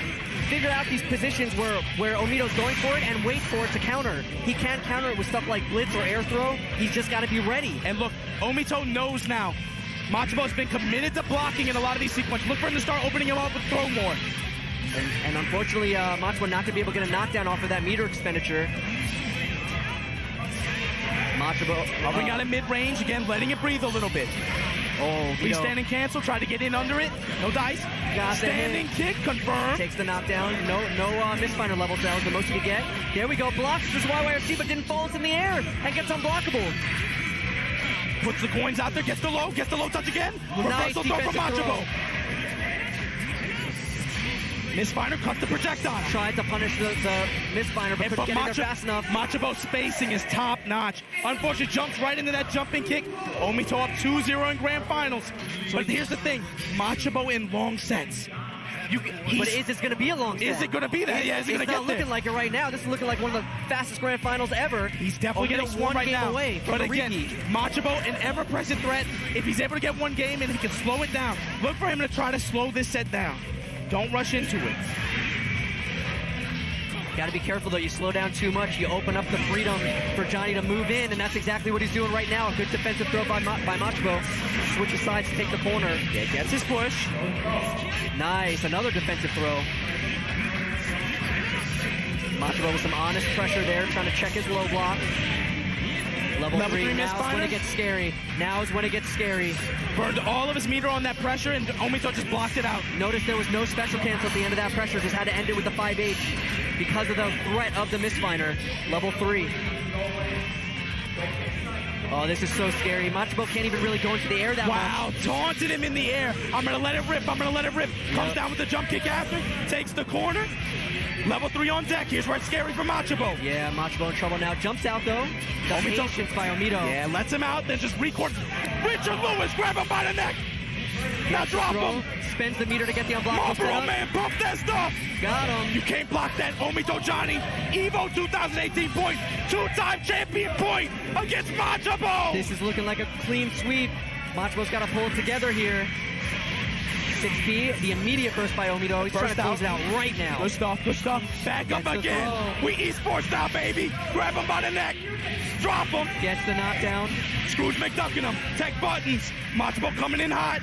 figure out these positions where Omito's going for it and wait for it to counter. He can't counter it with stuff like blitz or air throw. He's just got to be ready.
And look, Omito knows now. Machabo's been committed to blocking in a lot of these sequences. Look for him to start opening him up with throw more.
And unfortunately, Machabo not going to be able to get a knockdown off of that meter expenditure. Machabo
Hovering out in mid-range, again, letting it breathe a little bit.
Oh,
Freestanding cancel, try to get in under it. No dice.
Got the
Standing kick, confirmed.
Takes the knockdown. No misfinder levels. That was the most he could get. There we go. Blocks this YYRC, but didn't fall in the air and gets unblockable.
Puts the coins out there, gets the low touch again.
Nice
Reversal throw from
defensive
Machabo. Misfinder cuts the projectile.
Tried to punish the misfinder, but couldn't get in there fast enough.
Machabo spacing is top notch. Unfortunately, jumps right into that jumping kick. Omito up 2-0 in grand finals. But here's the thing, Machabo in long sets.
But is this going to be a long set?
Is it going to be that? Yeah, is he going to get there?
It's not looking like it right now. This is looking like one of the fastest grand finals ever.
He's definitely getting one right now.
Away from
but
a
again,
repeat.
Machabo, an ever-present threat. If he's able to get one game and he can slow it down, look for him to try to slow this set down. Don't rush into it.
Got to be careful, though. You slow down too much, you open up the freedom for Johnny to move in, and that's exactly what he's doing right now. A good defensive throw by Machabo. Switches sides to take the corner.
Yeah, gets his push.
Nice, another defensive throw. Machabo with some honest pressure there, trying to check his low block. Level 3, now is when it gets scary. Now is when it gets scary.
Burned all of his meter on that pressure, and Omito just blocked it out.
Notice there was no special cancel at the end of that pressure. Just had to end it with the 5H because of the threat of the misfinder. Level 3. Oh, this is so scary. Machabo can't even really go into the air that much.
Wow, taunted him in the air. I'm going to let it rip. Comes down with the jump kick after. Takes the corner. Level 3 on deck. Here's where it's scary for Machabo.
Yeah, Machabo in trouble now. Jumps out, though. The patience by Omito.
Yeah, lets him out, then just records. Richard Lewis, grab him by the neck. Now drop him.
Spends the meter to get the unblockable
Marlboro man, pump that stuff.
Got him.
You can't block that. Omito Johnny, Evo 2018 point, 2-time champion point against Machabo.
This is looking like a clean sweep. Machabo's got to pull it together here. 6P, the immediate burst by Omito. He's trying to close it out right now.
Good stuff. Back up again. We esports now, baby. Grab him by the neck. Drop him.
Gets the knockdown.
Scrooge McDucking him. Tech buttons. Machabo coming in hot.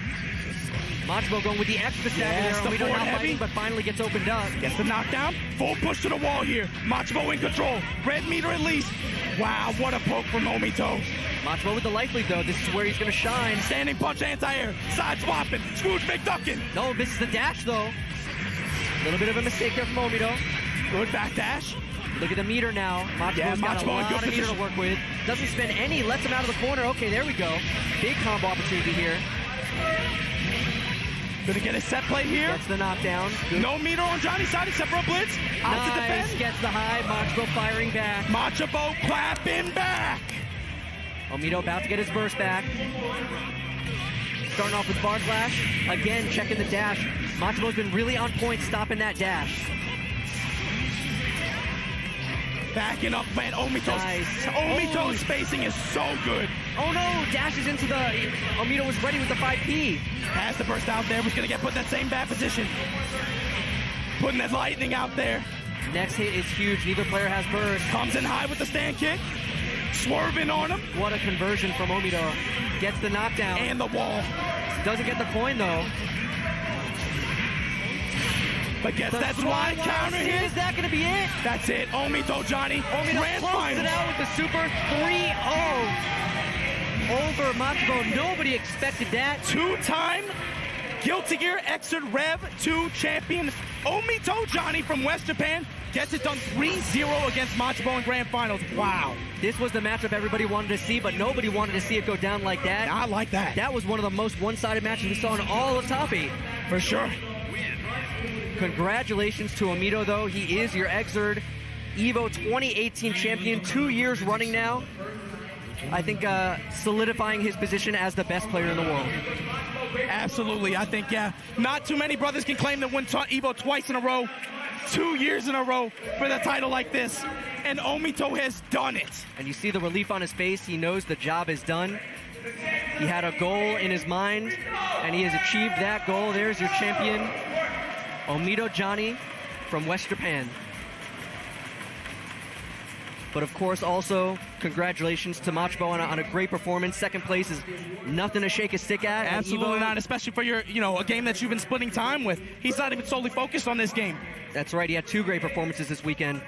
Machabo going with the extra stagger
Yes,
there.
the
Omito
forward
not
heavy.
fighting, but finally gets opened up.
Gets the knockdown. Full push to the wall here. Machabo in control. Red meter at least. Wow, what a poke from Omito.
Machabo with the life lead, though. This is where he's going to shine.
Standing punch anti-air. Side swapping. Scrooge McDuckin.
No, misses the dash, though. A little bit of a mistake there from Omito.
Good back dash.
Look at the meter now. Machabo's
Yeah,
got
Machabo
a
in
lot
good
of meter to
position.
work with. Doesn't spend any. Lets him out of the corner. Okay, there we go. Big combo opportunity here.
Gonna get a set play here.
Gets the knockdown. Good.
No meter on Johnny's side except for a blitz. Out to
Nice.
defend.
Gets the high. Machabo firing back.
Machabo clapping back.
Omito about to get his burst back. Starting off with bar slash. Again, checking the dash. Machabo's been really on point stopping that dash.
Backing up, man. Omito's
Nice.
spacing is so good.
Oh no, dashes into the... Omito was ready with the 5P.
Has the burst out there. Was gonna get put in that same bad position. Putting that lightning out there.
Next hit is huge. Neither player has burst.
Comes in high with the stand kick. Swerving on him.
What a conversion from Omito. Gets the knockdown.
And the wall.
Doesn't get the coin though.
But gets
The
that slide
fly
counter
hit.
hit.
Is that going to be it?
That's it. Omito, Johnny.
Omito
Grand
closes
finals.
it out with the super 3-0 over Machabo. Nobody expected that.
Two-time Guilty Gear XRD Rev 2 champion Omito Johnny from West Japan gets it done 3-0 against Machabo in grand finals. Wow.
This was the matchup everybody wanted to see, but nobody wanted to see it go down like that.
I like that.
That was one of the most one-sided matches we saw in all of Top 8.
For sure.
Congratulations to Omito, though. He is your XRD EVO 2018 champion, 2 years running now. I think solidifying his position as the best player in the world.
Absolutely. I think, yeah, not too many brothers can claim to win EVO twice in a row, 2 years in a row for the title like this. And Omito has done it.
And you see the relief on his face. He knows the job is done. He had a goal in his mind, and he has achieved that goal. There's your champion, Omito Johnny from West Japan. But of course, also, congratulations to Machabo on a great performance. Second place is nothing to shake a stick at.
Absolutely
Evo.
not, especially for your, a game that you've been splitting time with. He's not even solely focused on this game.
That's right, he had 2 great performances this weekend.